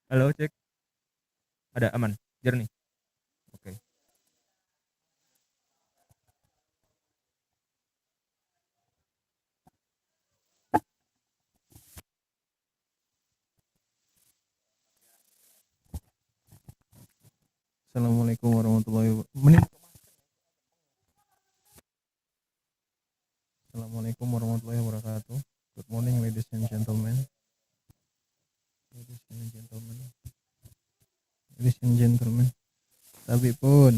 Halo, cek. Ada aman? Jernih. Oke. Assalamualaikum warahmatullahi wabarakatuh. Assalamualaikum warahmatullahi wabarakatuh. Good morning, ladies and gentlemen. Ladies and gentlemen. Ladies and gentlemen. Tapi pun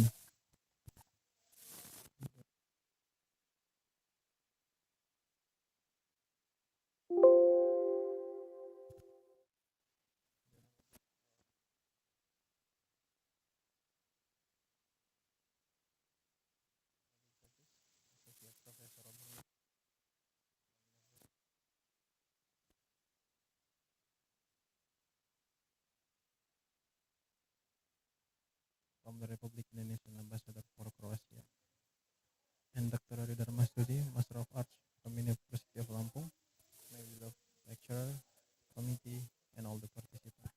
from the Republic Indonesian Ambassador for Croatia and Dr. Ari Darmastuti, Master of Arts from University of Lampung, my beloved lecturer, committee, and all the participants.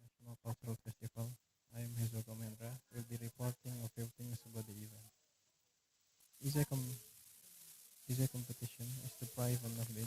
National Cultural Festival. I am Hezo Komendra. Will be reporting a few things about the event. Is a competition is the prize and of the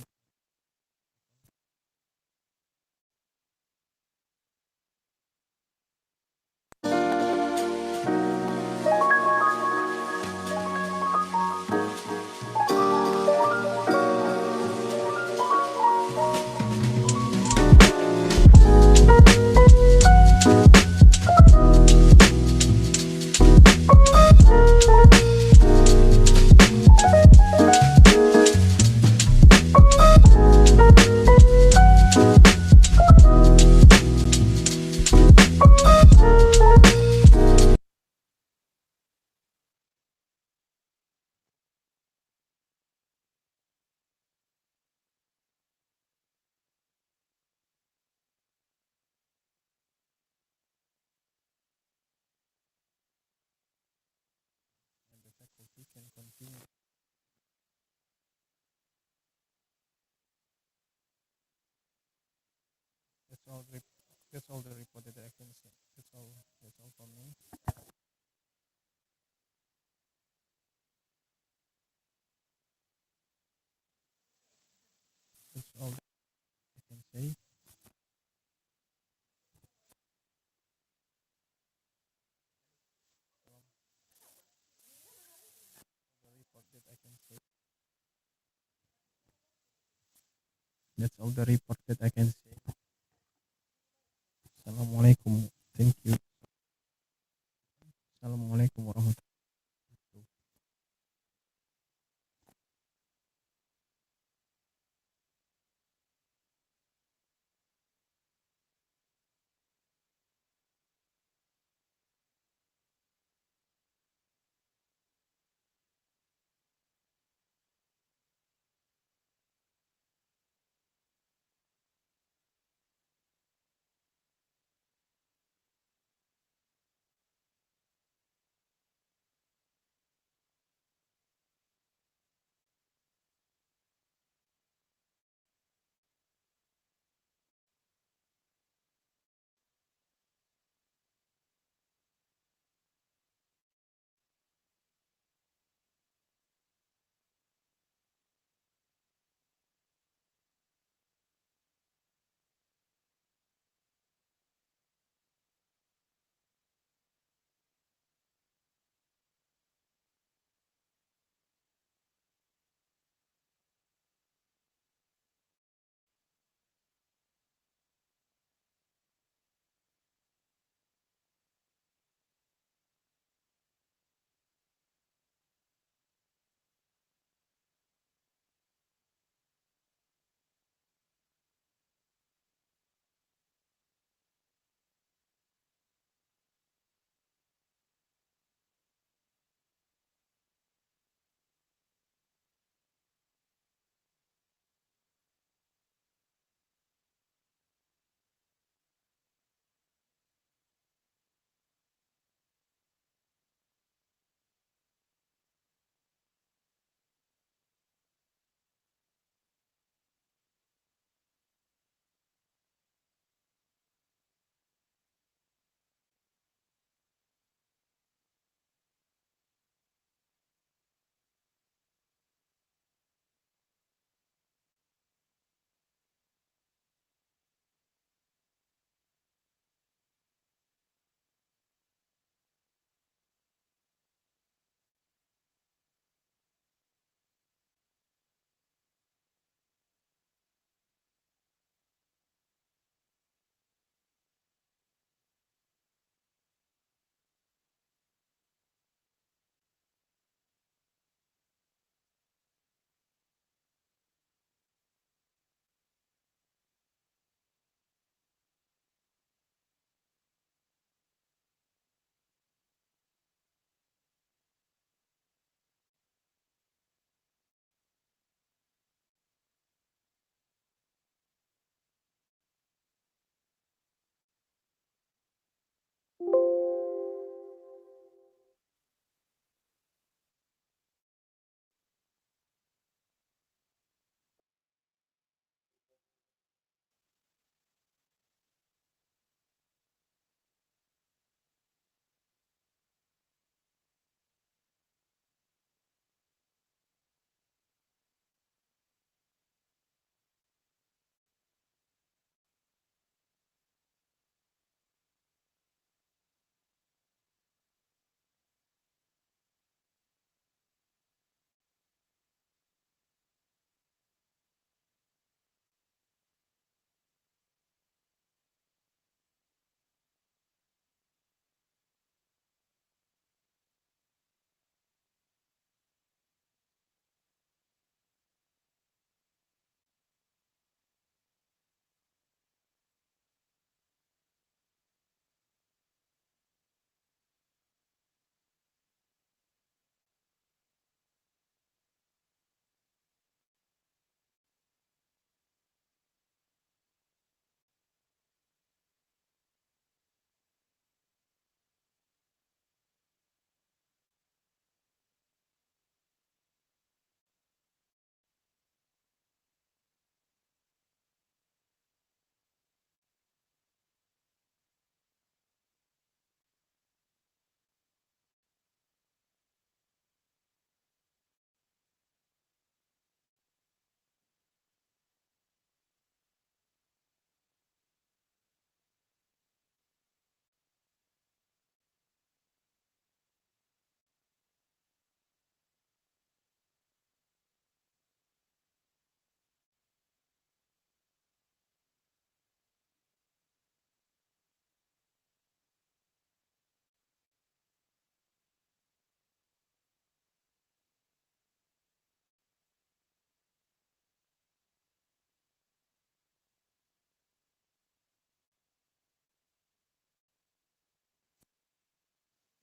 faculty can continue. That's all. That's all the report that I can say. That's all. That's all from me. That's all I can say. The report that I can say. That's all the report that I can say. Assalamualaikum. Thank you. Assalamualaikum warahmatullahi wabarakatuh.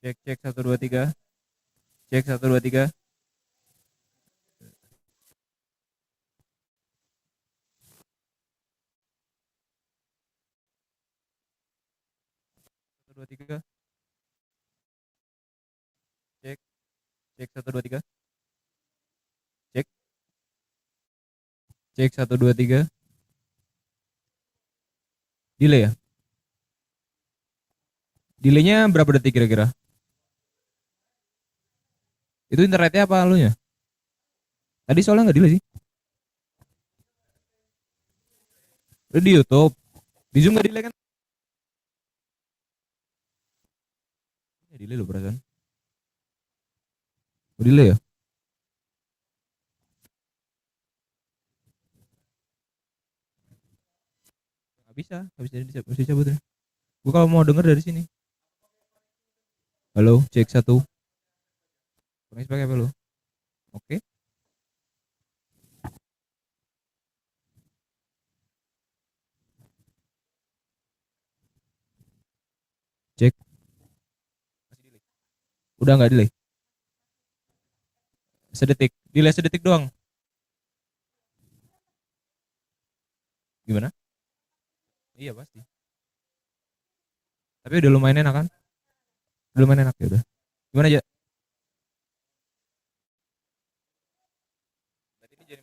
Cek cek 1 2 3. Cek 1 2 3. 1 2 3. Cek cek 1 2 3. Cek cek 1 2 3. Delay ya? Delaynya berapa detik kira-kira? Itu internetnya apa lu nya? Tadi soalnya nggak delay sih. Udah di YouTube. Di Zoom nggak delay kan? Ya delay lo perasaan. Oh, delay ya? Nggak bisa cabut ya. Gue kalau mau denger dari sini. Halo, cek 1. Pakai pakai apa lu? Oke. Cek. Masih delay. Udah nggak delay? Sedetik. Delay sedetik doang. Gimana? Iya pasti. Tapi udah lumayan enak kan? Udah lumayan enak ya udah. Gimana aja? Berarti ini jadi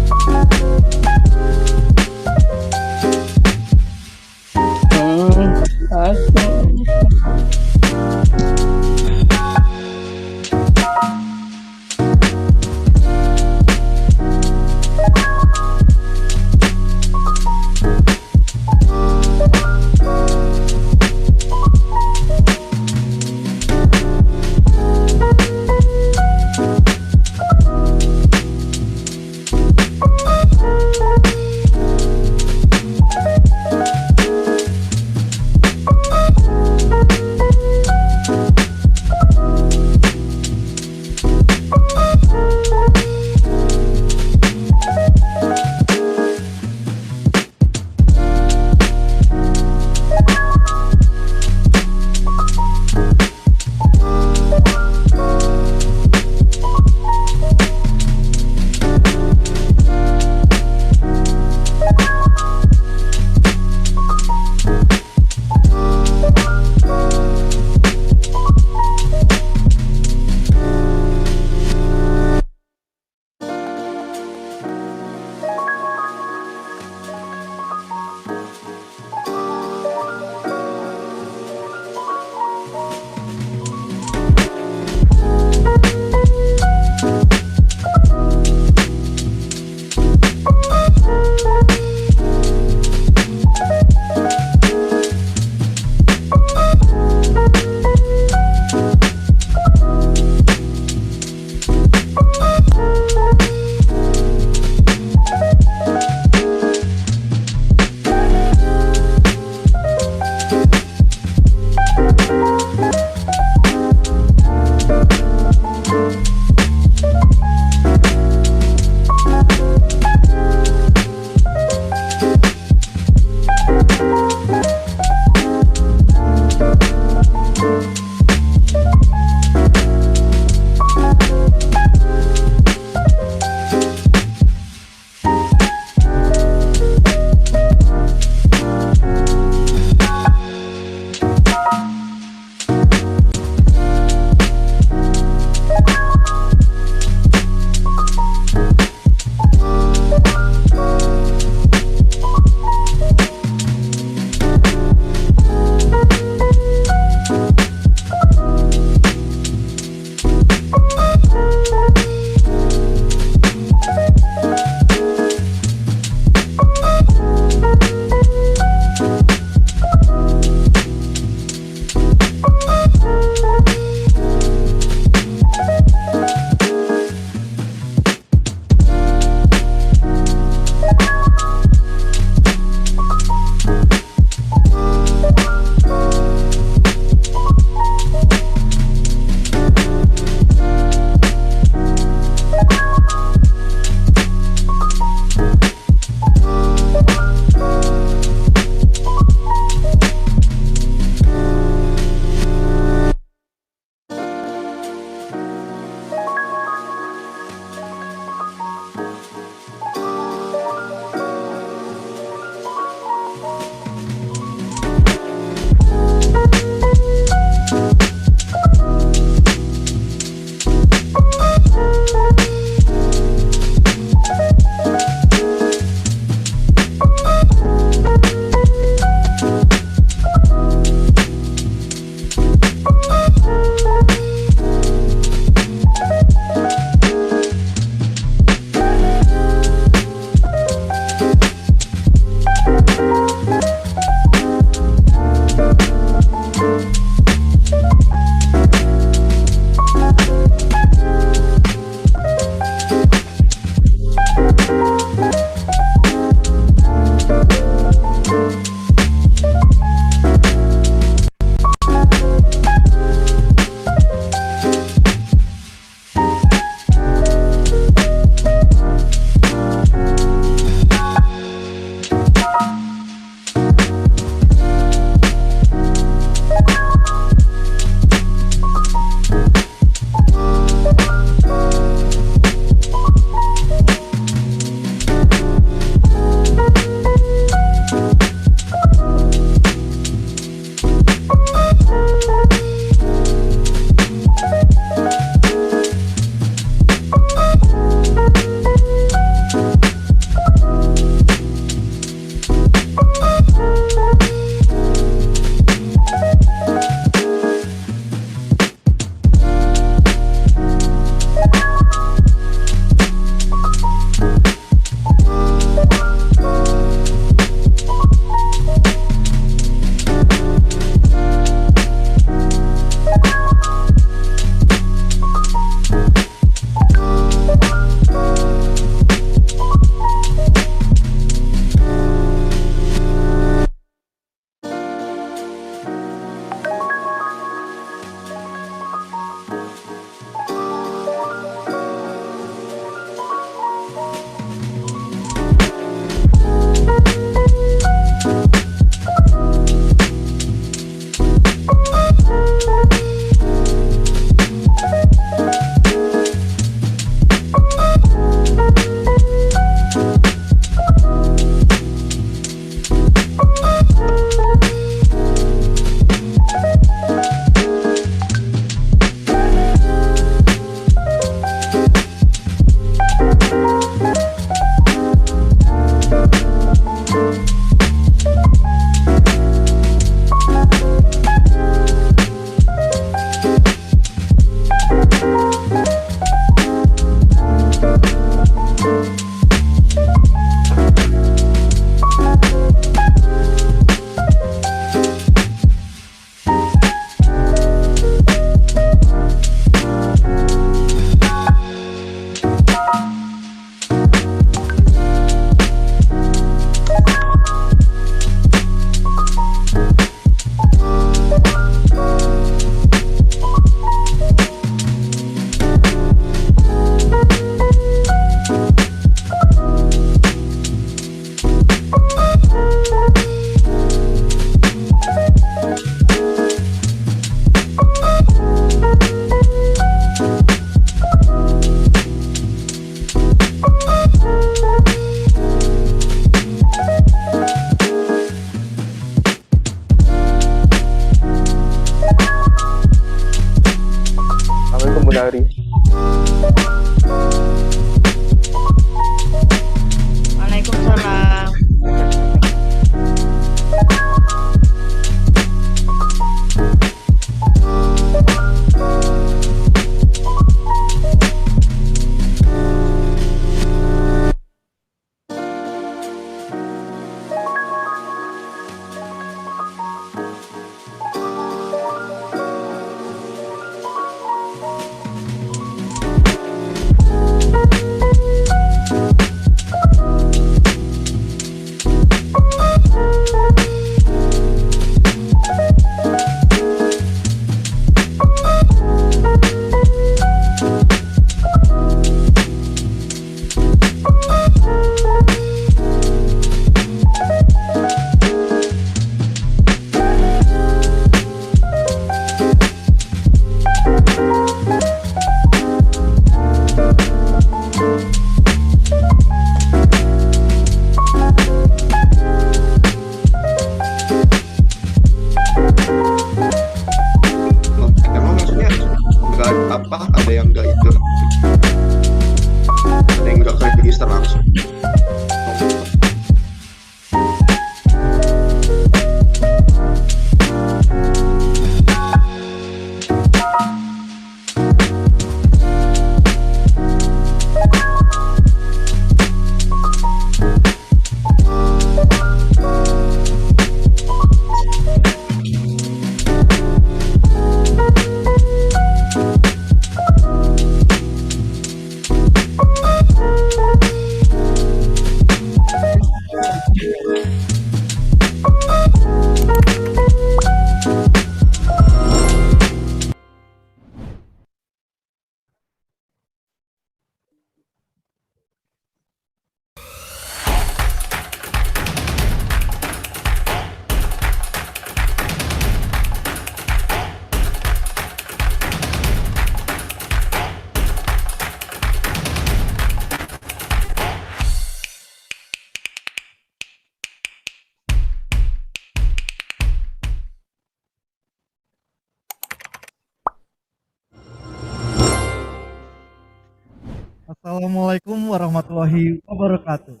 Assalamualaikum warahmatullahi wabarakatuh.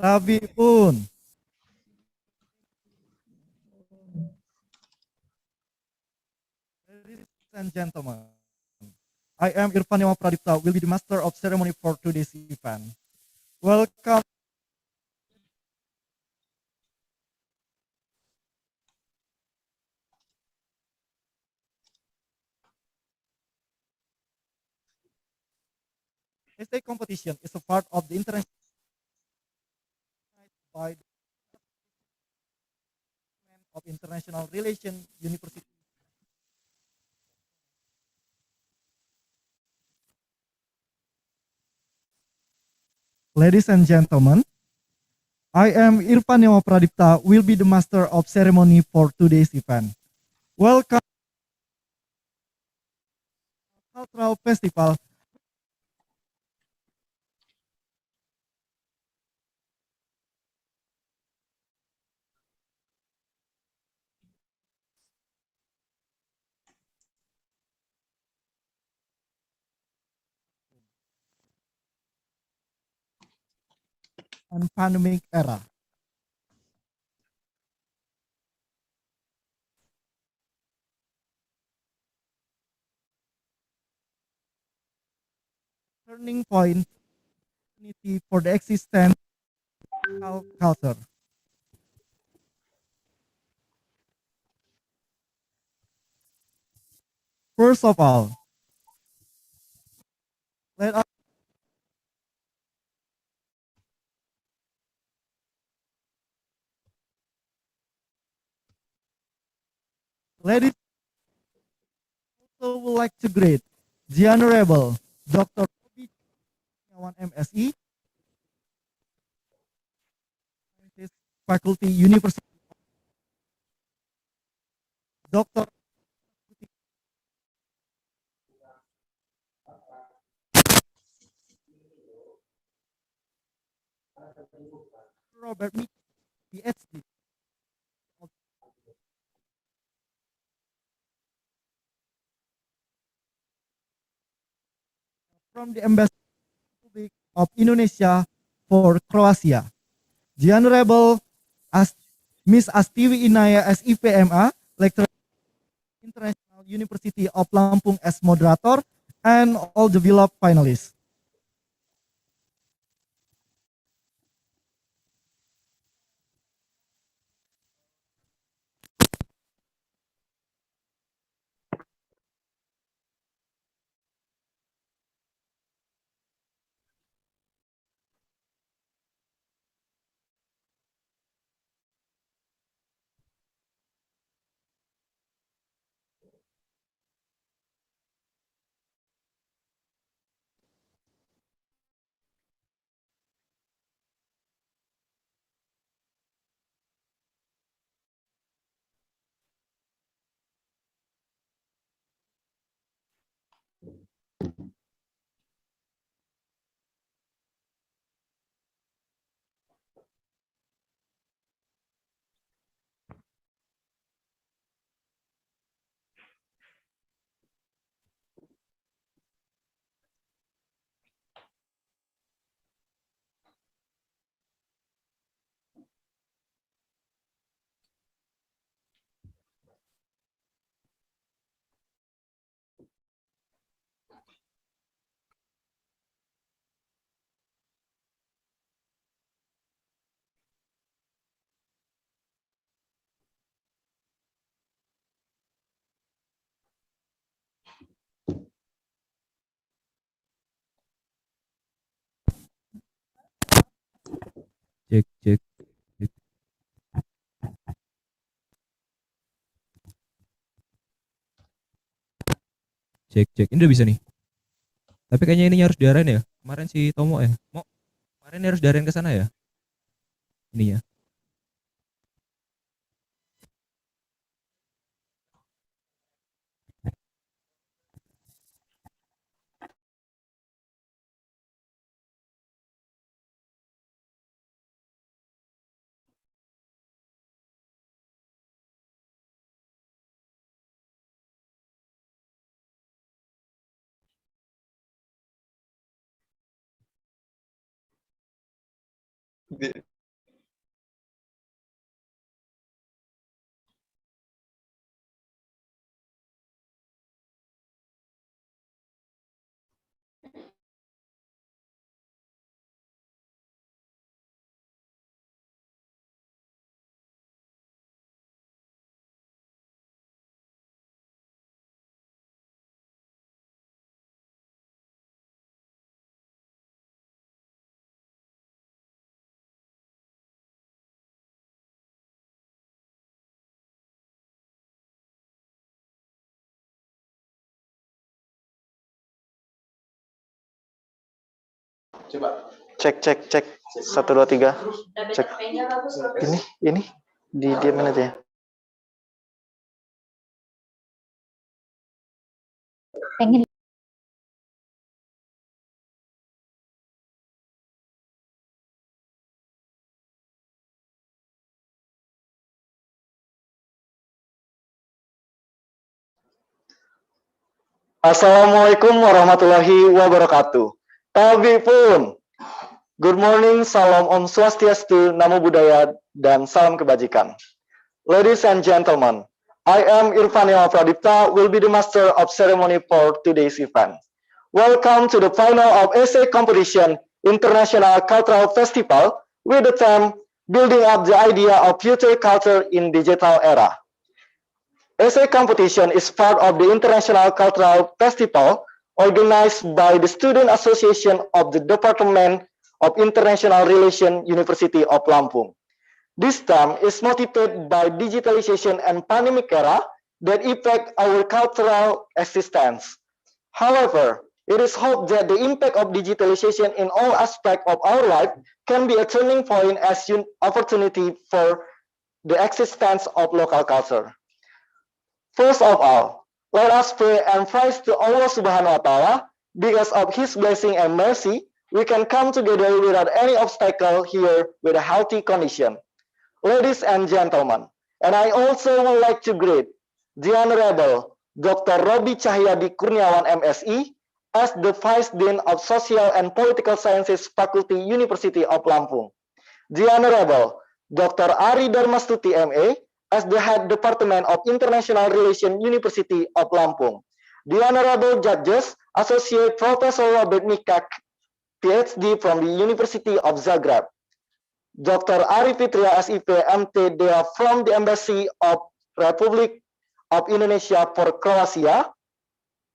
Rabi pun. Ladies and gentlemen, I am Irfan Yama Pradipta, will be the master of ceremony for today's event. Welcome. Essay competition is a part of the international by the Department of International Relations University. Ladies and gentlemen, I am Irfan Yama Pradipta, will be the master of ceremony for today's event. Welcome Cultural Festival. And pandemic era. Turning point for the existence of culture. First of all, let us ladies also would like to greet the Honorable Dr. M.SE, Faculty University, Dr. Robert Mikac, PhD, from the Embassy of Indonesia for Croatia. The Honorable As Miss Astiwi Inaya S.IP M.A, lecturer International University of Lampung as moderator, and all the beloved finalists. Cek cek cek cek cek. Ini udah bisa nih. Tapi kayaknya ininya harus diarahin ya. Kemarin si Tomo ya. Mau kemarin harus diarahin ke sana ya. Ininya. Coba. Cek. 1, 2, 3. Cek. Ini. Diamin aja ya. Pengen. Assalamualaikum warahmatullahi wabarakatuh. Tabi pun. Good morning, salam Om Swastiastu, Namo Buddhaya, dan salam kebajikan. Ladies and gentlemen, I am Irfanil Pradipta, will be the master of ceremony for today's event. Welcome to the final of essay competition, International Cultural Festival, with the theme, Building Up the Idea of Future Culture in Digital Era. Essay competition is part of the International Cultural Festival organized by the Student Association of the Department of International Relations, University of Lampung. This theme is motivated by digitalization and pandemic era that affect our cultural existence. However, it is hoped that the impact of digitalization in all aspects of our life can be a turning point as an opportunity for the existence of local culture. First of all, let us pray and praise to Allah Subhanahu wa Ta'ala. Because of His blessing and mercy, we can come together without any obstacle here with a healthy condition. Ladies and gentlemen, and I also would like to greet the Honorable Dr. Robi Cahyadi Kurniawan MSI as the Vice Dean of Social and Political Sciences Faculty University of Lampung. The Honorable Dr. Ari Darmastuti M.A. as the Head Department of International Relations University of Lampung. The Honorable Judges, Associate Professor Robert Mikac, PhD from the University of Zagreb. Dr. Ari Fitria S.IP M.T. They are from the Embassy of Republic of Indonesia for Croatia.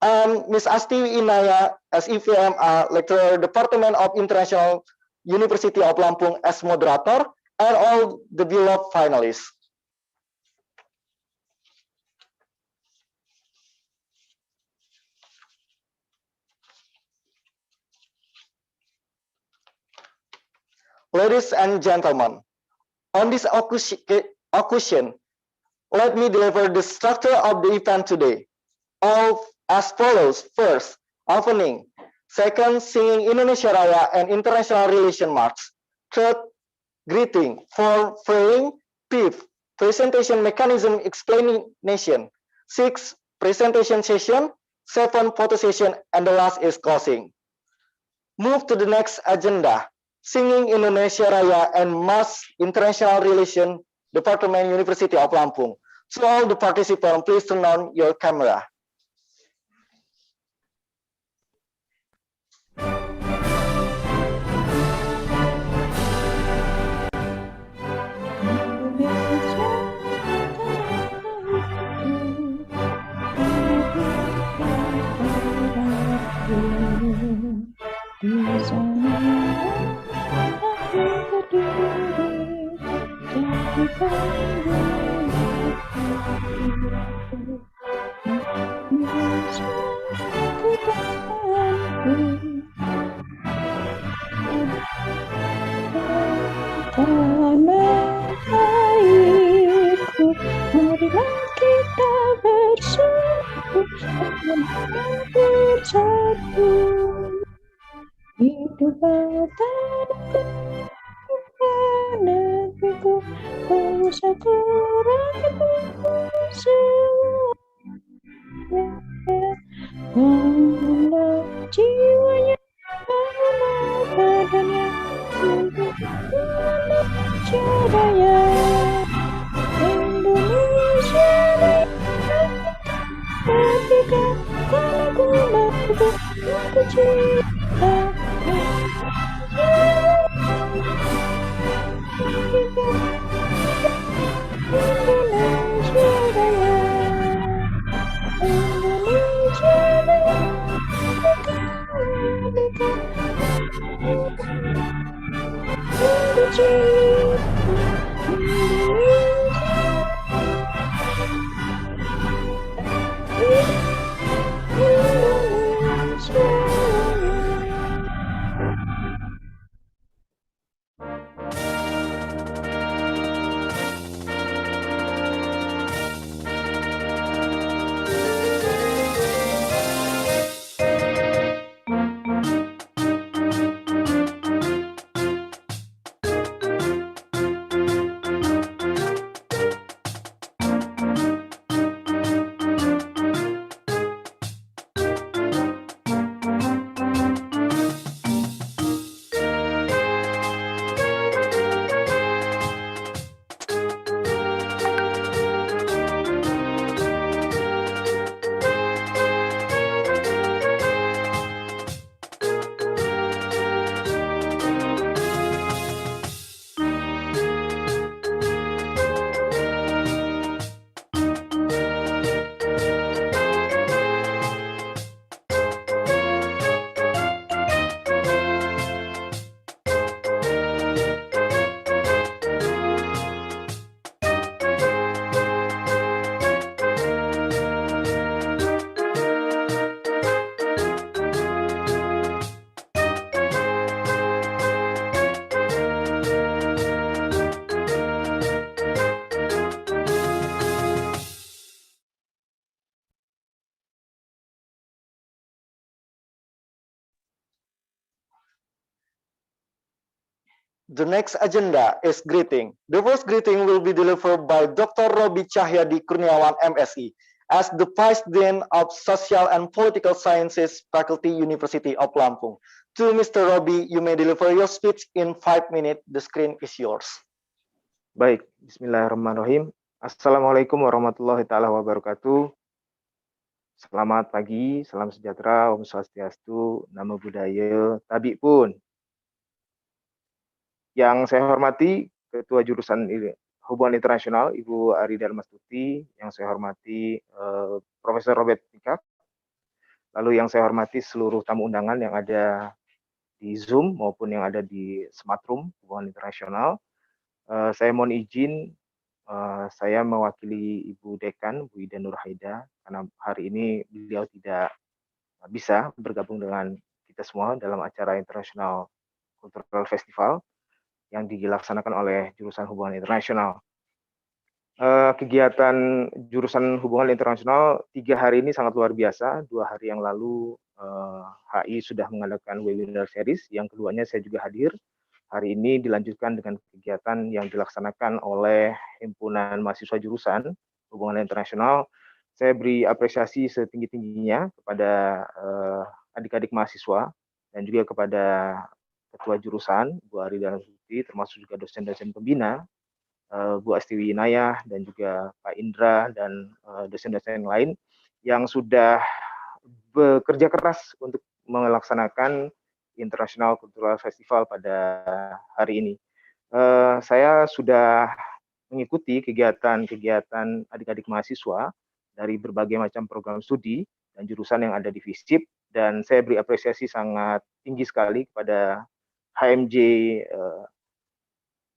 And Ms. Astiwi Inaya S.IP M.A. Lecturer, Department of International University of Lampung as moderator, and all the beloved finalists. Ladies and gentlemen, on this occasion, let me deliver the structure of the event today. All as follows. First, opening. Second, singing Indonesia Raya and International Relation March. Third, greeting. Fourth, praying. Fifth, presentation mechanism explanation. Sixth, presentation session. Seven, photo session. And the last is closing. Move to the next agenda. Singing Indonesia Raya and Mass International Relation Department University of Lampung. To all the participants, please turn on your camera. Marilah kita bersatu, bersatu. Hiduplah tanah negeriku, bangsaku, rakyatku semua. Bangunlah jiwanya, bangunlah badannya, The next agenda is greeting. The first greeting will be delivered by Dr. Robi Cahyadi Kurniawan MSI as the Vice Dean of Social and Political Sciences Faculty University of Lampung. To Mr. Robi, you may deliver your speech in 5 minutes. The screen is yours. Baik, bismillahirrahmanirrahim. Assalamualaikum warahmatullahi taala wabarakatuh. Selamat pagi, salam sejahtera, Om Swastiastu, Namo Buddhaya, Tabi pun. Yang saya hormati Ketua Jurusan Hubungan Internasional Ibu Ari Darmastuti, yang saya hormati Profesor Robert Mikac, lalu yang saya hormati seluruh tamu undangan yang ada di Zoom maupun yang ada di Smart Room Hubungan Internasional. Saya mohon izin, saya mewakili Ibu Dekan, Bu Ida Nurhaida, karena hari ini beliau tidak bisa bergabung dengan kita semua dalam acara International Cultural Festival yang dilaksanakan oleh jurusan Hubungan Internasional. Kegiatan jurusan Hubungan Internasional 3 hari ini sangat luar biasa. 2 hari yang lalu HI sudah mengadakan webinar series, yang keduanya saya juga hadir. Hari ini dilanjutkan dengan kegiatan yang dilaksanakan oleh Himpunan Mahasiswa Jurusan Hubungan Internasional. Saya beri apresiasi setinggi-tingginya kepada adik-adik mahasiswa dan juga kepada Ketua Jurusan, Bu Ari Darmastuti, termasuk juga dosen-dosen pembina, Bu Astiwi Inayah, dan juga Pak Indra, dan dosen-dosen lain yang sudah bekerja keras untuk melaksanakan International Cultural Festival pada hari ini. Saya sudah mengikuti kegiatan-kegiatan adik-adik mahasiswa dari berbagai macam program studi dan jurusan yang ada di FISIP, dan saya beri apresiasi sangat tinggi sekali kepada HMJ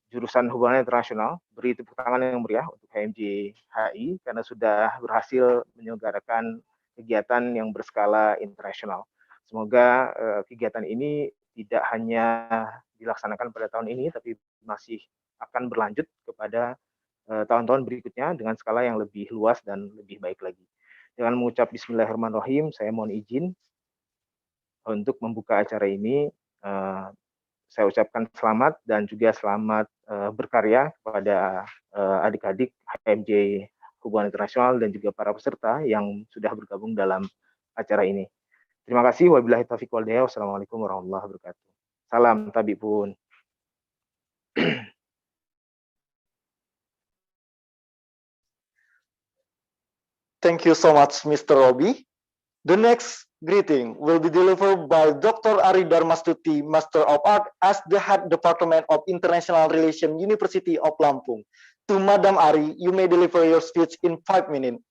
jurusan Hubungan Internasional. Beri tepuk tangan yang meriah untuk HMJ HI karena sudah berhasil menyelenggarakan kegiatan yang berskala internasional. Semoga kegiatan ini tidak hanya dilaksanakan pada tahun ini, tapi masih akan berlanjut kepada tahun-tahun berikutnya dengan skala yang lebih luas dan lebih baik lagi. Dengan mengucap Bismillahirrahmanirrahim, saya mohon izin untuk membuka acara ini. Saya ucapkan selamat dan juga selamat berkarya kepada adik-adik HMJ Hubungan Internasional dan juga para peserta yang sudah bergabung dalam acara ini. Terima kasih. Wabillahi taufiq wal hidayah. Wassalamualaikum warahmatullahi wabarakatuh. Salam Tabi pun. Thank you so much, Mr. Robi. The next greeting will be delivered by Dr. Ari Darmastuti, Master of Art, as the Head Department of International Relations, University of Lampung. To Madam Ari, you may deliver your speech in 5 minutes.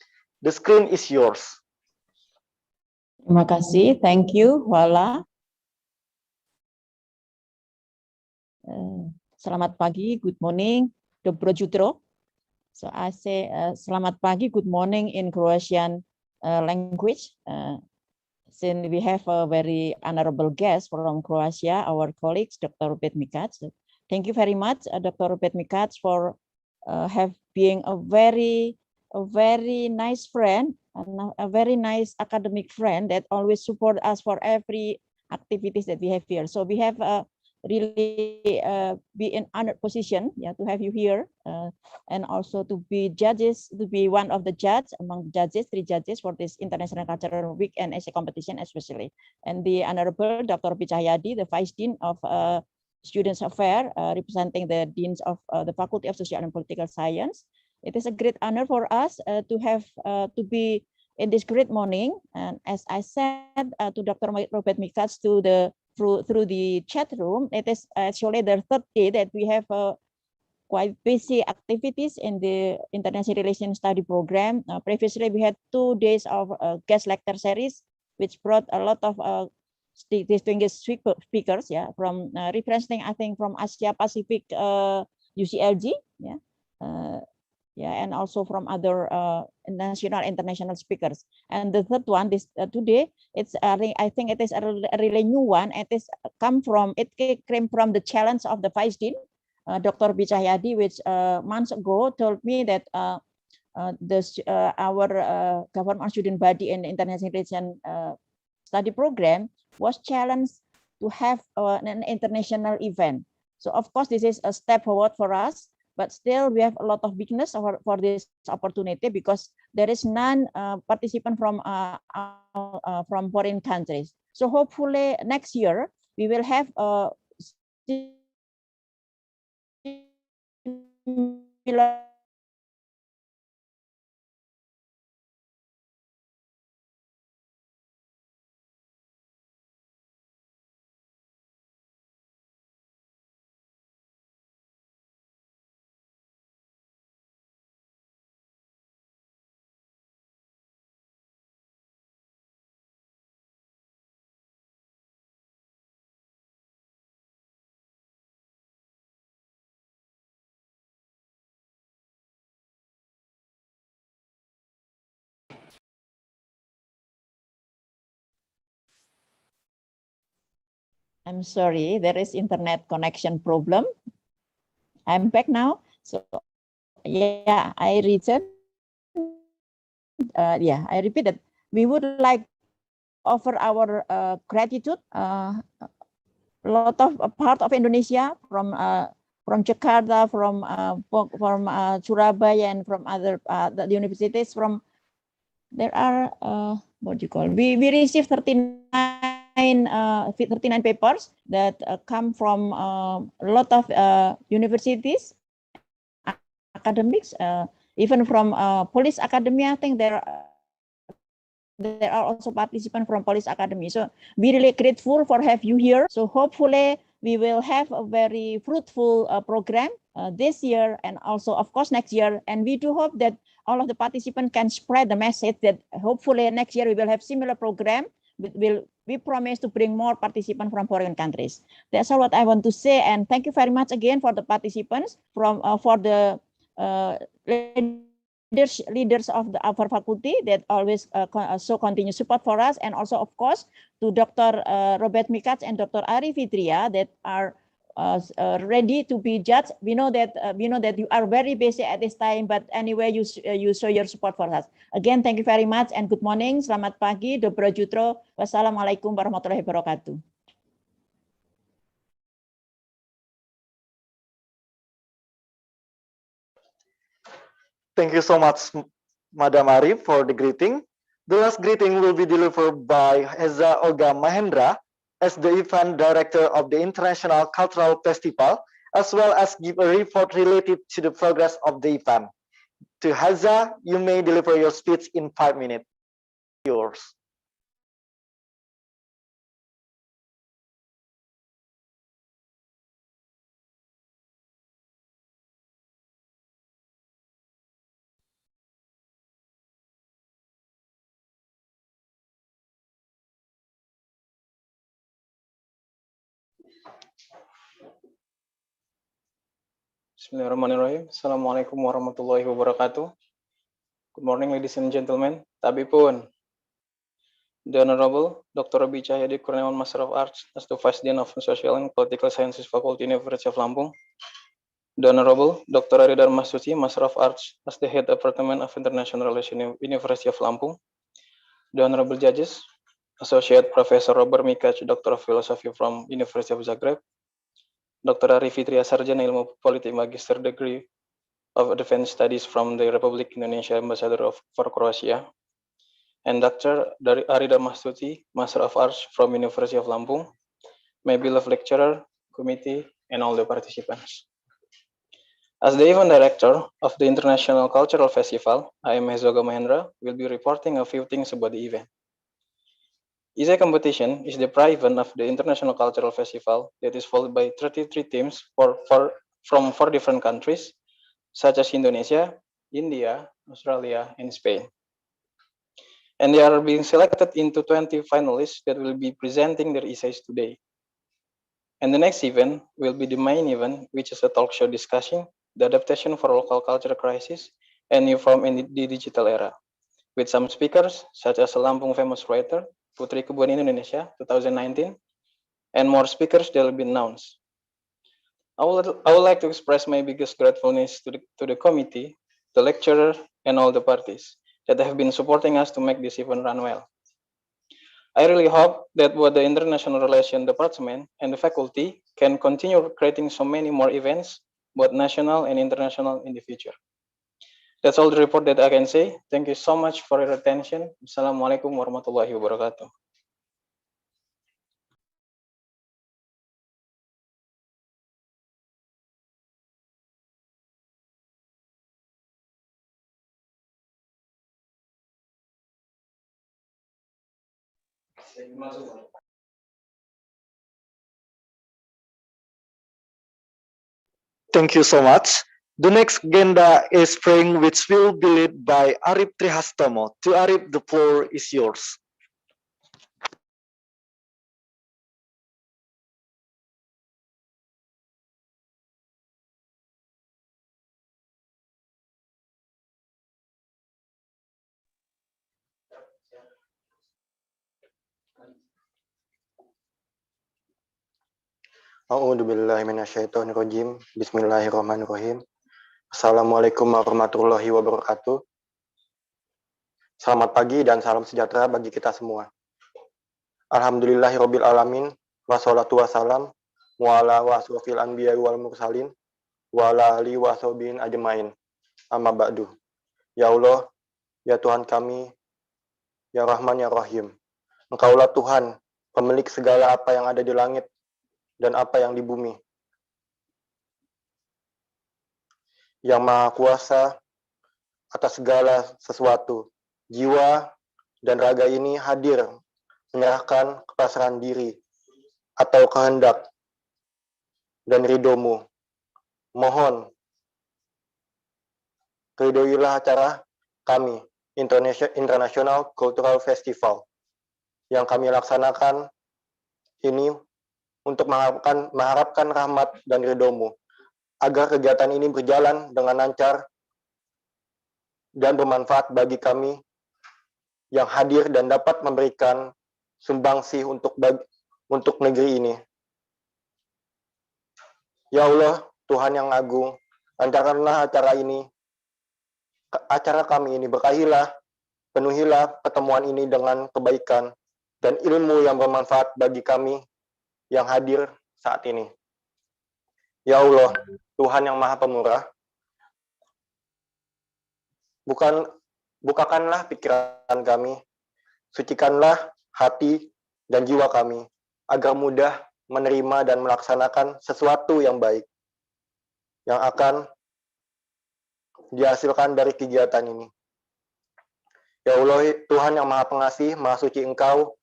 The screen is yours. Terima kasih, thank you, Wala. Selamat pagi, good morning, dobro jutro. So I say selamat pagi, good morning in Croatian language. Since we have a very honorable guest from Croatia, our colleagues, Dr. Robert Mikac. Thank you very much, Dr. Robert Mikac, for being a very nice friend and a very nice academic friend that always support us for every activities that we have here. So we have really be in honored position, yeah, to have you here, and also to be judges, to be one of the judge among judges, 3 judges for this International Cultural Week and essay competition especially. And the Honorable Dr. Cahyadi, the Vice Dean of Students Affairs, representing the Deans of the Faculty of Social and Political Science. It is a great honor for us to have to be in this great morning. And as I said to Dr. Robert Mikac through the chat room, it is actually the 3rd day that we have quite busy activities in the International Relations Study Program. Previously, we had 2 days of guest lecture series, which brought a lot of distinguished speakers, yeah, from representing, I think, from Asia Pacific UCLG, yeah, and also from other national international speakers. And the 3rd one, this today, it's I think it is a really new one. It came from the challenge of the Vice Dean, Dr. Cahyadi, which months ago told me that our government student body in the International Relations Study Program was challenged to have an international event. So of course, this is a step forward for us, but still we have a lot of weakness for this opportunity because there is none participant from foreign countries. So hopefully next year we will have I'm sorry, there is internet connection problem. I'm back now. So yeah, I return. Yeah, I repeat that we would like offer our gratitude. A lot of part of Indonesia from Jakarta, from Surabaya, and from other the universities. From there are what do you call? We received 39 papers that come from a lot of universities, academics, even from police academy. I think there are also participants from police academy. So we really grateful for have you here. So hopefully we will have a very fruitful program this year and also of course next year. And we do hope that all of the participants can spread the message that hopefully next year we will have similar program. We promise to bring more participants from foreign countries. That's all what I want to say. And thank you very much again for the participants from for the leaders of our faculty that always show continuous support for us, and also of course to Dr. Robert Mikac and Dr. Ari Fitria that are ready to be judged. We know that you are very busy at this time, but anyway you show your support for us. Again, thank you very much and good morning. Selamat pagi, dobro jutro. Wassalamualaikum warahmatullahi wabarakatuh. Thank you so much, Madam Ari, for the greeting. The last greeting will be delivered by Heza Oga Mahendra as the event director of the International Cultural Festival, as well as give a report related to the progress of the event. To Heza, you may deliver your speech in 5 minutes. Yours. Bismillahirrahmanirrahim. Assalamualaikum warahmatullahi wabarakatuh. Good morning, ladies and gentlemen. Tabipun, the Honorable Dr. Robi Cahyadi Kurniawan, Master of Arts, as the Vice Dean of Social and Political Sciences Faculty, University of Lampung. The Honorable Dr. Ari Darmastuti, Master of Arts, as the Head Department of International Relations, University of Lampung. The Honorable Judges, Associate Professor Robert Mikac, Doctor of Philosophy from University of Zagreb. Dr. Arie Fitria, Sarjana Ilmu Politik, Magister Degree of Advanced Studies from the Republic Indonesia, Ambassador for Croatia, and Dr. Ari Darmastuti, Master of Arts from University of Lampung, my beloved lecturer, committee, and all the participants. As the event director of the International Cultural Festival, I am Hezoga Mahendra, will be reporting a few things about the event. ISE competition is the pri-event of the International Cultural Festival that is followed by 33 teams from 4 different countries, such as Indonesia, India, Australia, and Spain. And they are being selected into 20 finalists that will be presenting their essays today. And the next event will be the main event, which is a talk show discussing the adaptation for local culture crisis and new form in the digital era, with some speakers such as a Lampung famous writer, Putri Kebun Indonesia 2019, and more speakers that will be announced. I would like to express my biggest gratefulness to the committee, the lecturer, and all the parties that have been supporting us to make this event run well. I really hope that both the International Relations Department and the faculty can continue creating so many more events, both national and international, in the future. That's all the report that I can say. Thank you so much for your attention. Assalamualaikum warahmatullahi wabarakatuh. Thank you so much. The next agenda is praying, which will be led by Ari Trihastomo. To Ari, the floor is yours. A'udzubillahiminasyaitonirrajim. Bismillahirrahmanirrahim. Assalamualaikum warahmatullahi wabarakatuh. Selamat pagi dan salam sejahtera bagi kita semua. Alhamdulillahirabbil alamin, wassalatu wassalam wa ala wasrofil anbiya wal mursalin wa ala alihi washabin ajmain. Amma ba'du. Ya Allah, ya Tuhan kami, ya Rahman ya Rahim. Engkaulah Tuhan, pemilik segala apa yang ada di langit dan apa yang di bumi, yang maha kuasa atas segala sesuatu. Jiwa dan raga ini hadir menyerahkan kepasrahan diri atau kehendak dan ridho-Mu. Mohon ridhoilah acara kami, International Cultural Festival, yang kami laksanakan ini untuk mengharapkan rahmat dan ridho-Mu, agar kegiatan ini berjalan dengan lancar dan bermanfaat bagi kami yang hadir dan dapat memberikan sumbangsih untuk negeri ini. Ya Allah, Tuhan yang agung, lancarkanlah acara kami ini, berkahilah, penuhilah pertemuan ini dengan kebaikan dan ilmu yang bermanfaat bagi kami yang hadir saat ini. Ya Allah, Tuhan yang Maha Pemurah, bukakanlah pikiran kami, sucikanlah hati dan jiwa kami, agar mudah menerima dan melaksanakan sesuatu yang baik, yang akan dihasilkan dari kegiatan ini. Ya Allah, Tuhan yang Maha Pengasih, Maha Suci Engkau,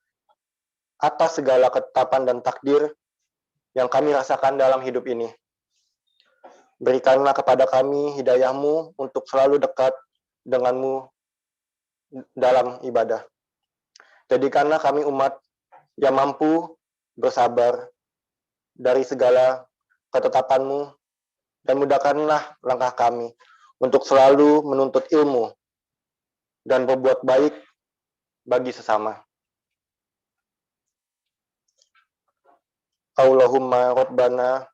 atas segala ketetapan dan takdir yang kami rasakan dalam hidup ini. Berikanlah kepada kami hidayah-Mu untuk selalu dekat dengan-Mu dalam ibadah. Jadikanlah kami umat yang mampu bersabar dari segala ketetapan-Mu, dan mudahkanlah langkah kami untuk selalu menuntut ilmu dan berbuat baik bagi sesama. Allahumma rabbana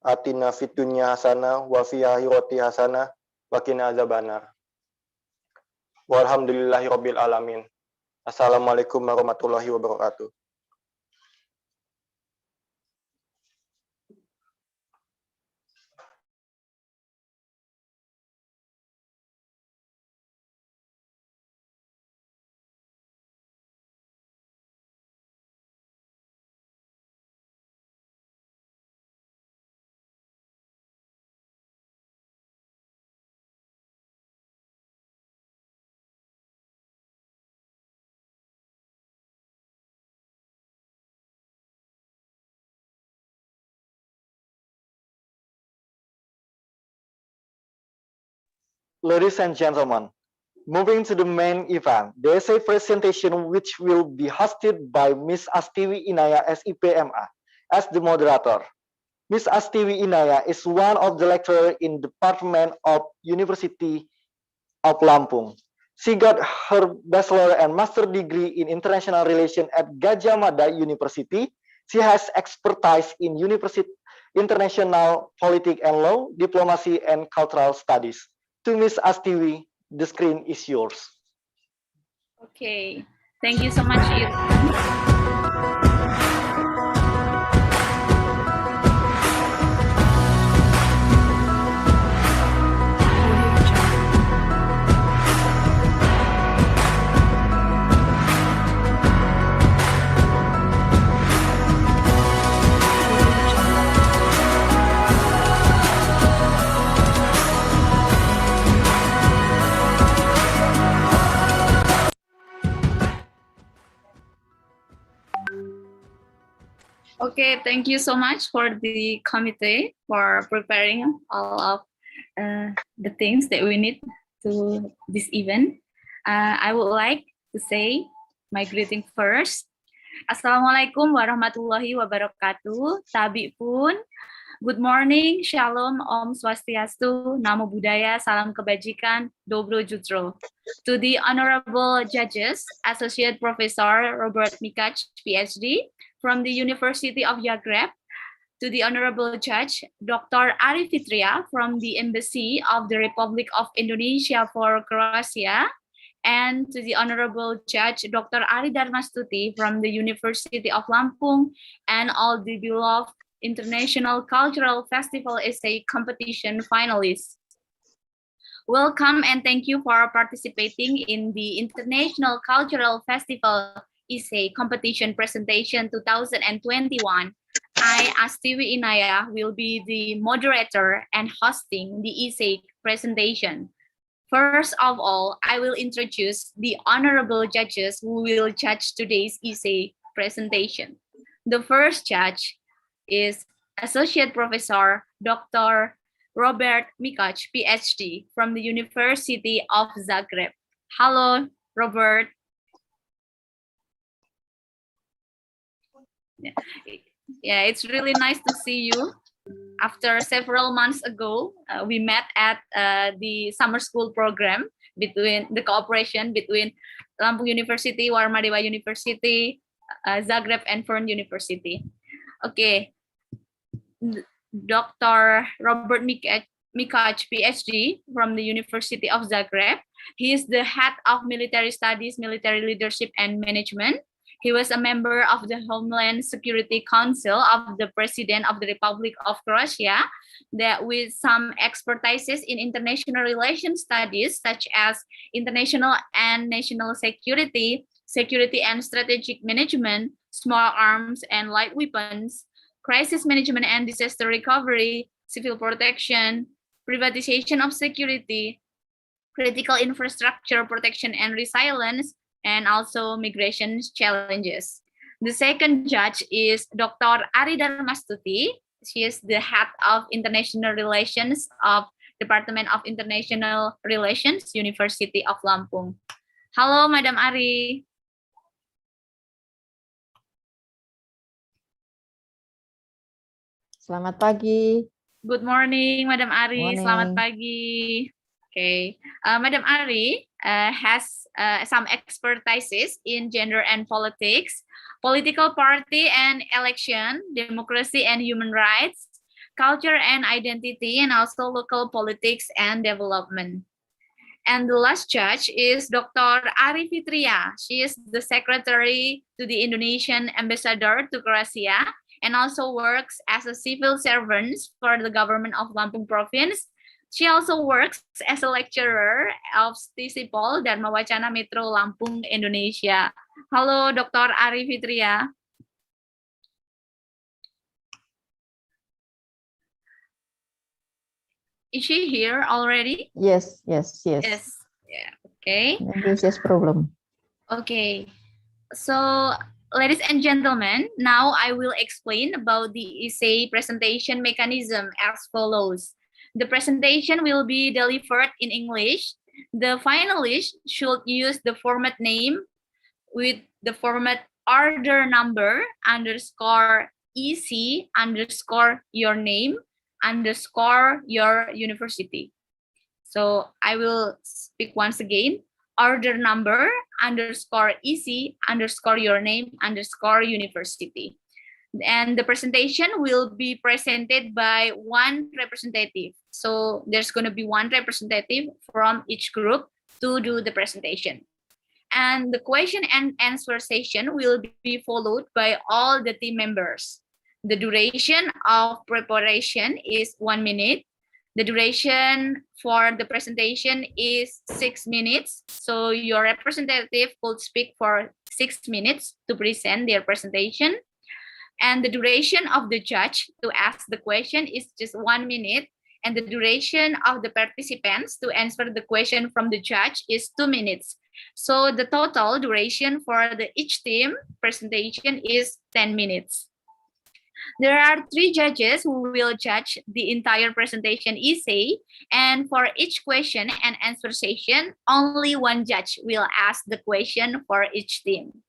atina fid dunya hasanah wa fil akhirati hasanah wa qina azabannar. Walhamdulillahirabbil alamin. Assalamualaikum warahmatullahi wabarakatuh. Ladies and gentlemen, moving to the main event, there is a presentation which will be hosted by Ms. Astiwi Inaya S.IP M.A. as the moderator. Ms. Astiwi Inaya is one of the lecturers in Department of University of Lampung. She got her bachelor and master degree in international relations at Gajah Mada University. She has expertise in international politics and law, diplomacy, and cultural studies. To Ms. Astiwi, the screen is yours. Okay, Thank you so much, Irfan. Okay, thank you so much for the committee for preparing all of the things that we need to this event. I would like to say my greeting first. Assalamualaikum warahmatullahi wabarakatuh. Tabi pun, good morning, shalom, om swastiastu, namo buddhaya, salam kebajikan, dobro jutro. To the honorable judges, Associate Professor Robert Mikac, PhD, from the University of Zagreb, to the Honorable Judge, Dr. Ari Fitria, from the Embassy of the Republic of Indonesia for Croatia, and to the Honorable Judge, Dr. Ari Darmastuti, from the University of Lampung, and all the beloved International Cultural Festival Essay Competition finalists. Welcome and thank you for participating in the International Cultural Festival Essay Competition Presentation 2021. I, Astiwi Inaya, will be the moderator and hosting the essay presentation. First of all, I will introduce the honorable judges who will judge today's essay presentation. The first judge is Associate Professor Dr. Robert Mikac, PhD, from the University of Zagreb. Hello, Robert. Yeah, it's really nice to see you. After several months ago, we met at the summer school program between the cooperation between Lampung University, Warmadewa University, Zagreb, and Fern University. Okay, Dr. Robert Mikac, PhD, from the University of Zagreb. He is the head of military studies, military leadership, and management. He was a member of the Homeland Security Council of the President of the Republic of Croatia, that with some expertises in international relations studies, such as international and national security, security and strategic management, small arms and light weapons, crisis management and disaster recovery, civil protection, privatization of security, critical infrastructure protection and resilience, and also migration challenges. The second judge is Dr. Ari Darmastuti. She is the head of international relations of Department of International Relations, University of Lampung. Hello, Madam Ari. Selamat pagi. Good morning, Madam Ari. Morning. Selamat pagi. Okay, Madam Ari has some expertises in gender and politics, political party and election, democracy and human rights, culture and identity, and also local politics and development. And the last judge is Dr. Ari Fitria. She is the secretary to the Indonesian ambassador to Croatia and also works as a civil servant for the government of Lampung province. She also works as a lecturer of Stisipol Dharma Wacana Metro Lampung, Indonesia. Halo, Dr. Ari Fitria. Is she here already? Yes. Yes. Yeah. Okay. Maybe there's problem. Okay. So, ladies and gentlemen, now I will explain about the essay presentation mechanism as follows. The presentation will be delivered in English. The finalists should use the format name with the format order number underscore EC underscore your name underscore your university. So I will speak once again. Order number underscore EC underscore your name underscore university. And the presentation will be presented by one representative. So there's going to be one representative from each group to do the presentation. And the question and answer session will be followed by all the team members. The duration of preparation is 1 minute. The duration for the presentation is 6 minutes. So your representative could speak for 6 minutes to present their presentation. And the duration of the judge to ask the question is just 1 minute. And the duration of the participants to answer the question from the judge is 2 minutes. So the total duration for each team presentation is 10 minutes. There are 3 judges who will judge the entire presentation essay, and for each question and answer session, only 1 judge will ask the question for each team.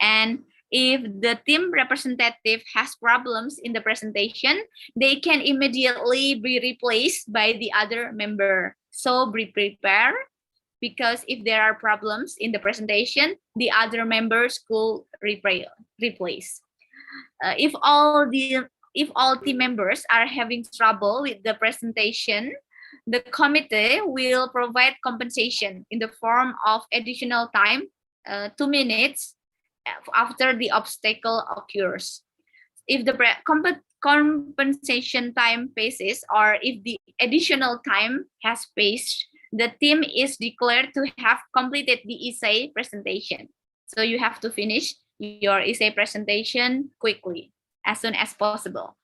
And if the team representative has problems in the presentation, they can immediately be replaced by the other member. So be prepared, because if there are problems in the presentation, the other members could replace. If all team members are having trouble with the presentation, the committee will provide compensation in the form of additional time, 2 minutes after the obstacle occurs. If the compensation time passes, or if the additional time has passed, the team is declared to have completed the essay presentation. So you have to finish your essay presentation quickly, as soon as possible.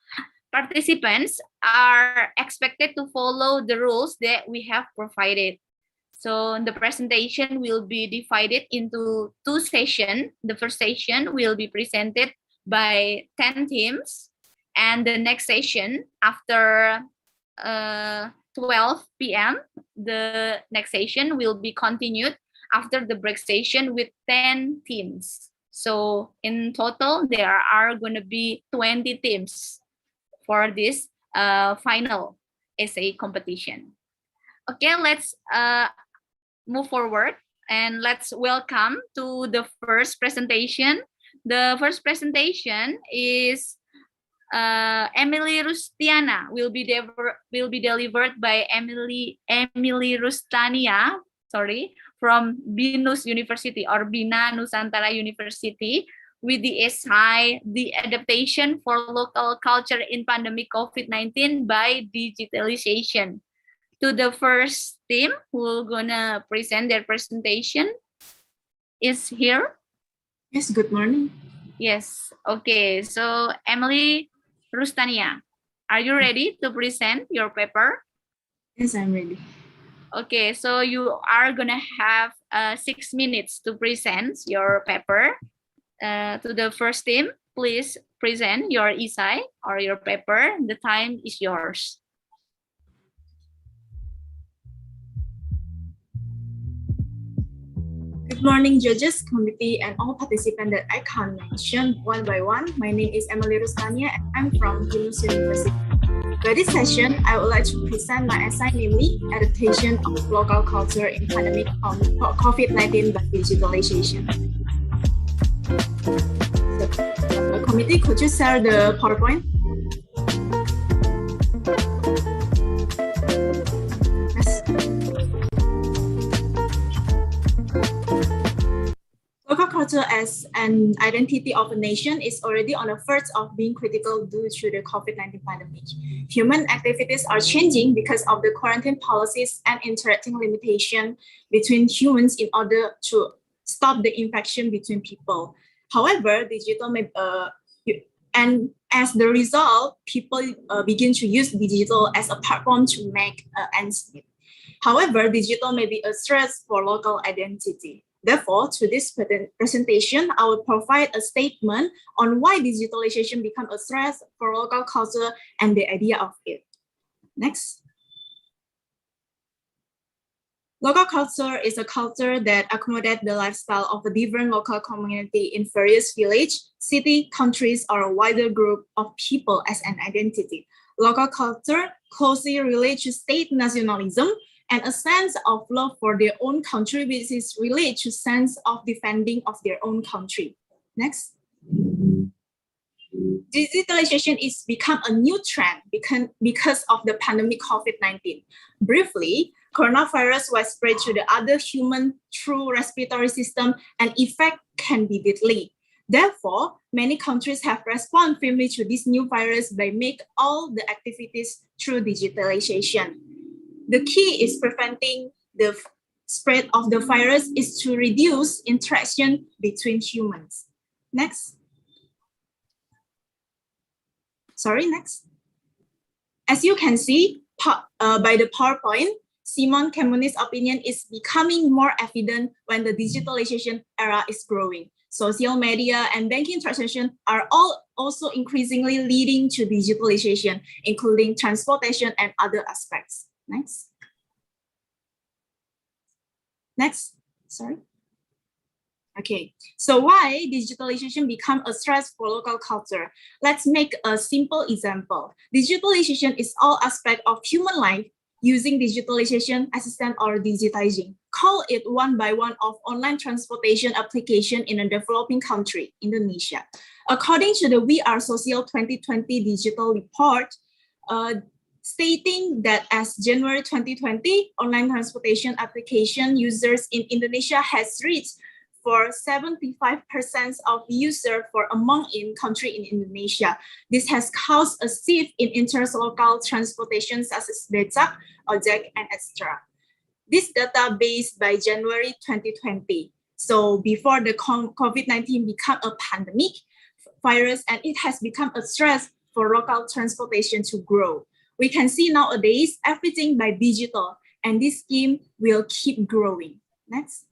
Participants are expected to follow the rules that we have provided. So the presentation will be divided into 2 sessions. The first session will be presented by 10 teams, and the next session after 12 p.m. the next session will be continued after the break session with 10 teams. So in total, there are going to be 20 teams for this final essay competition. Okay, let's move forward and let's welcome to the first presentation. The first presentation is Emily Rustiana will be delivered by Emily Rustania, from BINUS University or Bina Nusantara University, with the essay, The Adaptation for Local Culture in Pandemic COVID-19 by Digitalization. To the first team who gonna present their presentation is here. Yes, good morning. Yes, okay, so Emily Rustania, are you ready to present your paper? Yes, I'm ready. Okay, so you are gonna have 6 minutes to present your paper. To the first team, please present your essay or your paper. The time is yours. Good morning, judges, committee, and all participants that I can mention one by one. My name is Emily Rustania, and I'm from BINUS University. For this session, I would like to present my essay, namely Adaptation of Local Culture in Pandemic of COVID-19 by Digitalization. So, committee, could you share the PowerPoint? Yes. Local culture as an identity of a nation is already on the verge of being critical due to the COVID-19 pandemic. Human activities are changing because of the quarantine policies and interacting limitation between humans in order to stop the infection between people. However, and as the result, people begin to use digital as a platform to make ends meet. However, digital may be a threat for local identity. Therefore, to this presentation, I will provide a statement on why digitalization becomes a threat for local culture and the idea of it. Next. Local culture is a culture that accommodates the lifestyle of a different local community in various villages, cities, countries, or a wider group of people as an identity. Local culture closely relates to state nationalism and a sense of love for their own country, which is related to sense of defending of their own country. Next. Digitalization is become a new trend because of the pandemic COVID-19. Briefly, Coronavirus was spread to the other human through respiratory system and effect can be deadly. Therefore, many countries have responded firmly to this new virus by making all the activities through digitalization. The key is preventing the spread of the virus is to reduce interaction between humans. Next. Next. As you can see by the PowerPoint, Simon Camuni's opinion is becoming more evident when the digitalization era is growing. Social media and banking transactions are all also increasingly leading to digitalization, including transportation and other aspects. Next. Next, sorry. Okay, so why digitalization become a threat for local culture? Let's make a simple example. Digitalization is all aspect of human life using digitalization assistant or digitizing. Call it one by one of online transportation application in a developing country, Indonesia. According to the We Are Social 2020 digital report, stating that as January 2020, online transportation application users in Indonesia has reached for 75% of users for among in country in Indonesia. This has caused a shift in interlocal transportation such as becak, ojek, and etc. This data based by January 2020. So before the COVID-19 become a pandemic virus and it has become a threat for local transportation to grow. We can see nowadays everything by digital and this scheme will keep growing. Next.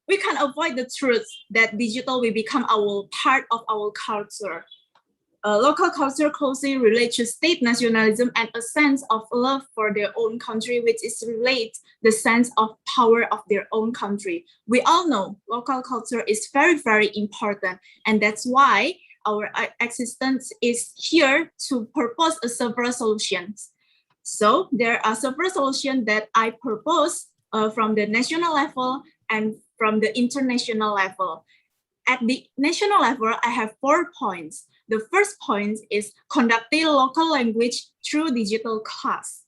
We can avoid the truth that digital will become our part of our culture. Local culture closely relates to state nationalism and a sense of love for their own country, which is relate the sense of power of their own country. We all know local culture is very, very important, and that's why our existence is here to propose several solutions. So there are several solutions that I propose from the national level and from the international level. At the national level, I have 4 points. The first point is conducting local language through digital class.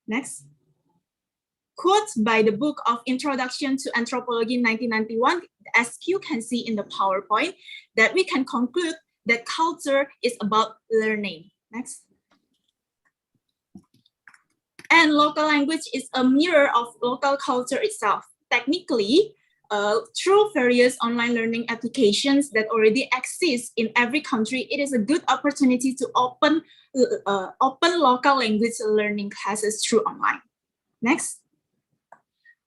Next. Quotes by the book of Introduction to Anthropology 1991, as you can see in the PowerPoint, that we can conclude that culture is about learning. Next. And local language is a mirror of local culture itself. Technically, through various online learning applications that already exist in every country, it is a good opportunity to open local language learning classes through online. Next.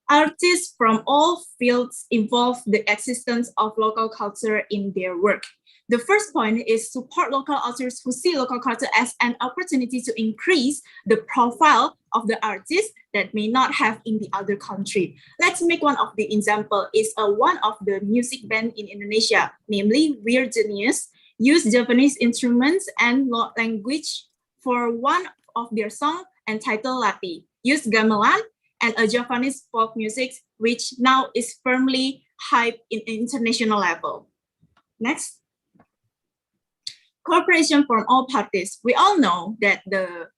Artists from all fields involve the existence of local culture in their work. The first point is support local authors who see local culture as an opportunity to increase the profile of the artists that may not have in the other country. Let's make one of the example is one of the music band in Indonesia, namely Weird Genius, use Japanese instruments and language for one of their songs entitled Lati, use gamelan and a Japanese folk music, which now is firmly hyped in international level. Next. Cooperation from all parties. We all know that the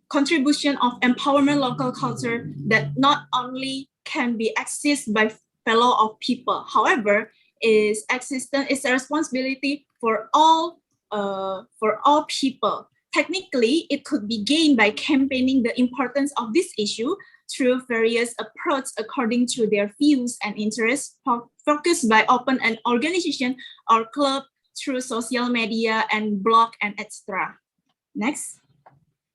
contribution of empowerment local culture that not only can be accessed by fellow of people, however, is a responsibility for all people. Technically, it could be gained by campaigning the importance of this issue through various approaches according to their views and interests, focused by open an organization or club through social media and blog and etc. Next.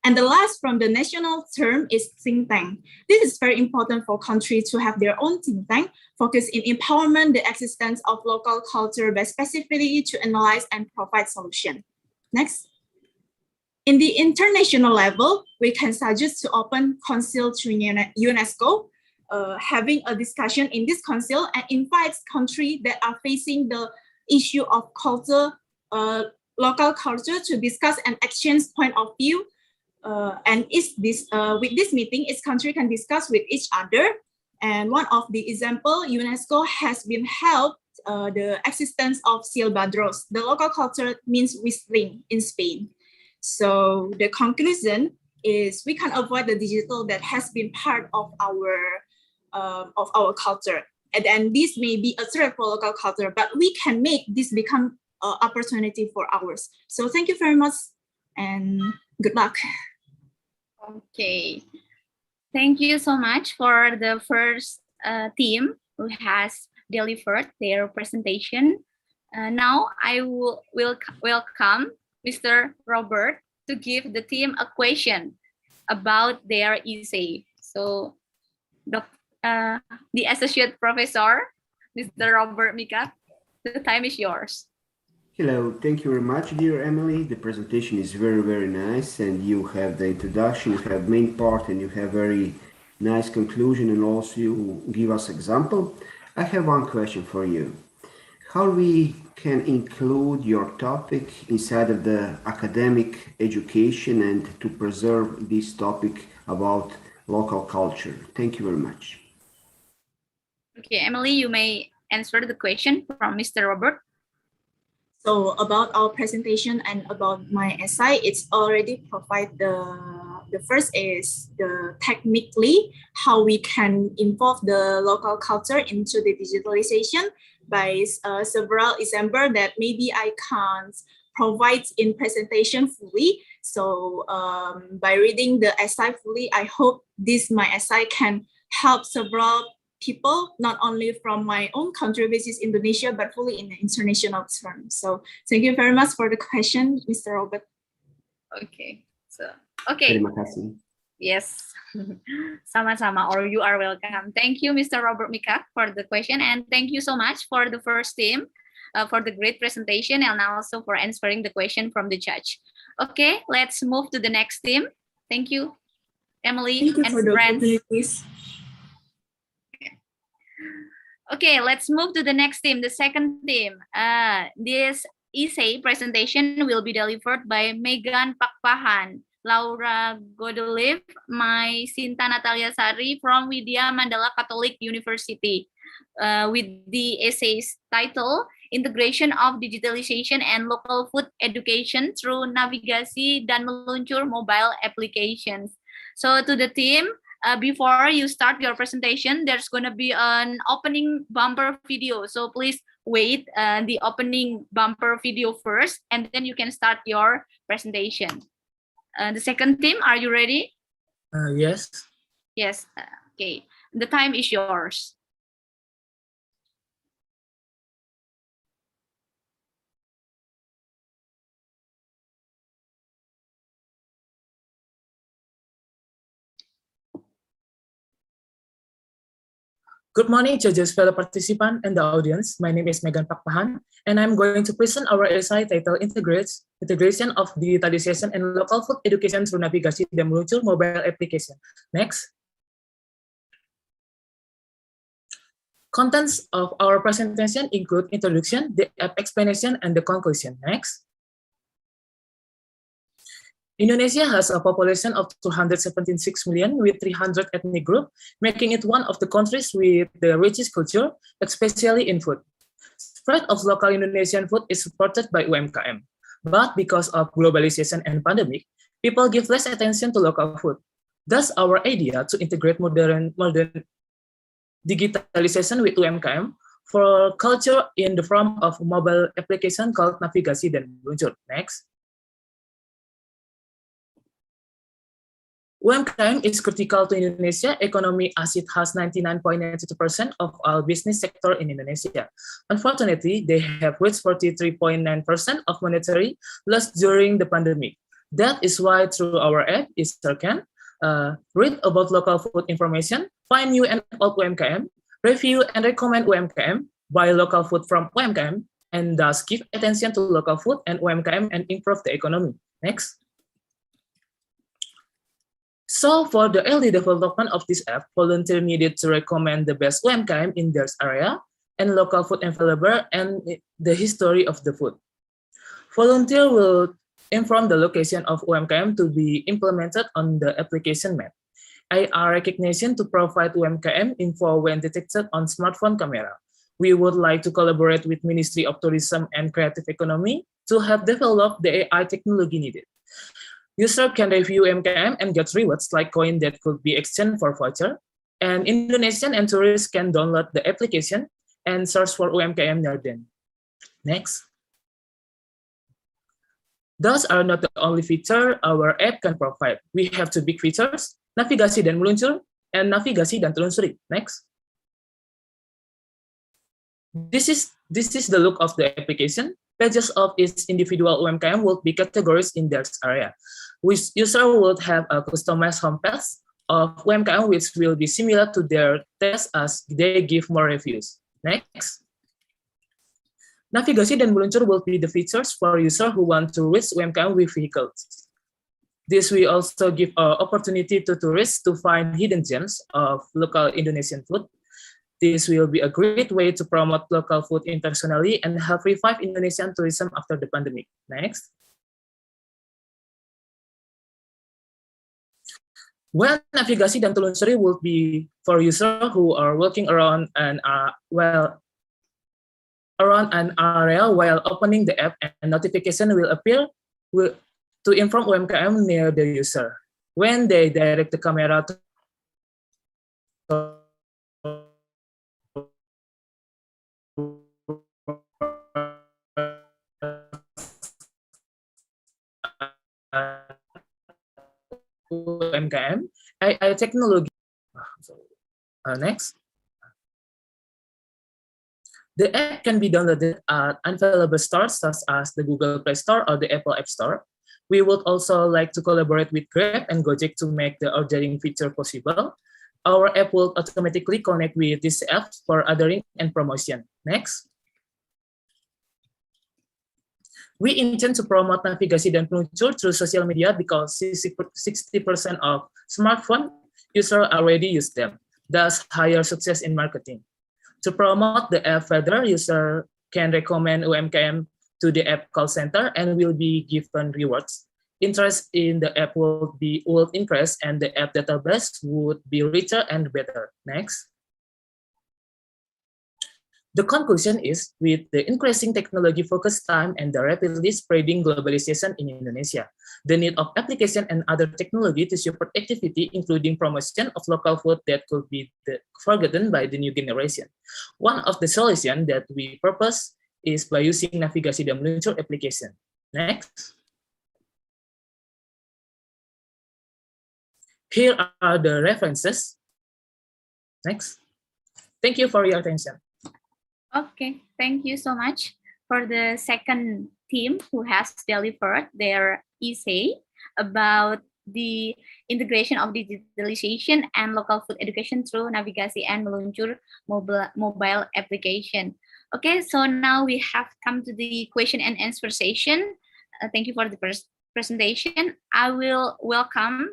And the last from the national term is think tank. This is very important for countries to have their own think tank, focus in empowerment the existence of local culture by specifically to analyze and provide solution. Next. In the international level, we can suggest to open council to UNESCO, having a discussion in this council and invites countries that are facing the issue of culture, local culture to discuss and exchange point of view. And with this meeting, each country can discuss with each other. And one of the example, UNESCO has been helped the existence of silbadros. The local culture means whistling in Spain. So the conclusion is we can avoid the digital that has been part of our culture. And then this may be a threat for local culture, but we can make this become an opportunity for ours. So thank you very much and good luck. Okay. Thank you so much for the first team who has delivered their presentation. Now I will welcome Mr. Robert to give the team a question about their essay. So the Associate Professor, Mr. Robert Mikac, the time is yours. Hello, thank you very much, dear Emily. The presentation is very, very nice, and you have the introduction, you have main part, and you have very nice conclusion, and also you give us example. I have one question for you. How we can include your topic inside of the academic education and to preserve this topic about local culture? Thank you very much. Okay, Emily, you may answer the question from Mr. Robert. So about our presentation and about my essay, it's already provide the first is the technically how we can involve the local culture into the digitalization by several examples that maybe I can't provide in presentation fully. So by reading the essay fully, I hope my essay can help several people, not only from my own country, which is Indonesia, but fully in the international terms. So thank you very much for the question, Mr. Robert. Okay, so okay. Terima kasih. Yes, sama-sama, or you are welcome. Thank you, Mr. Robert Mikac, for the question, and thank you so much for the first team for the great presentation and also for answering the question from the judge. Okay, let's move to the next team. Thank you, Emily Thank you and for the friends. opportunities. Okay, let's move to the next team, the second team. This essay presentation will be delivered by Megan Pakpahan, Laura Godelive, my Sinta Natalia Sari from Widya Mandala Catholic University, with the essay's title, Integration of Digitalization and Local Food Education through Navigasi dan Meluncur Mobile Applications. So to the team, before you start your presentation, there's going to be an opening bumper video. So please wait the opening bumper video first, and then you can start your presentation. The second team, are you ready? Yes. Yes. Okay. The time is yours. Good morning, judges, fellow participants, and the audience. My name is Megan Pakpahan, and I'm going to present our essay titled Integration of Digitalization and Local Food Education through Navigasi dan Meluncur Mobile Application. Next. Contents of our presentation include introduction, the explanation, and the conclusion. Next. Indonesia has a population of 276 million with 300 ethnic groups, making it one of the countries with the richest culture, especially in food. Spread of local Indonesian food is supported by UMKM, but because of globalization and pandemic, people give less attention to local food. Thus, our idea to integrate modern digitalization with UMKM for culture in the form of mobile application called Navigasi dan Meluncur. Next. UMKM is critical to Indonesia economy as it has 99.92% of all business sector in Indonesia. Unfortunately, they have reached 43.9% of monetary loss during the pandemic. That is why through our app, Easter can read about local food information, find new and old UMKM, review and recommend UMKM, buy local food from UMKM, and thus give attention to local food and UMKM and improve the economy. Next. So for the early development of this app, volunteers needed to recommend the best UMKM in their area and local food available and the history of the food. Volunteer will inform the location of UMKM to be implemented on the application map. IR recognition to provide UMKM info when detected on smartphone camera. We would like to collaborate with Ministry of Tourism and Creative Economy to help develop the AI technology needed. User can review UMKM and get rewards like coin that could be exchanged for voucher. And Indonesian and tourists can download the application and search for UMKM near them. Next. Those are not the only feature our app can provide. We have two big features, navigasi dan meluncur, and navigasi dan telusuri. Next. This is the look of the application. Pages of its individual UMKM will be categorized in their area. Which user would have a customized homepage of UMKM which will be similar to their test as they give more reviews. Next. Navigasi dan meluncur will be the features for users who want to reach UMKM with vehicles. This will also give an opportunity to tourists to find hidden gems of local Indonesian food. This will be a great way to promote local food internationally and help revive Indonesian tourism after the pandemic. Next. Well, navigasi dan telusuri will be for users who are walking around an area while opening the app, and notification will appear to inform UMKM near the user. When they direct the camera to UMKM, AI technology. Next. The app can be downloaded at available stores such as the Google Play Store or the Apple App Store. We would also like to collaborate with Grab and Gojek to make the ordering feature possible. Our app will automatically connect with this app for ordering and promotion. Next. We intend to promote navigasi dan peluncur through social media because 60% of smartphone users already use them, thus higher success in marketing. To promote the app further, user can recommend UMKM to the app call center and will be given rewards. Interest in the app will increase and the app database would be richer and better. Next. The conclusion is, with the increasing technology focus time and the rapidly spreading globalization in Indonesia, the need of application and other technology to support activity, including promotion of local food that could be forgotten by the new generation. One of the solutions that we propose is by using navigasi dan meluncur application. Next. Here are the references. Next. Thank you for your attention. Okay, thank you so much for the second team who has delivered their essay about the integration of digitalization and local food education through navigasi and meluncur mobile application. Okay, so now we have come to the question and answer session. Thank you for the presentation. I will welcome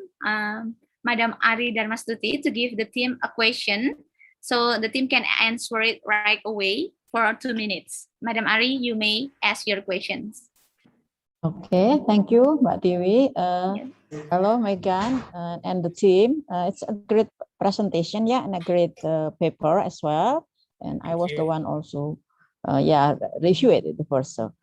Madam Ari Darmastuti to give the team a question, so the team can answer it right away for 2 minutes. Madam Ari, you may ask your questions. Okay, thank you, Mbak Dewi. Hello, Megan and the team. It's a great presentation, yeah, and a great paper as well. And I was the one also, review it the first. So,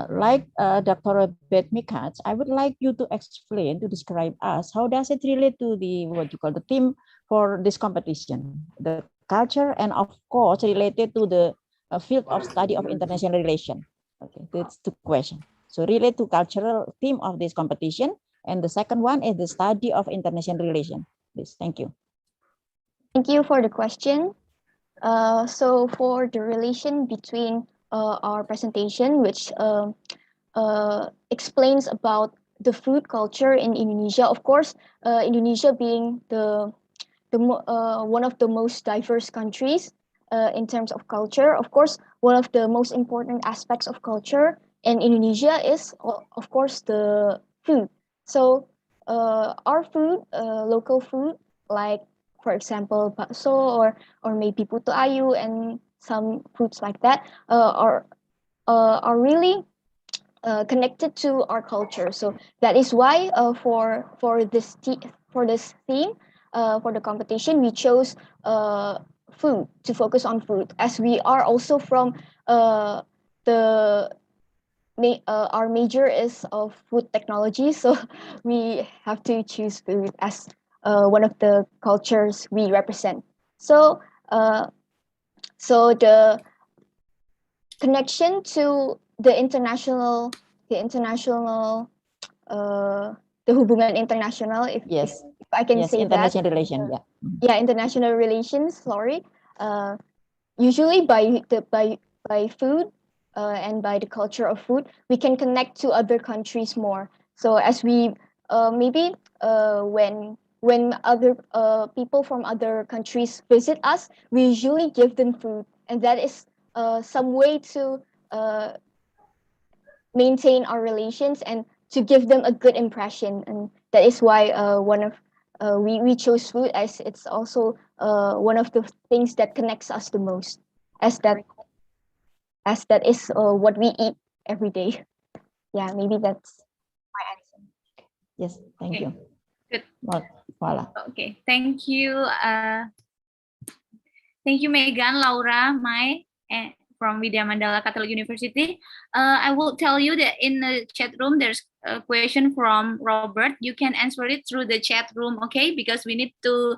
like Dr. Mikac, I would like you to explain, to describe us, how does it relate to the, what you call the theme for this competition, the culture, and of course, related to the field of study of international relation. Okay, that's the question. So relate to cultural theme of this competition. And the second one is the study of international relation. Please, thank you. Thank you for the question. So for the relation between our presentation, which explains about the food culture in Indonesia, of course, Indonesia being one of the most diverse countries in terms of culture. Of course, one of the most important aspects of culture in Indonesia is, of course, the food. So our food, local food, like, for example, bakso or maybe putu ayu and some foods like that, are really connected to our culture. So that is why for this theme, for the competition, we chose food, to focus on food, as we are also from the our major is of food technology, so we have to choose food as one of the cultures we represent. So the connection to the international the hubungan international, if I can say international that. relation, International relations. Sorry. Usually by food and by the culture of food, we can connect to other countries more. So as we maybe when other people from other countries visit us, we usually give them food, and that is some way to maintain our relations and to give them a good impression. And that is why we chose food, as it's also one of the things that connects us the most, as that is what we eat every day. Yeah, maybe that's my answer. Yes, thank you. Good. Voila. Okay, thank you. Thank you, Megan, Laura, Mai, from Widya Mandala Catholic University. I will tell you that in the chat room, there's a question from Robert. You can answer it through the chat room, okay? Because we need to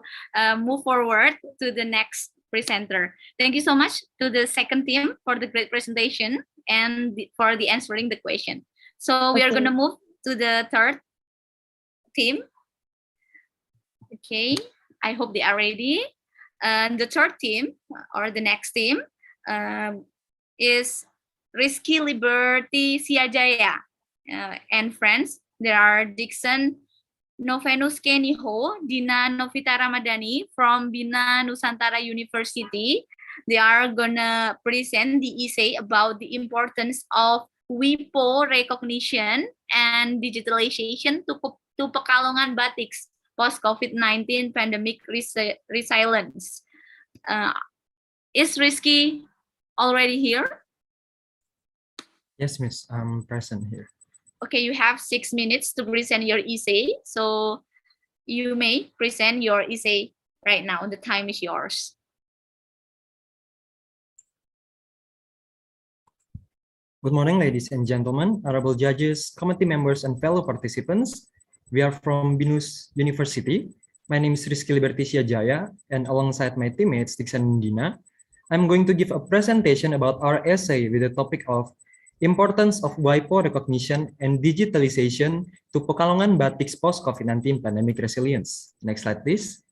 move forward to the next presenter. Thank you so much to the second team for the great presentation and for the answering the question. So we are going to move to the third team. Okay, I hope they are ready. The third team, or the next team, is Rizky Liberty Siajaya and friends. There are Dixon Novenus Keniho, Dina Novita Ramadhani from Bina Nusantara University. They are gonna present the essay about the importance of WIPO recognition and digitalization to Pekalongan Batiks post-COVID-19 pandemic resilience. Is Rizky already here? Yes, Miss, I'm present here. Okay, you have 6 minutes to present your essay. So you may present your essay right now. The time is yours. Good morning, ladies and gentlemen, honorable judges, committee members, and fellow participants. We are from Binus University. My name is Rizky Liberty Siajaya, and alongside my teammates, Dixon and Dina, I'm going to give a presentation about our essay with the topic of importance of WIPO recognition and digitalization to Pekalongan Batik's post-COVID-19 pandemic resilience. Next slide, please.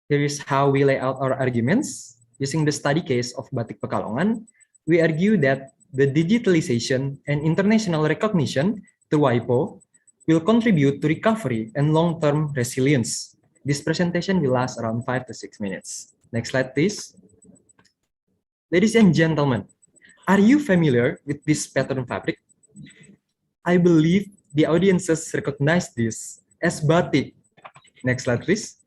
Here is how we lay out our arguments. Using the study case of Batik Pekalongan, we argue that the digitalization and international recognition through WIPO will contribute to recovery and long-term resilience. This presentation will last around 5 to 6 minutes. Next slide, please. Ladies and gentlemen, are you familiar with this pattern fabric? I believe the audiences recognize this as batik. Next slide, please.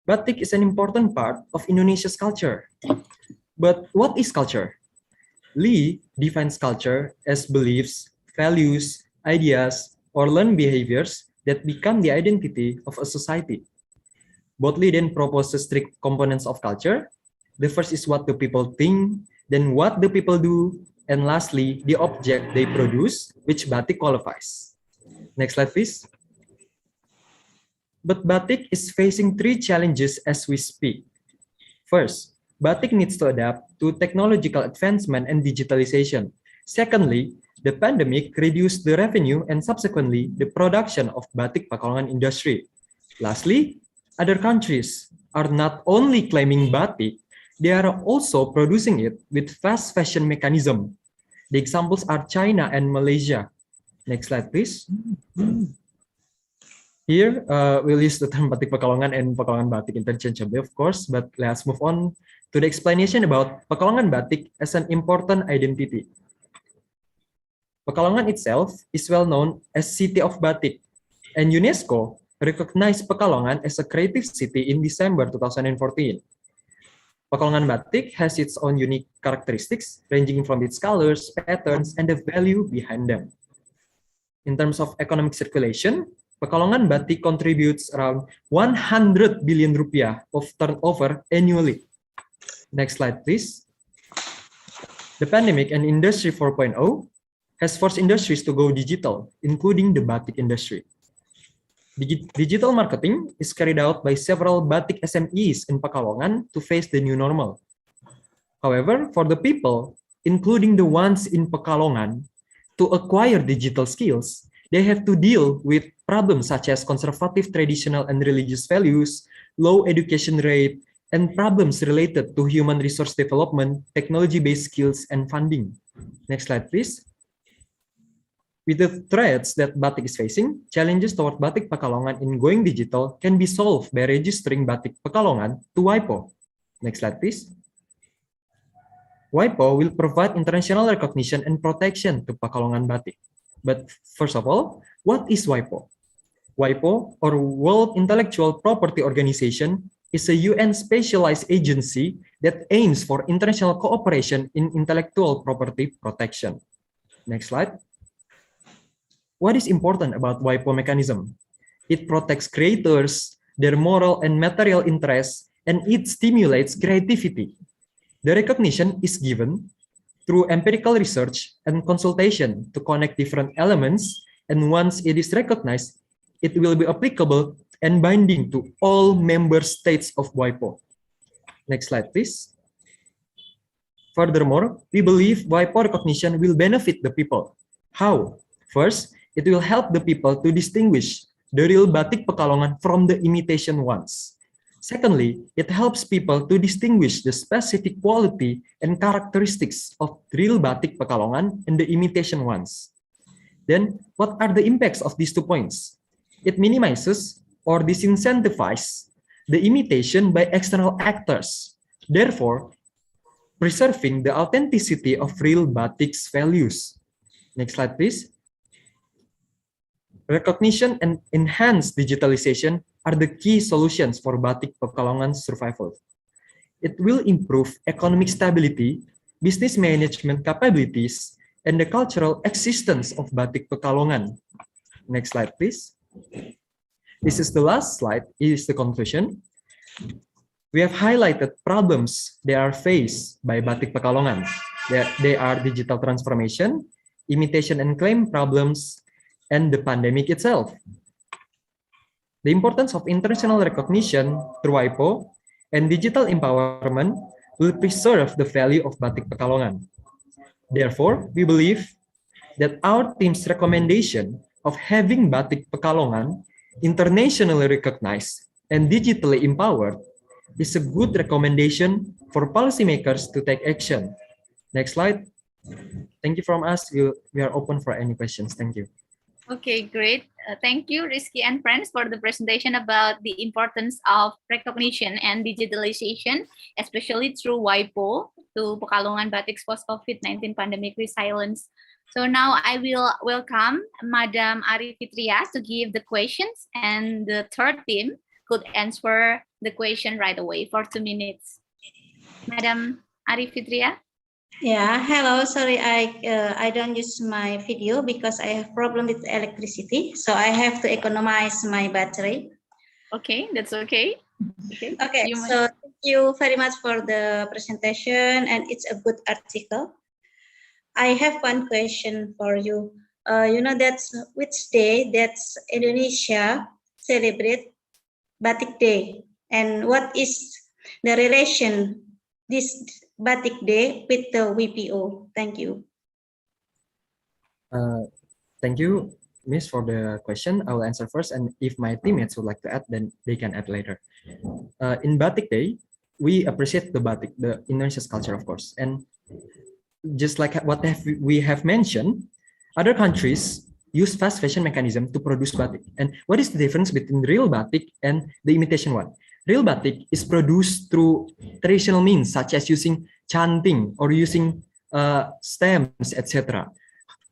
Batik is an important part of Indonesia's culture. But what is culture? Lee defines culture as beliefs, values, ideas, or learned behaviors that become the identity of a society. Botley then proposes three components of culture. The first is what the people think, then what the people do, and lastly, the object they produce, which batik qualifies. Next slide, please. But batik is facing three challenges as we speak. First, batik needs to adapt to technological advancement and digitalization. Secondly, the pandemic reduced the revenue and subsequently the production of batik Pekalongan industry. Lastly, other countries are not only claiming batik, they are also producing it with fast fashion mechanism. The examples are China and Malaysia. Next slide, please. Here, we'll use the term batik Pekalongan and Pekalongan batik interchangeably, of course, but let's move on to the explanation about Pekalongan batik as an important identity. Pekalongan itself is well known as City of Batik, and UNESCO recognized Pekalongan as a creative city in December 2014. Pekalongan batik has its own unique characteristics, ranging from its colors, patterns, and the value behind them. In terms of economic circulation, Pekalongan batik contributes around 100 billion rupiah of turnover annually. Next slide, please. The pandemic and Industry 4.0 has forced industries to go digital, including the batik industry. Digital marketing is carried out by several batik SMEs in Pekalongan to face the new normal. However, for the people, including the ones in Pekalongan, to acquire digital skills, they have to deal with problems such as conservative traditional and religious values, low education rate, and problems related to human resource development, technology-based skills, and funding. Next slide, please. With the threats that batik is facing, challenges toward batik Pekalongan in going digital can be solved by registering batik Pekalongan to WIPO. Next slide, please. WIPO will provide international recognition and protection to Pekalongan batik. But first of all, what is WIPO? WIPO, or World Intellectual Property Organization, is a UN specialized agency that aims for international cooperation in intellectual property protection. Next slide. What is important about WIPO mechanism? It protects creators, their moral and material interests, and it stimulates creativity. The recognition is given through empirical research and consultation to connect different elements, and once it is recognized, it will be applicable and binding to all member states of WIPO. Next slide, please. Furthermore, we believe WIPO recognition will benefit the people. How? First, it will help the people to distinguish the real batik Pekalongan from the imitation ones. Secondly, it helps people to distinguish the specific quality and characteristics of real batik Pekalongan and the imitation ones. Then, what are the impacts of these 2 points? It minimizes or disincentivizes the imitation by external actors, therefore preserving the authenticity of real batik's values. Next slide, please. Recognition and enhanced digitalization are the key solutions for batik Pekalongan's survival. It will improve economic stability, business management capabilities, and the cultural existence of batik Pekalongan. Next slide, please. This is the last slide, is the conclusion. We have highlighted problems that are faced by batik Pekalongan. They are digital transformation, imitation and claim problems, and the pandemic itself. The importance of international recognition through WIPO and digital empowerment will preserve the value of batik Pekalongan. Therefore, we believe that our team's recommendation of having batik Pekalongan internationally recognized and digitally empowered is a good recommendation for policymakers to take action. Next slide. Thank you from us. We are open for any questions. Thank you. Okay, great. Thank you, Rizky and friends, for the presentation about the importance of recognition and digitalization, especially through WIPO to Pekalongan Batik's post-COVID-19 pandemic resilience. So now I will welcome Madam Ari Fitria to give the questions, and the third team could answer the question right away for 2 minutes. Madam Ari Fitria. Yeah, hello. Sorry, I don't use my video because I have problem with electricity, so I have to economize my battery. Okay, that's okay. Okay, so thank you very much for the presentation, and it's a good article. I have one question for you. You know that's which day that's Indonesia celebrate Batik Day, and what is the relation this Batik Day with the WPO? Thank you. Thank you, Miss, for the question. I will answer first, and if my teammates would like to add, then they can add later. In Batik Day, we appreciate the batik, the Indonesia's culture, of course, and just like what we have mentioned, other countries use fast fashion mechanism to produce batik. And what is the difference between real batik and the imitation one? Real batik is produced through traditional means, such as using chanting or using stamps, etc.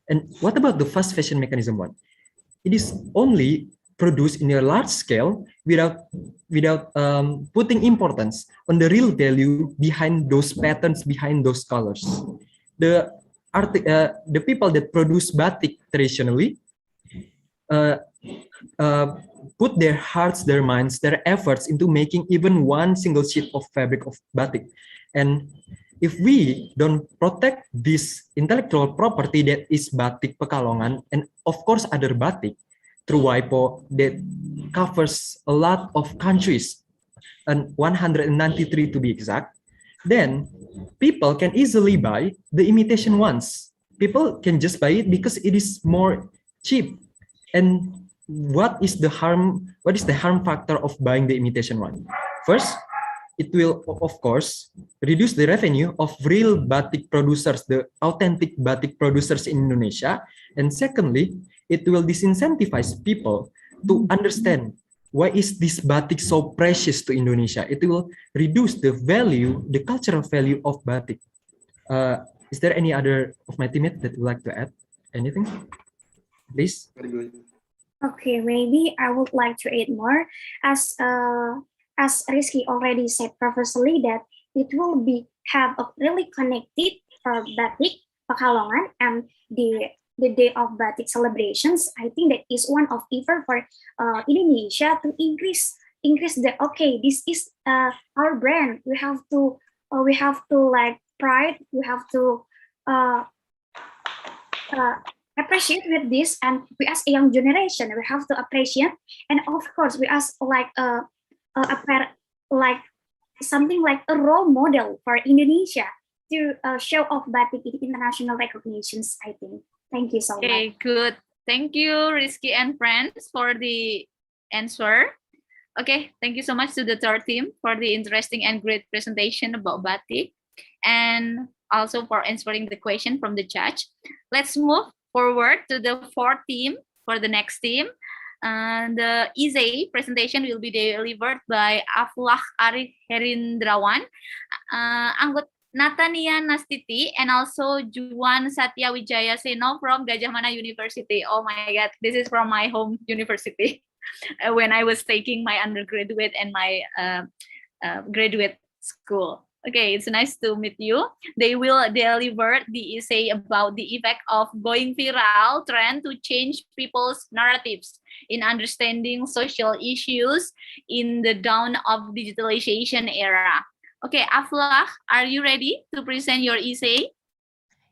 And what about the fast fashion mechanism one? It is only produced in a large scale without putting importance on the real value behind those patterns, behind those colors. The people that produce batik traditionally put their hearts, their minds, their efforts into making even one single sheet of fabric of batik. And if we don't protect this intellectual property that is batik Pekalongan, and of course other batik through WIPO that covers a lot of countries, and 193 to be exact, then people can easily buy the imitation ones. People can just buy it because it is more cheap. And what is the harm factor of buying the imitation one? First, it will of course reduce the revenue of real batik producers, the authentic batik producers in Indonesia. And secondly, it will disincentivize people to understand why is this batik so precious to Indonesia. It will reduce the value, the cultural value of batik. Is there any other of my teammates that would like to add anything? Please. Okay, maybe I would like to add more. As Rizky already said previously, that it will have a really connected batik Pekalongan and the day of batik celebrations. I think that is one of effort for Indonesia to increase the this is our brand. We have to like pride. We have to appreciate with this, and we as a young generation we have to appreciate, and of course we as like something like a role model for Indonesia to show off batik in international recognitions. I think. Thank you so much. Okay, good. Thank you, Rizky and friends, for the answer. Okay, thank you so much to the third team for the interesting and great presentation about batik, and also for answering the question from the judge. Let's move forward to the fourth team for the next team. The essay presentation will be delivered by Aflah Ari Herindrawan, Natania Nastiti, and also Juan Satya Wijaya Seno from Gajah Mada University. Oh my God, this is from my home university when I was taking my undergraduate and my graduate school. Okay, it's nice to meet you. They will deliver the essay about the effect of going viral trend to change people's narratives in understanding social issues in the dawn of digitalization era. Okay, Aflah, are you ready to present your essay?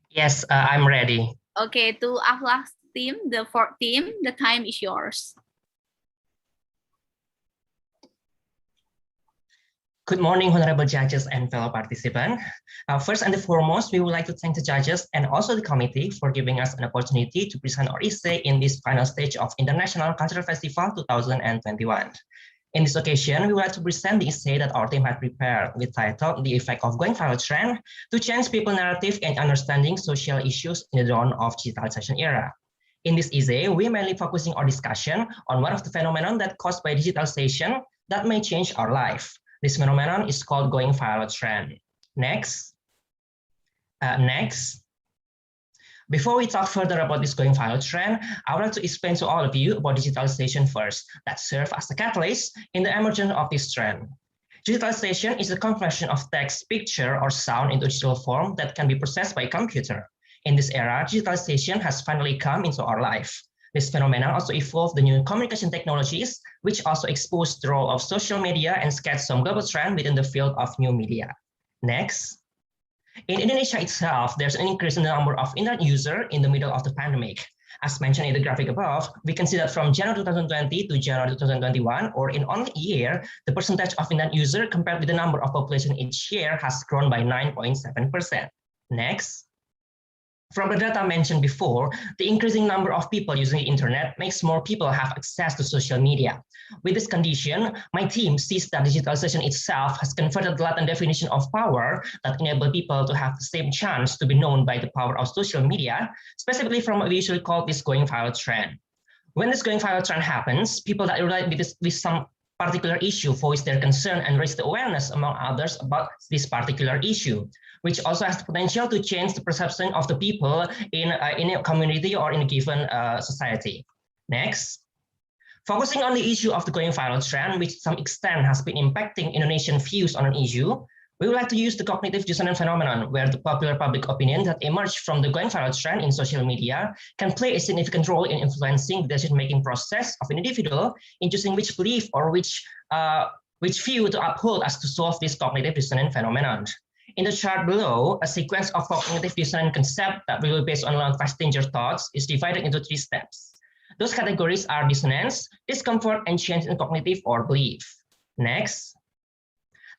Yes, I'm ready. Okay, to Aflah's team, the fourth team, the time is yours. Good morning, honorable judges and fellow participants. First and foremost, we would like to thank the judges and also the committee for giving us an opportunity to present our essay in this final stage of International Cultural Festival 2021. In this occasion, we would like to present the essay that our team had prepared with title The Effect of Going Viral Trend to Change People's Narrative and Understanding Social Issues in the Dawn of Digitalization Era. In this essay, we are mainly focusing our discussion on one of the phenomena that caused by digitalization that may change our life. This phenomenon is called going viral trend. Next. Before we talk further about this going viral trend, I would like to explain to all of you about digitalization first, that serves as a catalyst in the emergence of this trend. Digitalization is the conversion of text, picture, or sound into digital form that can be processed by a computer. In this era, digitalization has finally come into our life. This phenomenon also evolved the new communication technologies, which also exposed the role of social media and sketched some global trend within the field of new media. Next. In Indonesia itself, there's an increase in the number of internet users in the middle of the pandemic. As mentioned in the graphic above, we can see that from January 2020 to January 2021, or in only a year, the percentage of internet users compared with the number of population each year has grown by 9.7%. Next. From the data mentioned before, the increasing number of people using the internet makes more people have access to social media. With this condition, my team sees that digitalization itself has converted the Latin definition of power that enable people to have the same chance to be known by the power of social media, specifically from what we usually call this going viral trend. When this going viral trend happens, people that relate with some particular issue voice their concern and raise the awareness among others about this particular issue, which also has the potential to change the perception of the people in a community or in a given society. Next. Focusing on the issue of the going viral trend, which to some extent has been impacting Indonesian views on an issue, we would like to use the cognitive dissonance phenomenon, where the popular public opinion that emerged from the going viral trend in social media can play a significant role in influencing the decision-making process of an individual in choosing which belief or which view to uphold as to solve this cognitive dissonance phenomenon. In the chart below, a sequence of cognitive dissonant concepts that will be based on long-passenger thoughts is divided into 3 steps. Those categories are dissonance, discomfort, and change in cognitive or belief. Next.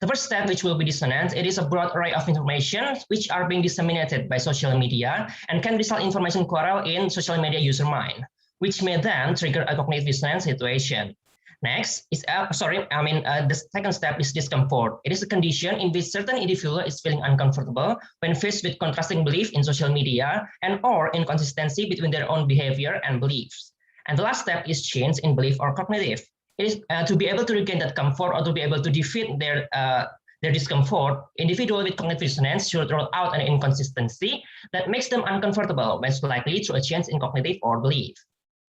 The first step, which will be dissonance, it is a broad array of information which are being disseminated by social media and can result in information quarrel in social media user mind, which may then trigger a cognitive dissonance situation. Next is the second step is discomfort. It is a condition in which certain individual is feeling uncomfortable when faced with contrasting belief in social media and or inconsistency between their own behavior and beliefs. And the last step is change in belief or cognitive. It is to be able to regain that comfort or to be able to defeat their discomfort. Individual with cognitive dissonance should rule out an inconsistency that makes them uncomfortable, most likely through a change in cognitive or belief.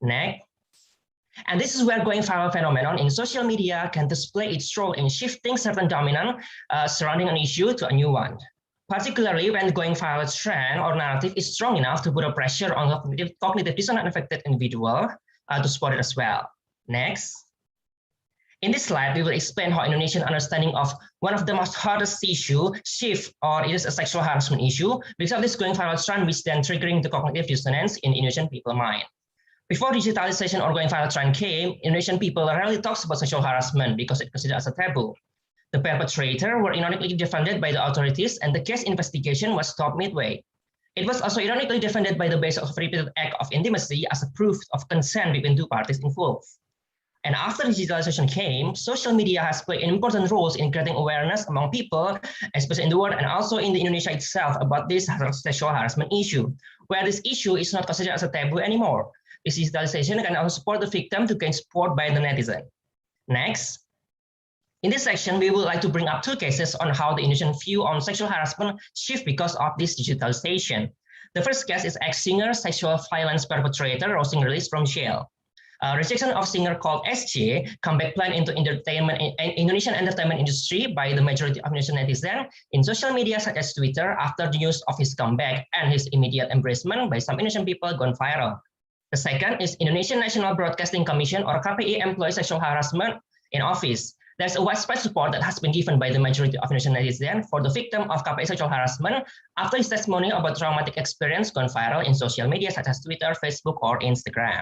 Next. And this is where going viral phenomenon in social media can display its role in shifting certain dominant surrounding an issue to a new one, particularly when the going viral trend or narrative is strong enough to put a pressure on cognitive dissonant affected individual to support it as well. Next. In this slide, we will explain how Indonesian understanding of one of the most hardest issue shift, or it is a sexual harassment issue, because of this going viral trend, which then triggering the cognitive dissonance in Indonesian people mind. Before digitalization or going viral trend came, Indonesian people rarely talks about sexual harassment because it's considered as a taboo. The perpetrator were ironically defended by the authorities, and the case investigation was stopped midway. It was also ironically defended by the basis of repeated act of intimacy as a proof of consent between 2 parties involved. And after digitalization came, social media has played important roles in creating awareness among people, especially in the world and also in Indonesia itself, about this sexual harassment issue, where this issue is not considered as a taboo anymore. This digitalization can also support the victim to gain support by the netizen. Next. In this section, we would like to bring up 2 cases on how the Indonesian view on sexual harassment shift because of this digitalization. The first case is ex-singer sexual violence perpetrator Rosing released from jail. Rejection of singer called SJ comeback plan into Indonesian entertainment industry by the majority of Indonesian netizens in social media such as Twitter after the news of his comeback and his immediate embracement by some Indonesian people gone viral. The second is Indonesian National Broadcasting Commission or KPI employee sexual harassment in office. There's a widespread support that has been given by the majority of Indonesian netizens for the victim of KPI sexual harassment after his testimony about traumatic experience gone viral in social media such as Twitter, Facebook, or Instagram.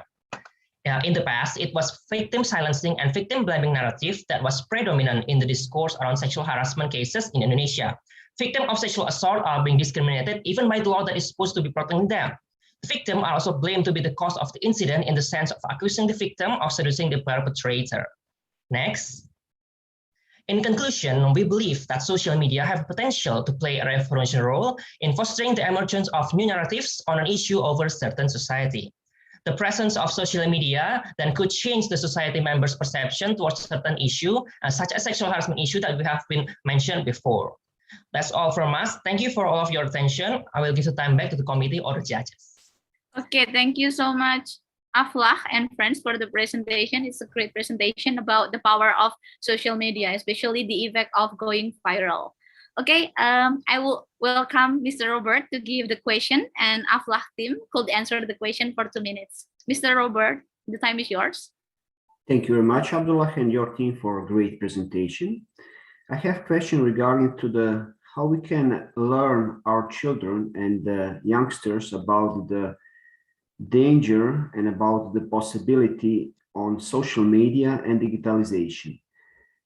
In the past, it was victim silencing and victim blaming narrative that was predominant in the discourse around sexual harassment cases in Indonesia. Victims of sexual assault are being discriminated even by the law that is supposed to be protecting them. The victim are also blamed to be the cause of the incident in the sense of accusing the victim of seducing the perpetrator. Next. In conclusion, we believe that social media have potential to play a revolutionary role in fostering the emergence of new narratives on an issue over certain society. The presence of social media then could change the society members' perception towards certain issue, such as sexual harassment issue that we have been mentioned before. That's all from us. Thank you for all of your attention. I will give the time back to the committee or the judges. Okay, thank you so much, Aflah and friends, for the presentation. It's a great presentation about the power of social media, especially the effect of going viral. Okay, I will welcome Mr. Robert to give the question, and Aflah team could answer the question for 2 minutes. Mr. Robert, the time is yours. Thank you very much, Abdullah, and your team for a great presentation. I have a question regarding to how we can learn our children and the youngsters about the danger and about the possibility on social media and digitalization.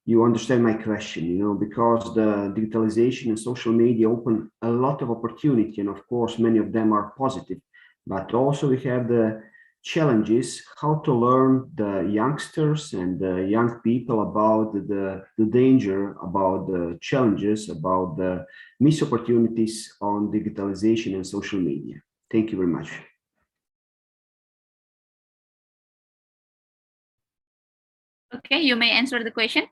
You understand my question, because the digitalization and social media open a lot of opportunity, and of course, many of them are positive, but also we have the challenges, how to learn the youngsters and the young people about the danger, about the challenges, about the missed opportunities on digitalization and social media. Thank you very much. Okay, you may answer the question.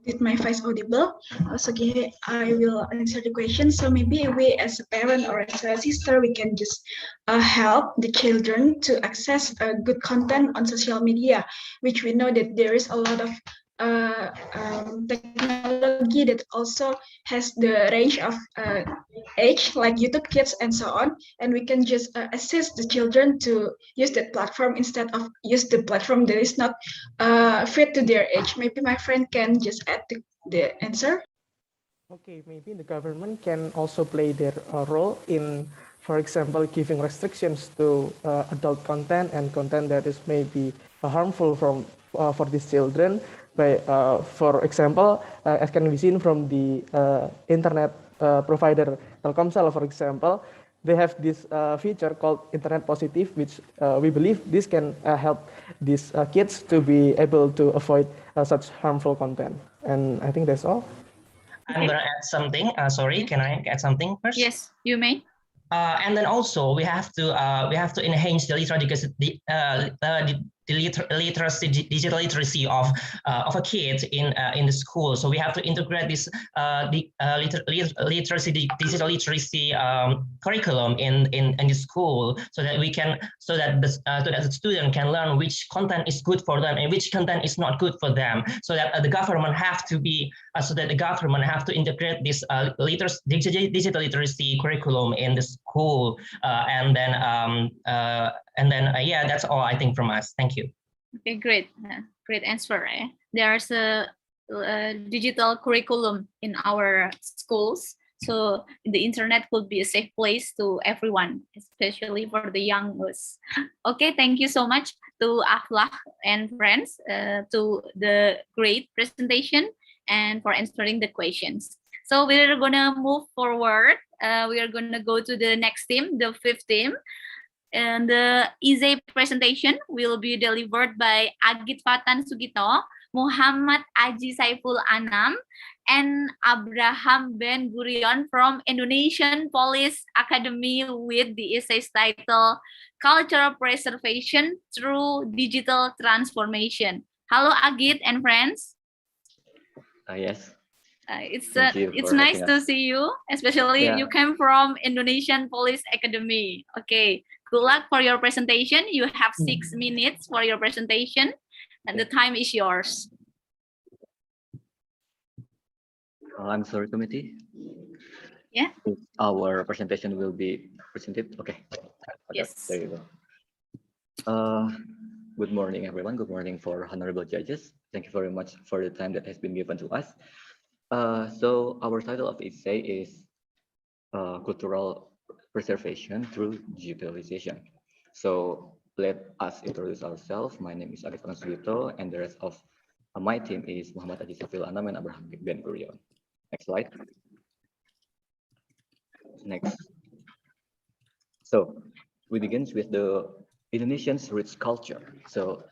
Is my voice audible? So okay, I will answer the question. So maybe we as a parent or as a sister, we can just help the children to access good content on social media, which we know that there is a lot of technology technology that also has the range of age, like YouTube Kids and so on, and we can just assist the children to use that platform instead of use the platform that is not fit to their age. Maybe my friend can just add the answer. Okay, maybe the government can also play their role in, for example, giving restrictions to adult content and content that is maybe harmful for these children. By, for example, as can be seen from the internet provider Telkomsel, for example, they have this feature called Internet Positive, which we believe this can help these kids to be able to avoid such harmful content. And I think that's all. I'm gonna add something. Sorry, can I add something first? Yes, you may. And then also we have to enhance the digital literacy of a kid in the school. So we have to integrate this digital literacy curriculum in the school, so that the student can learn which content is good for them and which content is not good for them. So that the government have to integrate this digital literacy curriculum in the school, and then yeah, that's all I think from us. Thank you. Okay, great, great answer. There's a digital curriculum in our schools, so the internet will be a safe place to everyone, especially for the youngest. Okay, thank you so much to Aflah and friends to the great presentation and for answering the questions. So we're gonna move forward. We are gonna go to the next team, the fifth team. And the essay presentation will be delivered by Agit Fatan Sugito, Muhammad Aji Saiful Anam, and Abraham Ben Gurion from Indonesian Police Academy with the essay title Cultural Preservation Through Digital Transformation. Hello, Agit and friends. Yes. It's nice to see you, especially you came from Indonesian Police Academy. Okay, good luck for your presentation. You have 6 minutes for your presentation, and the time is yours. I'm sorry, committee. Yeah. Our presentation will be presented. Okay. Yes. There you go. Good morning, everyone. Good morning for honorable judges. Thank you very much for the time that has been given to us. So our title of essay is Cultural Preservation Through Digitalization. So let us introduce ourselves. My name is Ari Darmastuti, and the rest of my team is Muhammad Aji Saiful Anam and Abraham Ben Gurion. Next slide. Next. So we begin with the Indonesian's rich culture. So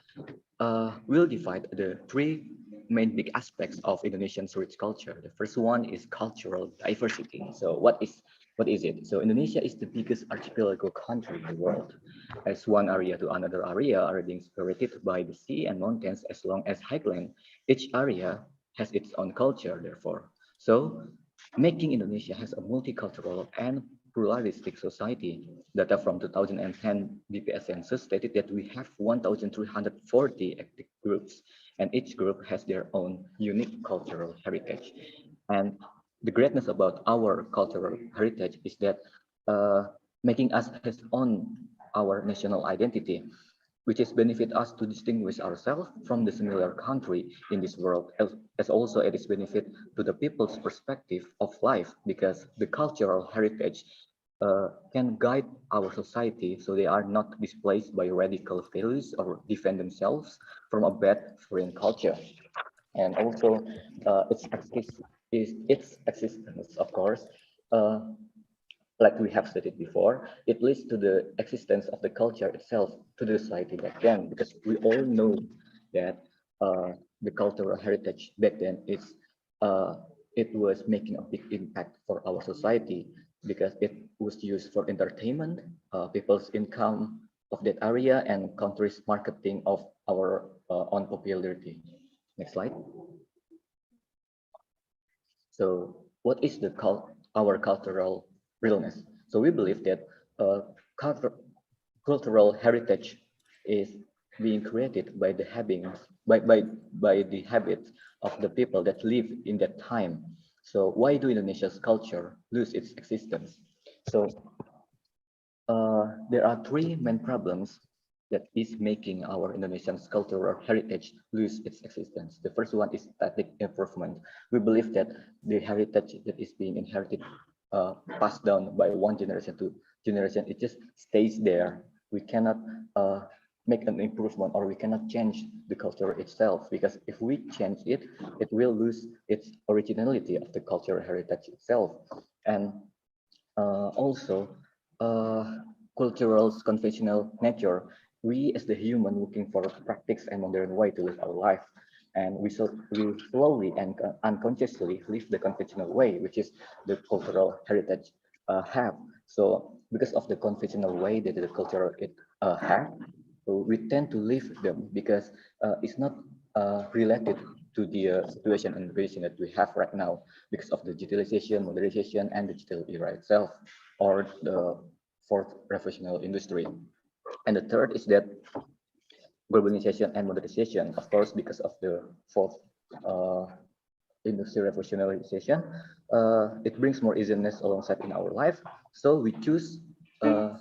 we'll divide the 3 main big aspects of Indonesian's rich culture. The first one is cultural diversity. So what is it? So Indonesia is the biggest archipelago country in the world. As one area to another area are being separated by the sea and mountains as long as highland, each area has its own culture, therefore. So making Indonesia has a multicultural and pluralistic society. Data from 2010 BPS census stated that we have 1,340 ethnic groups, and each group has their own unique cultural heritage. And the greatness about our cultural heritage is that making us has on our national identity, which is benefit us to distinguish ourselves from the similar country in this world, as also it is benefit to the people's perspective of life, because the cultural heritage can guide our society so they are not displaced by radical values or defend themselves from a bad foreign culture. And also its existence, of course, like we have stated before, it leads to the existence of the culture itself to the society back then, because we all know that the cultural heritage back then is it was making a big impact for our society, because it was used for entertainment, people's income of that area, and country's marketing of our own popularity. Next slide. So what is the our cultural realness? So we believe that cultural heritage is being created by the habits, by the habits of the people that live in that time. So why do Indonesia's culture lose its existence? So there are three main problems that is making our Indonesian cultural heritage lose its existence. The first one is static improvement. We believe that the heritage that is being inherited, passed down by one generation to generation, it just stays there. We cannot make an improvement, or we cannot change the culture itself, because if we change it, it will lose its originality of the cultural heritage itself. And also, cultural conventional nature. We as the human looking for practice and modern way to live our life, and we slowly and unconsciously live the conventional way, which is the cultural heritage have. So because of the conventional way that the culture it have, so we tend to live them because it's not related to the situation and vision that we have right now, because of the digitalization, modernization, and digital era itself, or the fourth revolutionary industry. And the third is that globalization and modernization, of course, because of the fourth industry revolutionization, it brings more easiness alongside in our life. So we choose to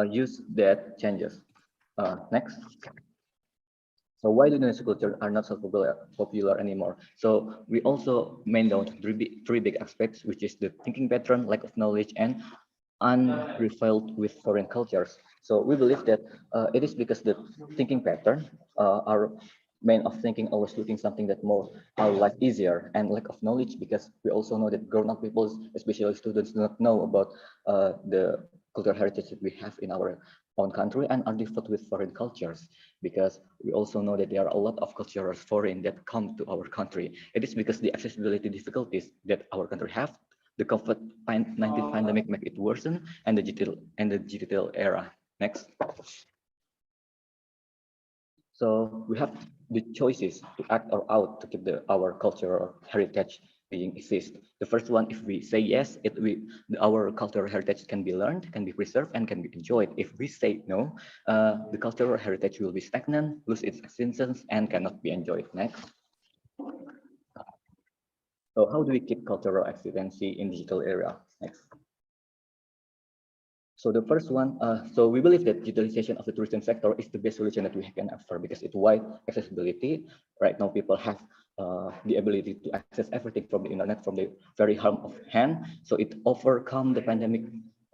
use that changes. Next. So why do Indonesian culture are not so popular anymore? So we also main down three big aspects, which is the thinking pattern, lack of knowledge, and unrefilled with foreign cultures. So we believe that it is because the thinking pattern are main of thinking always looking something that more our life easier, and lack of knowledge because we also know that grown-up people, especially students, do not know about the cultural heritage that we have in our own country, and are different with foreign cultures, because we also know that there are a lot of cultures foreign that come to our country. It is because the accessibility difficulties that our country have, the COVID-19 pandemic make it worsen, and the digital era. Next. So we have the choices to act or out to keep our cultural heritage being exist. The first one, if we say yes, our cultural heritage can be learned, can be preserved, and can be enjoyed. If we say no, the cultural heritage will be stagnant, lose its existence, and cannot be enjoyed. Next. So how do we keep cultural excellency in digital era? Next. So the first one, so we believe that digitalization of the tourism sector is the best solution that we can offer, because it wide accessibility. Right now, people have the ability to access everything from the internet from the very palm of hand. So it overcome the pandemic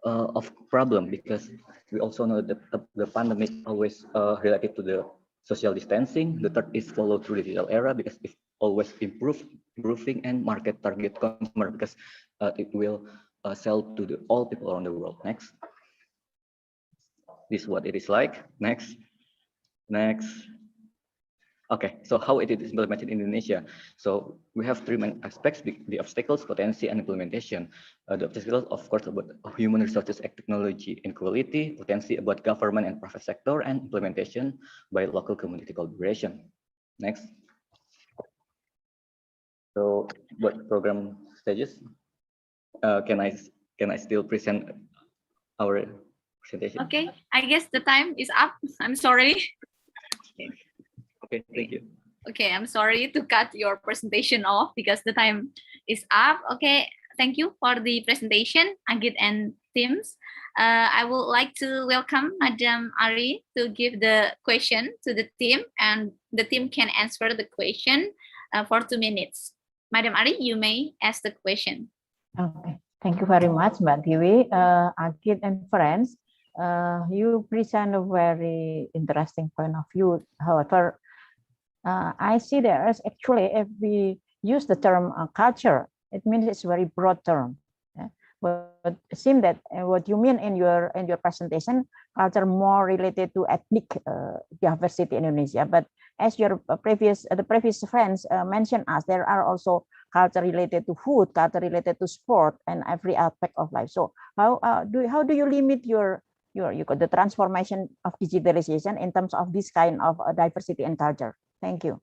of problem, because we also know that the pandemic always related to the social distancing. The third is follow through the digital era, because it always improving and market target consumer, because it will sell to all people around the world. Next. This is what it is like. Next. Okay, so how it is implemented in Indonesia. So we have three main aspects: the obstacles, potency, and implementation. The obstacles, of course, about human resources and technology inequality; potency about government and private sector; and implementation by local community collaboration. Next. So what program stages? Can I still present our presentation? Okay, I guess the time is up. I'm sorry. Okay, thank you. Okay, I'm sorry to cut your presentation off because the time is up. Okay, thank you for the presentation, Agit and teams. I would like to welcome Madam Ari to give the question to the team, and the team can answer the question for 2 minutes. Madam Ari, you may ask the question. Okay, thank you very much, Mbak Tiwi. Agit and friends, you present a very interesting point of view. However, I see there is actually, if we use the term culture, it means it's a very broad term. Yeah? But it seems that what you mean in your presentation, culture more related to ethnic diversity in Indonesia. But as your previous friends mentioned us, there are also culture related to food, culture related to sport, and every aspect of life. So how do you limit the transformation of digitalization in terms of this kind of diversity and culture? Thank you.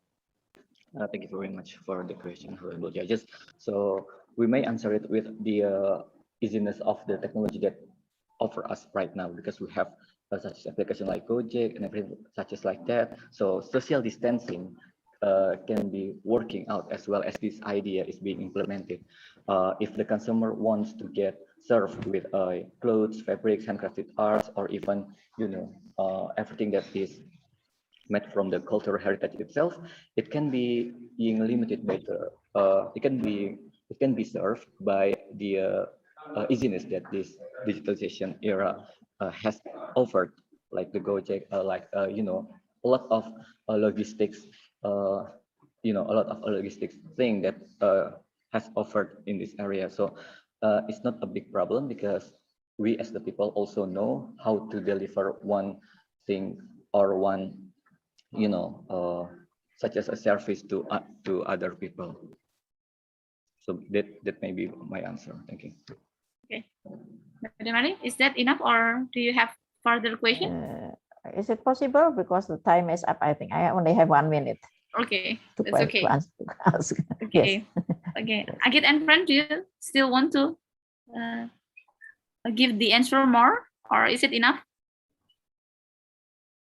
Thank you very much for the question, honorable judges. So we may answer it with the easiness of the technology that offer us right now, because we have such application like Gojek and everything such as like that. So social distancing can be working out as well as this idea is being implemented. If the consumer wants to get served with clothes, fabrics, handcrafted arts, or even everything that is made from the cultural heritage itself, it can be being limited by the it can be served by the easiness that this digitalization era has offered, like the Gojek, a lot of logistics, a lot of logistics thing that has offered in this area. So it's not a big problem, because we as the people also know how to deliver one thing or one such as a service to other people. So that may be my answer. Thank you. Okay, Madam Arie, is that enough, or do you have further question? Is it possible, because the time is up? I think I only have 1 minute. Okay, to that's okay. To ask. Okay, Yes. okay. Agit and friend, do you still want to give the answer more, or is it enough?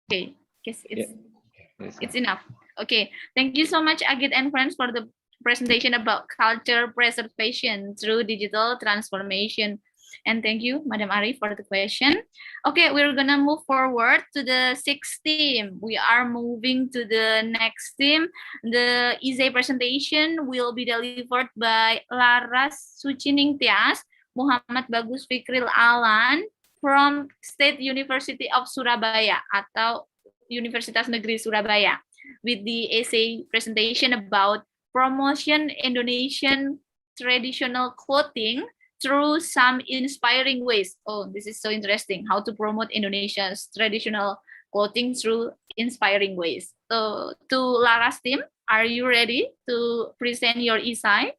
Okay, guess it's enough. Okay, thank you so much, Agit and friends, for the presentation about culture preservation through digital transformation. And thank you, Madam Arie, for the question. Okay, we're gonna move forward to the 6th theme. We are moving to the next theme. The essay presentation will be delivered by Laras Sucining Tias, Muhammad Bagus Fikril Alan from State University of Surabaya atau Universitas Negeri Surabaya, with the essay presentation about promotion Indonesian traditional clothing through some inspiring ways. Oh, this is so interesting. How to promote Indonesia's traditional clothing through inspiring ways. So, to Lara's team, are you ready to present your essay?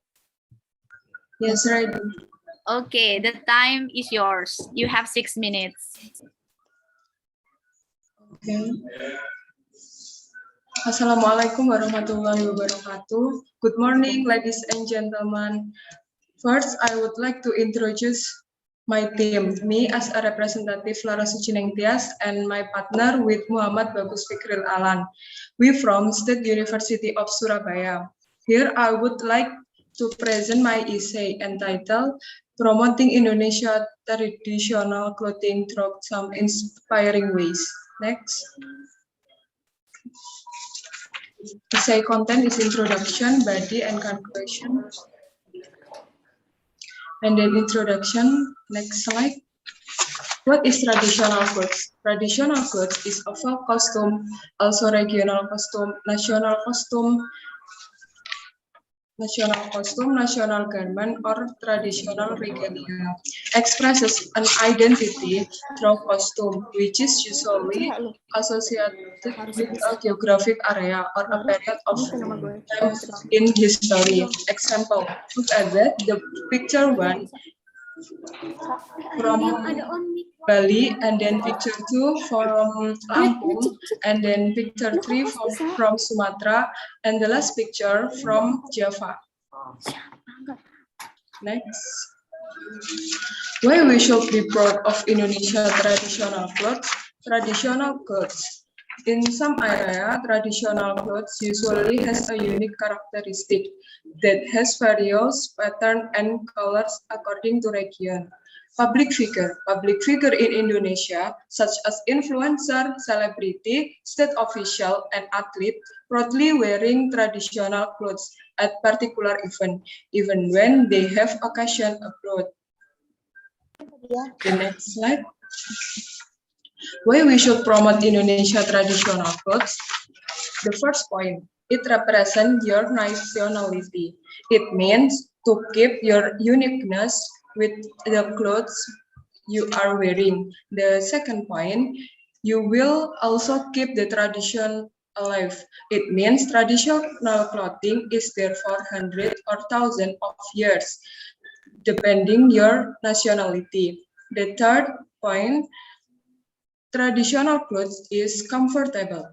Yes, ready. Okay, the time is yours. You have 6 minutes. Okay. Assalamualaikum warahmatullahi wabarakatuh. Good morning, ladies and gentlemen. First, I would like to introduce my team, me as a representative Lara Sucining Tias and my partner with Muhammad Bagus Fikril Alan. We from State University of Surabaya. Here I would like to present my essay entitled Promoting Indonesia Traditional Clothing Through Some Inspiring Ways. Next. Essay content is introduction, body, and conclusion. And then introduction, next slide. What is traditional clothes? Traditional clothes is a folk costume, also regional costume, national garment, or traditional regalia. Expresses an identity through costume, which is usually associated with a geographic area or a period of time in history. Example, look at that, the picture 1 from Bali, and then picture 2 from Lampung, and then picture 3 from Sumatra, and the last picture from Java. Next. Why we should be proud of Indonesia traditional clothes? Traditional clothes. In some area, traditional clothes usually has a unique characteristic that has various patterns and colors according to region. Public figure in Indonesia, such as influencer, celebrity, state official, and athlete, proudly wearing traditional clothes at particular event, even when they have occasion abroad. The next slide. Why we should promote Indonesia traditional clothes? The first point, it represents your nationality. It means to keep your uniqueness with the clothes you are wearing. The second point, you will also keep the tradition alive. It means traditional clothing is there for hundreds or thousands of years, depending your nationality. The third point, traditional clothes is comfortable.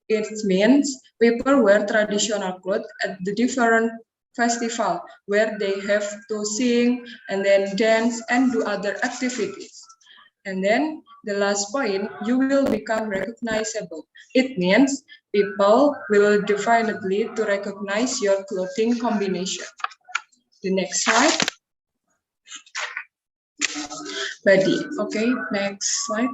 It means people wear traditional clothes at the different festival where they have to sing and then dance and do other activities. And then the last point, you will become recognizable. It means people will definitely to recognize your clothing combination. The next slide. Body. Okay, next slide.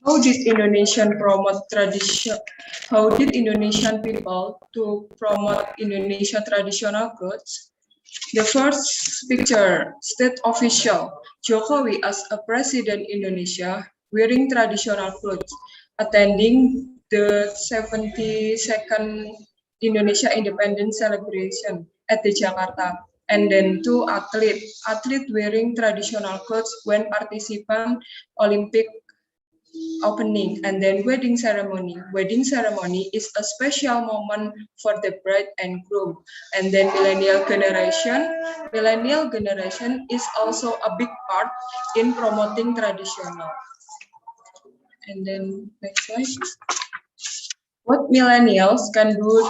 How did Indonesian promote tradition? How did Indonesian people to promote Indonesia traditional clothes? The first picture, state official, Jokowi as a president Indonesia wearing traditional clothes, attending the 72nd Indonesia Independence celebration at the Jakarta. And then two athlete wearing traditional clothes when participant Olympic opening, and then wedding ceremony. Wedding ceremony is a special moment for the bride and groom. And then millennial generation is also a big part in promoting traditional. And then next slide. What millennials can do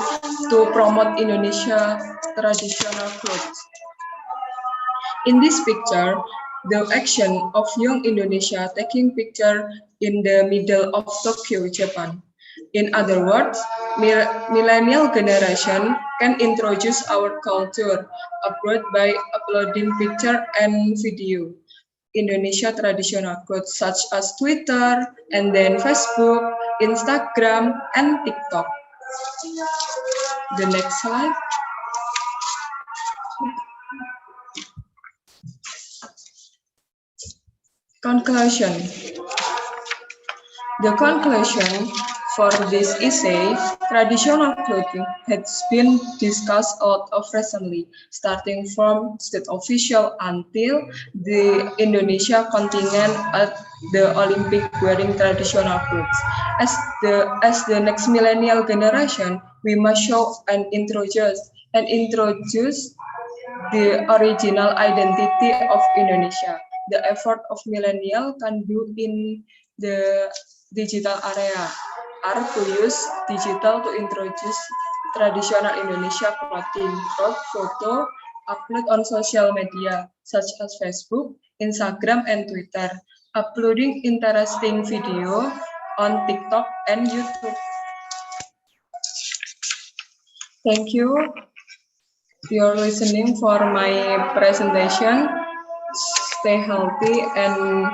to promote Indonesia traditional clothes? In this picture, the action of young Indonesia taking picture in the middle of Tokyo, Japan. In other words, millennial generation can introduce our culture abroad by uploading picture and video. Indonesia traditional clothes such as Twitter, and then Facebook, Instagram, and TikTok. The next slide. Conclusion. The conclusion for this essay, traditional clothing has been discussed a lot of recently, starting from state official until the Indonesia continent at the Olympic wearing traditional clothes. As the next millennial generation, we must show and introduce the original identity of Indonesia. The effort of millennial can do in the digital area are to use digital to introduce traditional Indonesia clothing, photo, upload on social media such as Facebook, Instagram, and Twitter, uploading interesting video on TikTok and YouTube. Thank you. You're listening for my presentation. Stay healthy and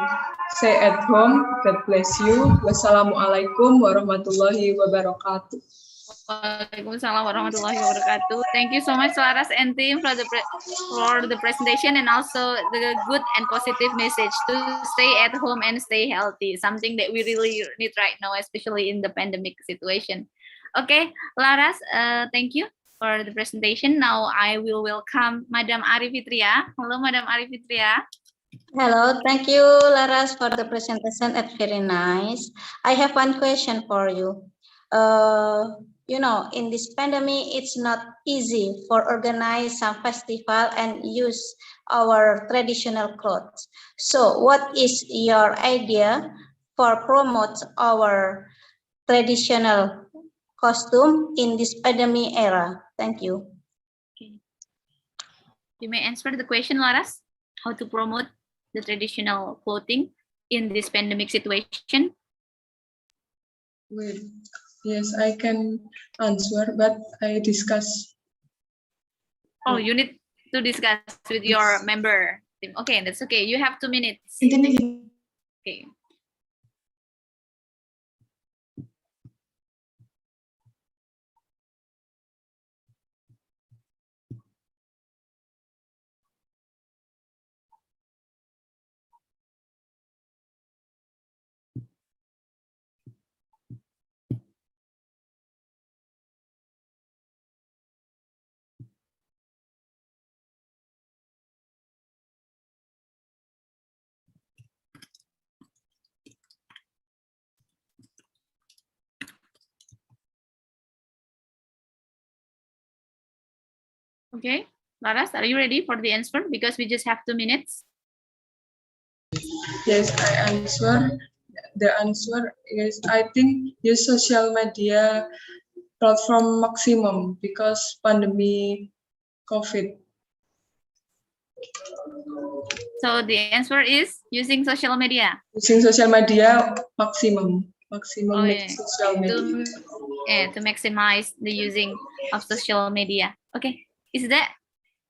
stay at home. God bless you. Wassalamualaikum warahmatullahi wabarakatuh. Waalaikumsalam warahmatullahi wabarakatuh. Thank you so much, Laras and team, for the presentation and also the good and positive message to stay at home and stay healthy. Something that we really need right now, especially in the pandemic situation. Okay, Laras, thank you for the presentation. Now I will welcome Madam Ari Fitria. Hello, Madam Ari Fitria. Hello, thank you, Laras, for the presentation. It's very nice. I have one question for you. You know, in this pandemic, it's not easy for organize some festival and use our traditional clothes. So, what is your idea for promote our traditional costume in this pandemic era? Thank you. Okay. You may answer the question, Laras. How to promote the traditional clothing in this pandemic situation? Wait, yes, I can answer, but I discuss. Oh, you need to discuss with your member team. Okay, that's okay. You have 2 minutes. Okay. Okay, Laras, are you ready for the answer? Because we just have 2 minutes. Yes, I answer. The answer is, I think, use social media platform maximum because pandemic COVID. So the answer is using social media. Using social media maximum Oh, make yeah. social media. To maximize the using of social media. Okay, is that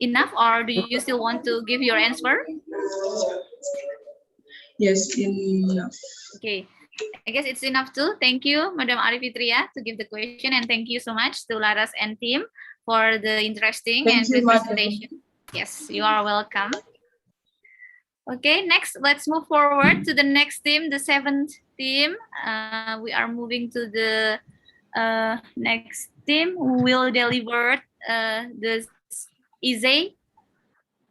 enough, or do you still want to give your answer? Yes, enough. Okay, I guess it's enough too. Thank you, Madam Ari Fitria, to give the question, and thank you so much to Laras and team for the interesting Thank and you, great Madam. presentation. Yes, you are welcome. Okay, next, let's move forward to the next team, the seventh team. We are moving to the next team who will deliver the essay.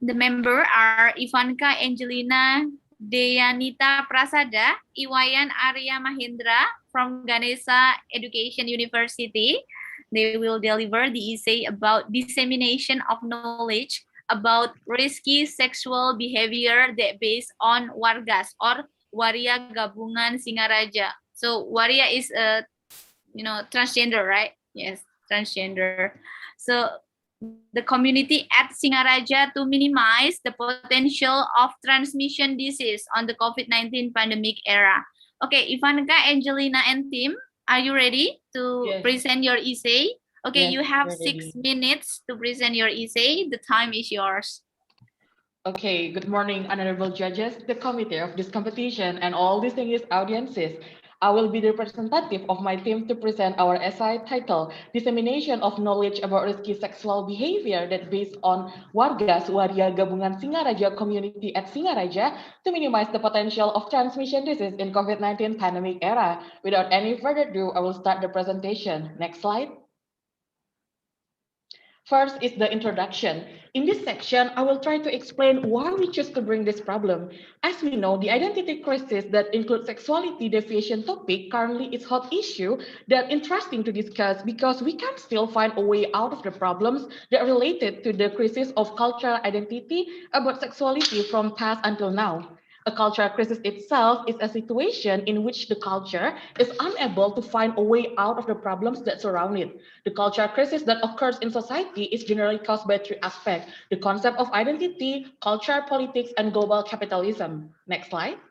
The member are Ivanka Angelina Deyanita Prasada, Iwayan Arya Mahendra from Ganesha Education University. They will deliver the essay about dissemination of knowledge about risky sexual behavior that based on wargas or waria gabungan Singaraja. So waria is transgender, right? Yes, transgender. So the community at Singaraja to minimize the potential of transmission disease on the COVID-19 pandemic era. Okay, Ivanka, Angelina, and team, are you ready to present your essay? Okay, Yes, you have we're 6 ready. minutes to present your essay. The time is yours. Okay, good morning, honorable judges, the committee of this competition, and all distinguished audiences. I will be the representative of my team to present our essay titled Dissemination of Knowledge About Risky Sexual Behavior that based on Wargas Waria Gabungan Singaraja community at Singaraja to minimize the potential of transmission disease in COVID-19 pandemic era. Without any further ado, I will start the presentation. Next slide. First is the introduction. In this section, I will try to explain why we choose to bring this problem. As we know, the identity crisis that includes sexuality deviation topic currently is hot issue that interesting to discuss because we can still find a way out of the problems that related to the crisis of cultural identity about sexuality from past until now. A cultural crisis itself is a situation in which the culture is unable to find a way out of the problems that surround it. The cultural crisis that occurs in society is generally caused by three aspects: the concept of identity, culture, politics, and global capitalism. Next slide.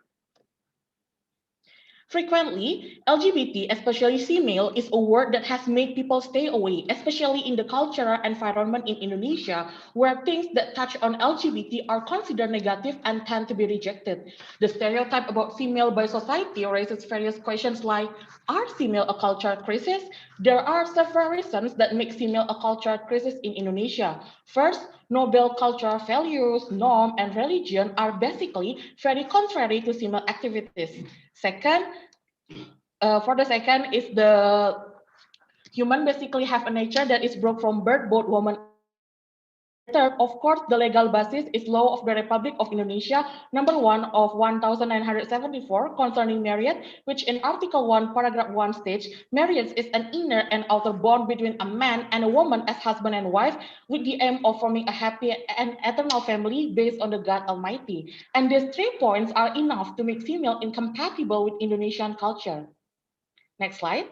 Frequently, LGBT, especially female, is a word that has made people stay away, especially in the cultural environment in Indonesia, where things that touch on LGBT are considered negative and tend to be rejected. The stereotype about female by society raises various questions like, are female a cultural crisis? There are several reasons that make female a cultural crisis in Indonesia. First, noble cultural values, norm, and religion are basically very contrary to female activities. Second, for the second is the human basically have a nature that is broke from birth, both woman. Third, of course, the legal basis is Law of the Republic of Indonesia, number 1 of 1974 concerning marriage, which in Article 1, Paragraph 1 states, marriage is an inner and outer bond between a man and a woman as husband and wife with the aim of forming a happy and eternal family based on the God Almighty. And these 3 points are enough to make female incompatible with Indonesian culture. Next slide.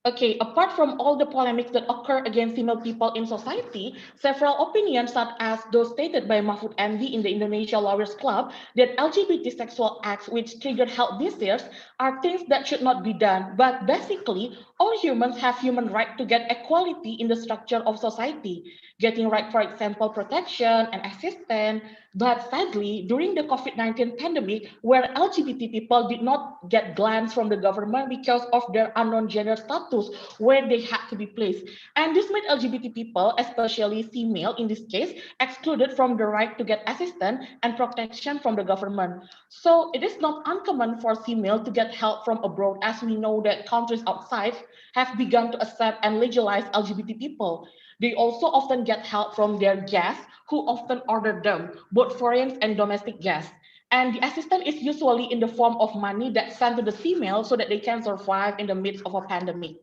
Okay, apart from all the polemics that occur against female people in society, several opinions, such as those stated by Mahfud MD in the Indonesia Lawyers Club, that LGBT sexual acts which trigger health diseases are things that should not be done. But basically, all humans have human right to get equality in the structure of society, getting right, for example, protection and assistance. But sadly, during the COVID-19 pandemic, where LGBT people did not get grants from the government because of their unknown gender status, where they had to be placed. And this made LGBT people, especially female in this case, excluded from the right to get assistance and protection from the government. So it is not uncommon for female to get help from abroad, as we know that countries outside have begun to accept and legalize LGBT people. They also often get help from their guests, who often order them, both foreign and domestic guests. And the assistance is usually in the form of money that's sent to the female so that they can survive in the midst of a pandemic.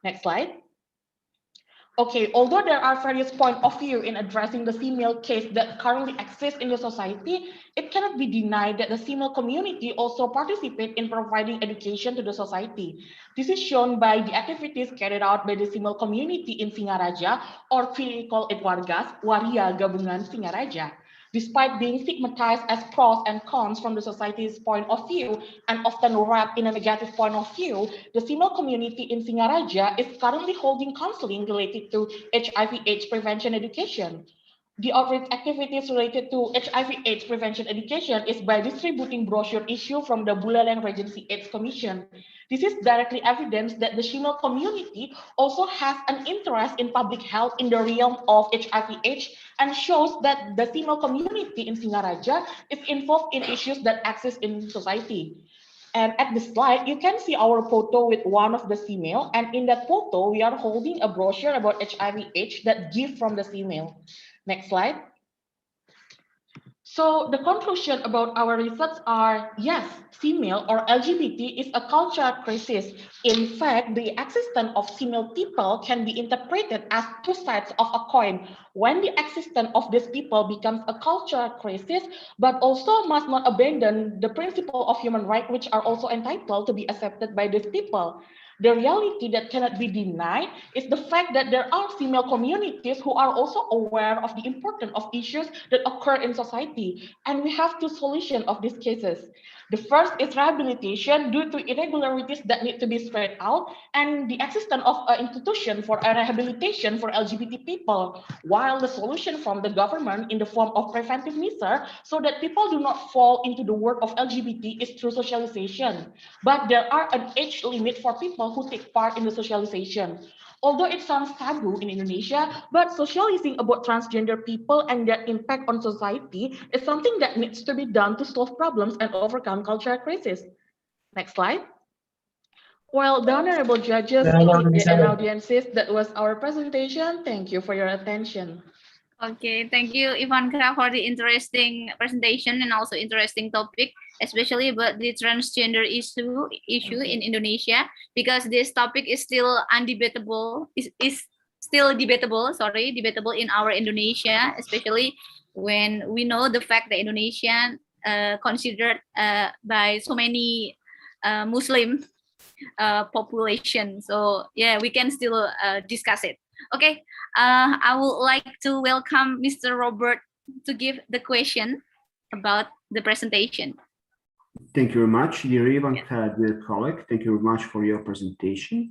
Next slide. Okay, although there are various points of view in addressing the female case that currently exists in the society, it cannot be denied that the female community also participate in providing education to the society. This is shown by the activities carried out by the female community in Singaraja, or we call it Wargas, Waria Gabungan Singaraja. Despite being stigmatized as pros and cons from the society's point of view and often wrapped in a negative point of view, the female community in Singaraja is currently holding counseling related to HIV/AIDS prevention education. The outreach activities related to HIV/AIDS prevention education is by distributing brochure issue from the Buleleng Regency AIDS Commission. This is directly evidence that the female community also has an interest in public health in the realm of HIV/AIDS and shows that the female community in Singaraja is involved in issues that exist in society. And at the slide, you can see our photo with one of the female. And in that photo, we are holding a brochure about HIV/AIDS that gift from the female. Next slide. So the conclusion about our research are, yes, female or LGBT is a cultural crisis. In fact, the existence of female people can be interpreted as two sides of a coin. When the existence of these people becomes a cultural crisis, but also must not abandon the principle of human rights, which are also entitled to be accepted by these people. The reality that cannot be denied is the fact that there are female communities who are also aware of the importance of issues that occur in society, and we have two solutions of these cases. The first is rehabilitation due to irregularities that need to be straightened out, and the existence of an institution for a rehabilitation for LGBT people, while the solution from the government in the form of preventive measures so that people do not fall into the world of LGBT is through socialization. But there are an age limit for people who take part in the socialization. Although it sounds taboo in Indonesia, but socializing about transgender people and their impact on society is something that needs to be done to solve problems and overcome cultural crisis. Next slide. Well, the honorable judges, committee, and audiences, that was our presentation. Thank you for your attention. Okay, thank you, Ivanka, for the interesting presentation and also interesting topic, especially about the transgender issue in Indonesia, because this topic is still undebatable, is still debatable, debatable in our Indonesia, especially when we know the fact that Indonesia considered by so many Muslim population. So yeah, we can still discuss it. Okay, I would like to welcome Mr. Robert to give the question about the presentation. Thank you very much, dear Ivanka, dear colleague. Thank you very much for your presentation.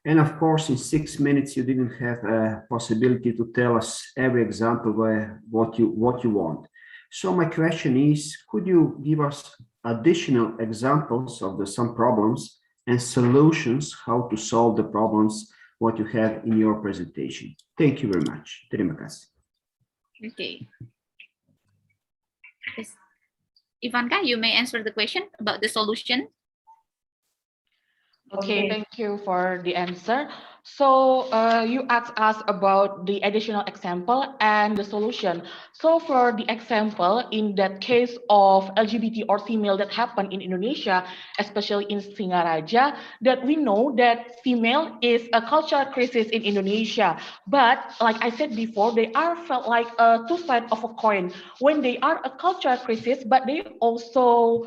And of course, in 6 minutes, you didn't have a possibility to tell us every example where what you want. So my question is, could you give us additional examples of some problems and solutions how to solve the problems what you have in your presentation? Thank you very much. Terima kasih. Okay. Yes. Ivanka, you may answer the question about the solution. Okay, thank you for the answer. So you asked us about the additional example and the solution. So for the example, in that case of LGBT or female that happened in Indonesia, especially in Singaraja, that we know that female is a cultural crisis in Indonesia. But like I said before, they are felt like two sides of a coin. When they are a cultural crisis, but they also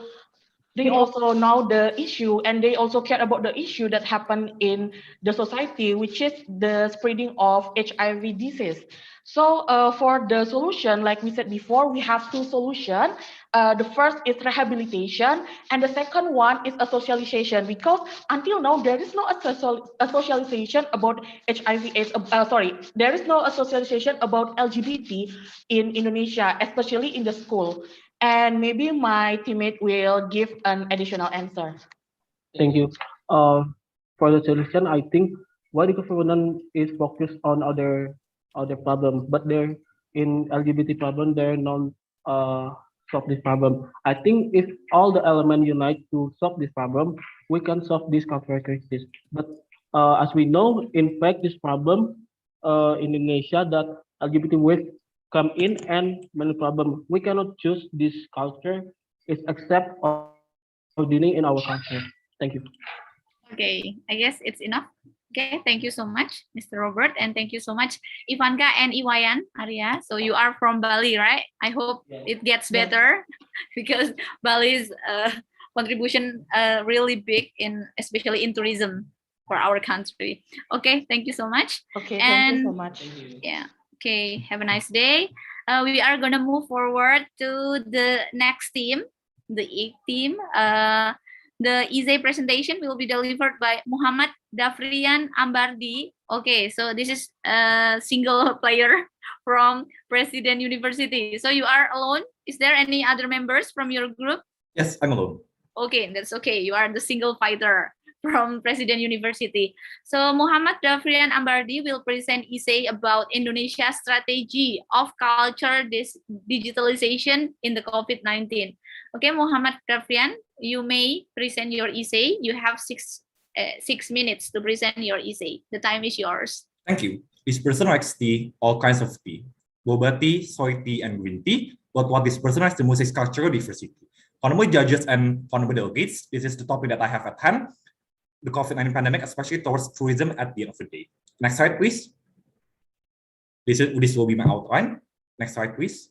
know the issue, and they also care about the issue that happened in the society, which is the spreading of HIV disease. So for the solution, like we said before, we have two solutions. The first is rehabilitation, and the second one is a socialization, because until now there is no a socialization about HIV/AIDS. There is no a socialization about LGBT in Indonesia, especially in the school. And maybe my teammate will give an additional answer. Thank you. For the solution, I think why the government is focused on other problems, but they're in LGBT problem, they're not solve this problem. I think if all the elements unite to solve this problem, we can solve this cultural crisis. But as we know, in fact, this problem in Indonesia that LGBT wave come in and many problems. We cannot choose this culture. It's accept ordaining in our culture. Thank you. Okay, I guess it's enough. Okay, thank you so much, Mr. Robert, and thank you so much, Ivanka and Iwayan, Aria. So you are from Bali, right? I hope it gets better because Bali's contribution really big especially in tourism for our country. Okay, thank you so much. Okay, and thank you so much. yeah. Okay, have a nice day. we are gonna move forward to the next team, the 8th team. The ESE presentation will be delivered by Muhammad Dafrian Ambardi. Okay, so this is a single player from President University. So you are alone? Is there any other members from your group? Yes, I'm alone. Okay, that's okay. You are the single fighter from President University. So Muhammad Dafrian Ambardi will present essay about Indonesia's strategy of culture digitalization in the COVID-19. Okay, Muhammad Dafrian, you may present your essay. You have 6 minutes to present your essay. The time is yours. Thank you. This person likes tea, all kinds of tea, boba tea, soy tea, and green tea. But what this person likes the most is cultural diversity. Honorable judges and honorable delegates, this is the topic that I have at hand, the COVID-19 pandemic, especially towards tourism at the end of the day. Next slide, please. This will be my outline. Next slide, please.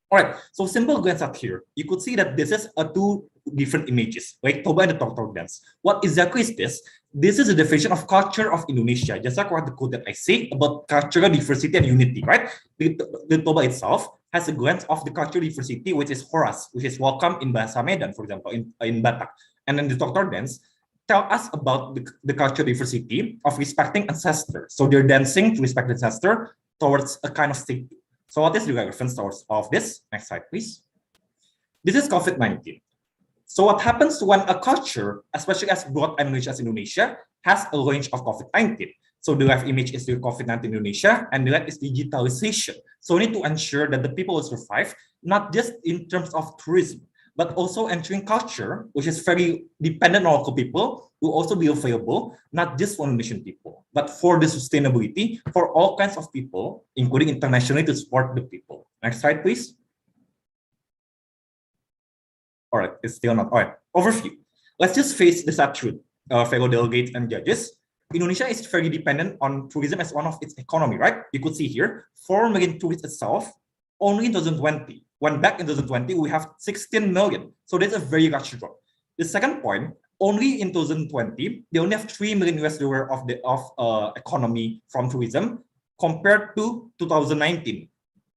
All right, so simple glance up here. You could see that this is two different images, like Toba and the Tortor dance. What exactly is this? This is a definition of culture of Indonesia, just like what the quote that I say about cultural diversity and unity, right? The Toba itself has a glance of the cultural diversity, which is Horas, which is welcome in Bahasa Medan, for example, in Batak. And then the Tortor dance tell us about the cultural diversity of respecting ancestors. So they're dancing to respect the ancestor towards a kind of state. So what is the relevance of this? Next slide, please. This is COVID-19. So what happens when a culture, especially as broad Indonesia as Indonesia, has a range of COVID-19? So the left image is the COVID-19 Indonesia, and the right is digitalization. So we need to ensure that the people will survive, not just in terms of tourism, but also entering culture, which is very dependent on local people, will also be available, not just for Indonesian people, but for the sustainability for all kinds of people, including internationally to support the people. Next slide, please. All right, it's still not. All right, overview. Let's just face the sad truth, fellow delegates and judges. Indonesia is very dependent on tourism as one of its economy, right? You could see here, 4 million tourists itself, only in 2020. When back in 2020, we have 16 million. So there's a very large drop. The second point, only in 2020, they only have $3 million of economy from tourism compared to 2019.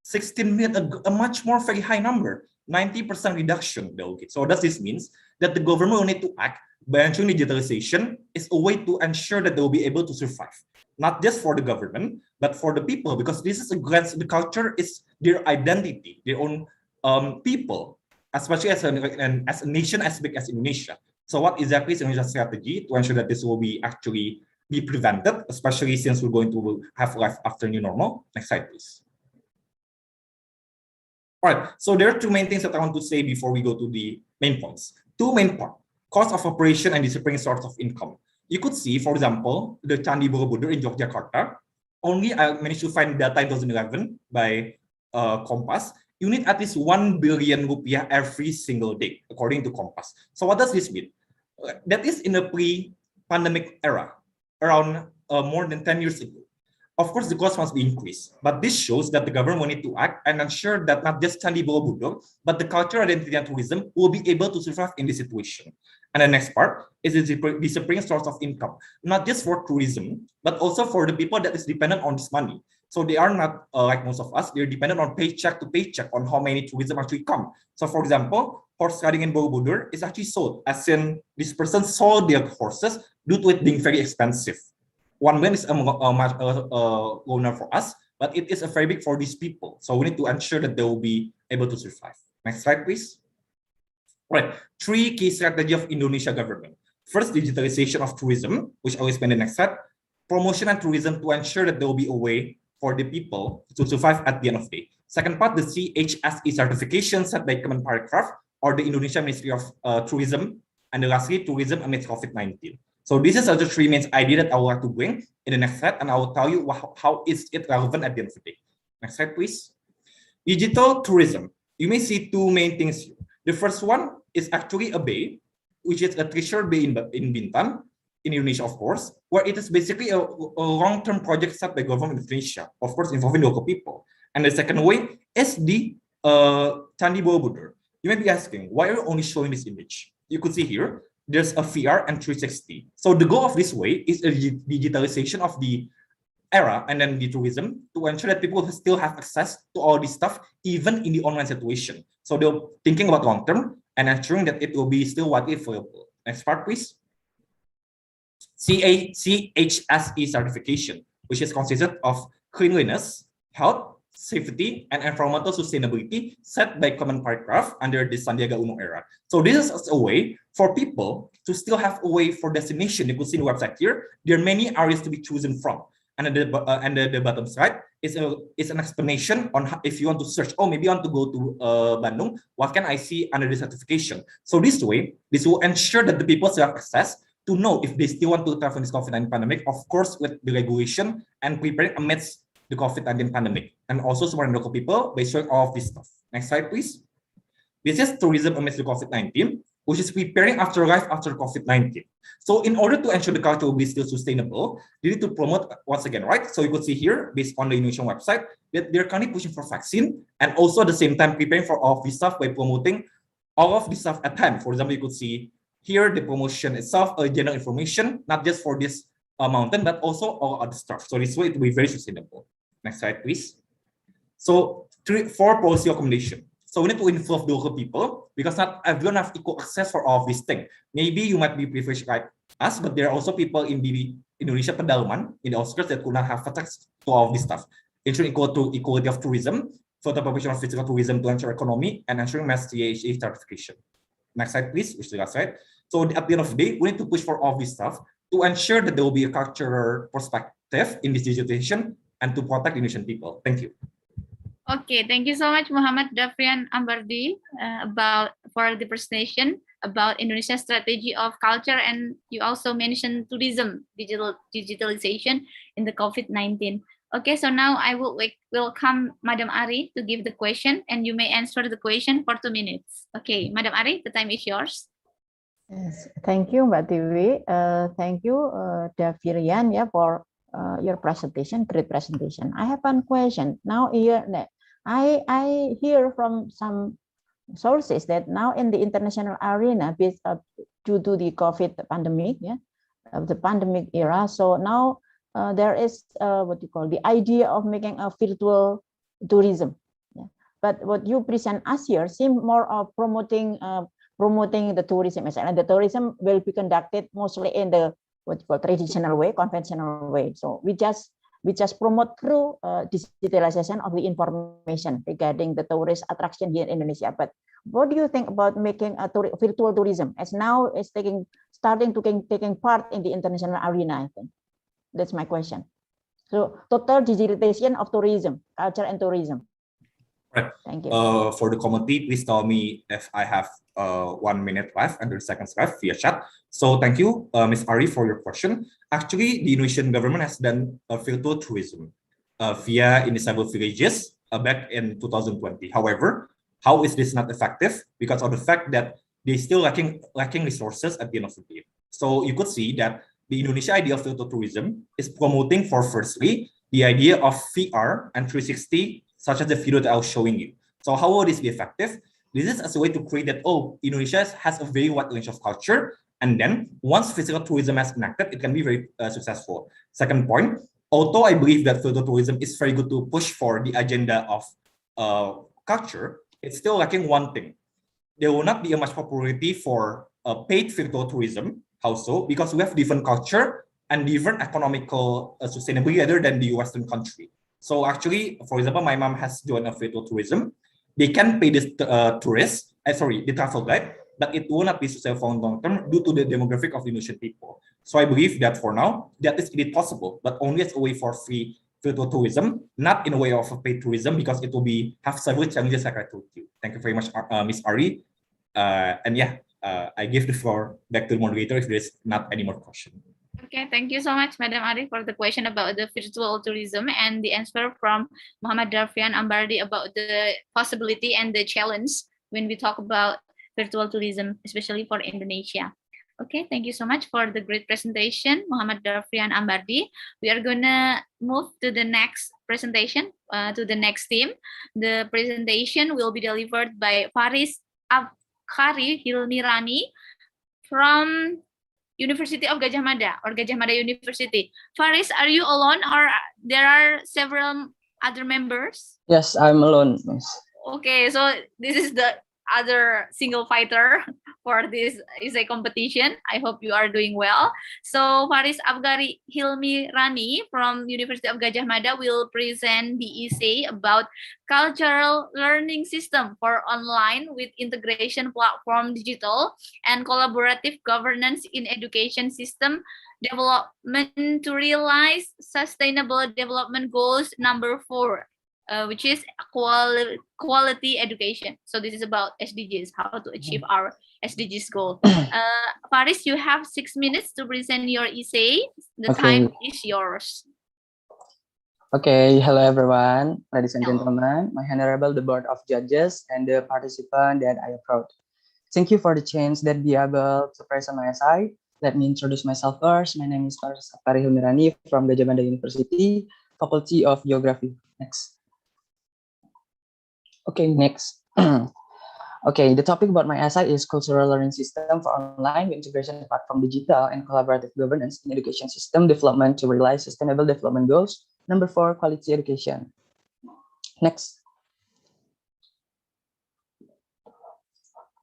16 million, a much more very high number, 90% reduction. So what does this mean? That the government will need to act by ensuring digitalization is a way to ensure that they will be able to survive. Not just for the government, but for the people, because this is a glance, the culture is their identity, their own people, especially as a nation as big as Indonesia. So what exactly is Indonesia's strategy to ensure that this will be actually be prevented, especially since we're going to have life after new normal? Next slide, please. All right, so there are two main things that I want to say before we go to the main points. Two main points, cost of operation and disappearing source of income. You could see, for example, the Candi Borobudur in Yogyakarta, only I managed to find data in 2011 by Kompas. You need at least 1 billion rupiah every single day, according to Kompas. So what does this mean? That is in a pre-pandemic era, around more than 10 years ago. Of course, the cost must be increased, but this shows that the government will need to act and ensure that not just Candi Borobudur, but the cultural identity and tourism will be able to survive in this situation. And the next part is the disappearing source of income, not just for tourism, but also for the people that is dependent on this money. So they are not like most of us, they're dependent on paycheck to paycheck on how many tourism actually come. So for example, horse riding in Borobudur is actually sold, as in this person sold their horses due to it being very expensive. 1 million is a loner for us, but it is a very big for these people. So we need to ensure that they will be able to survive. Next slide, please. Right, 3 key strategies of Indonesia government. First, digitalization of tourism, which I will explain in the next slide. Promotion and tourism to ensure that there will be a way for the people to survive at the end of the day. Second part, the CHSE certification set by Kemenparekraf or the Indonesia Ministry of Tourism. And the lastly, tourism amidst COVID-19. So this is also 3 main ideas that I would like to bring in the next slide, and I will tell you how is it relevant at the end of the day. Next slide, please. Digital tourism. You may see 2 main things here. The first one is actually a bay, which is a treasure bay in Bintan, in Indonesia, of course, where it is basically a long-term project set by government of Indonesia, of course, involving local people. And the second way is the Candi Borobudur. You may be asking, why are you only showing this image? You could see here, there's a VR and 360. So the goal of this way is a digitalization of the era and then the tourism to ensure that people still have access to all this stuff even in the online situation. So they're thinking about long term and ensuring that it will be still widely available. Next part, please. CHSE certification, which is consisted of cleanliness, health, safety, and environmental sustainability set by common paragraph under the Sandiaga Uno era. So this is a way for people to still have a way for destination. You could see the website here. There are many areas to be chosen from. And the bottom side is an explanation on how, if you want to search, oh, maybe I want to go to Bandung, what can I see under the certification? So this way, this will ensure that the people still have access to know if they still want to travel in this COVID-19 pandemic, of course, with the regulation and preparing amidst the COVID-19 pandemic, and also supporting local people by showing all of this stuff. Next slide, please. This is tourism amidst the COVID-19, which is preparing after life after COVID-19. So in order to ensure the culture will be still sustainable, they need to promote once again, right? So you could see here, based on the Indonesian website, that they're currently pushing for vaccine and also at the same time preparing for all of this stuff by promoting all of this stuff at hand. For example, you could see here the promotion itself, general information, not just for this mountain, but also all other stuff. So this way it will be very sustainable. Next slide, please. So 4 policy recommendation. So we need to involve the local people because not everyone have equal access for all of these things. Maybe you might be privileged like us, but there are also people in the Indonesia pedalaman, in the outskirts that could not have access to all of this stuff. Ensuring equality of tourism, further promotion of physical tourism to ensure economy, and ensuring mass CHA certification. Next slide, please, which is the last slide. So at the end of the day, we need to push for all this stuff to ensure that there will be a cultural perspective in this digitization and to protect Indonesian people. Thank you. Okay, thank you so much, Muhammad Dafrian Ambardi, for the presentation about Indonesia's strategy of culture, and you also mentioned tourism, digitalization in the COVID-19. Okay, so now I will welcome Madam Ari to give the question, and you may answer the question for 2 minutes. Okay, Madam Ari, the time is yours. Yes, thank you, Mbak Tiwi. Thank you, Davirian, for your presentation, great presentation. I have one question. Now here, I hear from some sources that now in the international arena, due to the COVID pandemic, the pandemic era, so now there is what you call the idea of making a virtual tourism. But what you present us here seem more of promoting the tourism, and the tourism will be conducted mostly in the what you call traditional way, conventional way. So we just promote through digitalization of the information regarding the tourist attraction here in Indonesia. But what do you think about making a virtual tourism as now is taking part in the international arena? I think that's my question. So total digitalization of tourism, culture and tourism. Right. Thank you. For the committee, please tell me if I have 1 minute left and 30 seconds left via chat. So thank you, Ms. Ari, for your question. Actually, the Indonesian government has done a virtual tourism via in several villages back in 2020. However, how is this not effective? Because of the fact that they still lacking resources at the end of the day. So you could see that the Indonesia idea of virtual tourism is promoting for firstly the idea of VR and 360, such as the video that I was showing you. So how will this be effective? This is as a way to create that, oh, Indonesia has a very wide range of culture. And then once physical tourism has enacted, it can be very successful. Second point, although I believe that virtual tourism is very good to push for the agenda of culture, it's still lacking one thing. There will not be a much popularity for paid virtual tourism. How so? Because we have different culture and different economical sustainability other than the Western country. So actually, for example, my mom has joined a virtual tourism. They can pay this the travel guide, but it will not be successful for long term due to the demographic of the Indonesian people. So I believe that for now, that is indeed possible, but only as a way for free virtual tourism, not in a way of a paid tourism, because it will have several challenges like I told you. Thank you very much, Ms. Ari. I give the floor back to the moderator if there's not any more question. Okay, thank you so much, Madam Ari, for the question about the virtual tourism and the answer from Muhammad Darfian Ambardi about the possibility and the challenge when we talk about virtual tourism, especially for Indonesia. Okay, thank you so much for the great presentation, Muhammad Darfian Ambardi. We are gonna move to the next presentation, to the next theme. The presentation will be delivered by Faris Abkhari Hilmirani from University of Gajah Mada or Gajah Mada University. Faris, are you alone or there are several other members? Yes, I'm alone, Miss. Okay, so this is the other single fighter for this essay competition. I hope you are doing well. So Faris Abgari Hilmi Rani from University of Gajah Mada will present the essay about cultural learning system for online with integration platform digital and collaborative governance in education system development to realize sustainable development goals number 4. Which is quality education. So this is about SDGs, how to achieve our SDGs goal. Faris, you have 6 minutes to present your essay. The time is yours. Okay, hello everyone, ladies and gentlemen, my honorable the board of judges and the participant that I approach. Thank you for the chance that be able to present my essay. Let me introduce myself first. My name is Faris Abgari Hilmi Rani from Gajah Mada University, Faculty of Geography. Next. Okay, next. Okay, the topic about my essay is cultural learning system for online with integration platform digital and collaborative governance in education system development to realize sustainable development goals. Number 4, quality education. Next.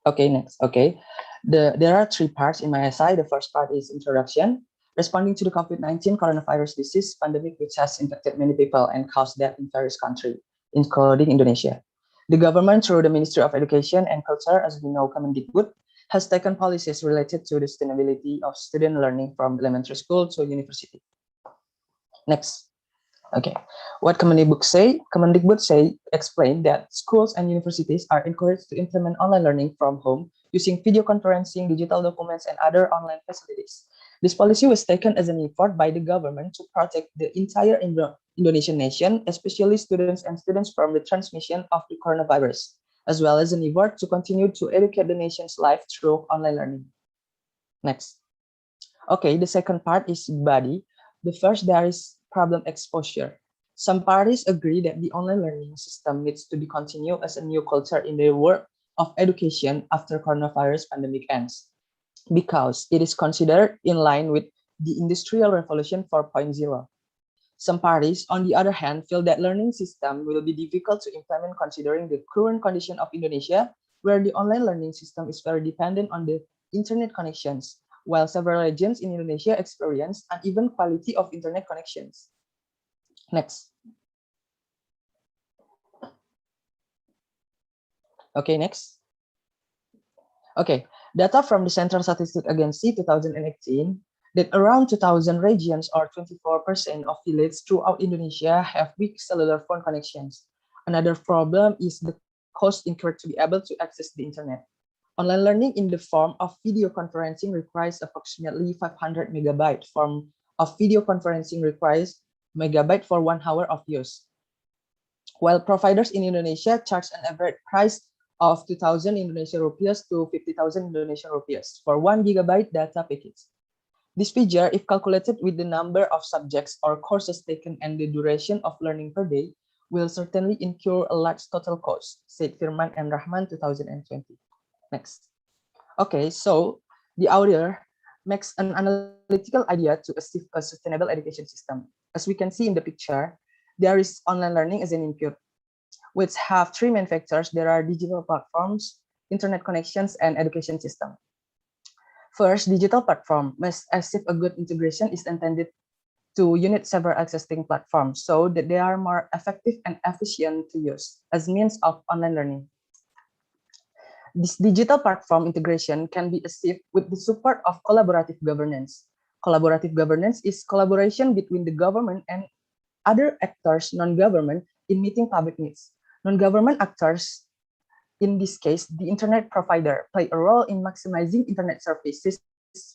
Okay, next. Okay, there are 3 parts in my essay. The first part is introduction, responding to the COVID-19 coronavirus disease pandemic, which has impacted many people and caused death in various countries, including Indonesia. The government, through the Ministry of Education and Culture, as we know, Kemendikbud, has taken policies related to the sustainability of student learning from elementary school to university. Next. Okay, what Kemendikbud say? Kemendikbud explain that schools and universities are encouraged to implement online learning from home using video conferencing, digital documents, and other online facilities. This policy was taken as an effort by the government to protect the entire Indonesian nation, especially students from the transmission of the coronavirus, as well as an effort to continue to educate the nation's life through online learning. Next. Okay, the second part is body. The first, there is problem exposure. Some parties agree that the online learning system needs to be continued as a new culture in the world of education after coronavirus pandemic ends, because it is considered in line with the Industrial Revolution 4.0. Some parties, on the other hand, feel that learning system will be difficult to implement considering the current condition of Indonesia, where the online learning system is very dependent on the internet connections, while several regions in Indonesia experience uneven quality of internet connections. Next. Okay, next. Okay, data from the Central Statistic Agency 2018 that around 2,000 regions or 24% of villages throughout Indonesia have weak cellular phone connections. Another problem is the cost incurred to be able to access the internet. Online learning in the form of video conferencing requires approximately 500 megabyte form of video conferencing requires megabyte for 1 hour of use. While providers in Indonesia charge an average price of 2,000 Indonesian rupiahs to 50,000 Indonesian rupiahs for 1 gigabyte data package. This figure, if calculated with the number of subjects or courses taken and the duration of learning per day, will certainly incur a large total cost, said Firman and Rahman 2020. Next. Okay, so the author makes an analytical idea to achieve a sustainable education system. As we can see in the picture, there is online learning as an input, which have 3 main factors. There are digital platforms, internet connections, and education system. First, digital platform must achieve a good integration is intended to unite several existing platforms so that they are more effective and efficient to use as means of online learning. This digital platform integration can be achieved with the support of collaborative governance. Collaborative governance is collaboration between the government and other actors, non-government, in meeting public needs. Non-government actors, in this case, the internet provider, play a role in maximizing internet services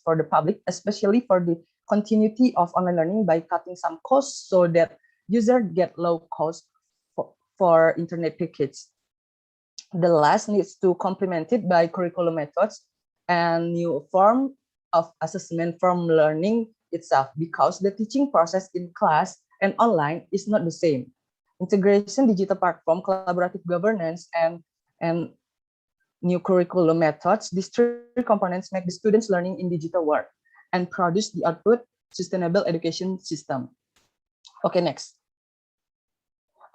for the public, especially for the continuity of online learning by cutting some costs so that users get low cost for internet package. The last needs to complement it by curriculum methods and new form of assessment from learning itself, because the teaching process in class and online is not the same. Integration, digital platform, collaborative governance, and new curriculum methods, these 3 components make the students learning in digital world. and produce the output sustainable education system. Okay, next.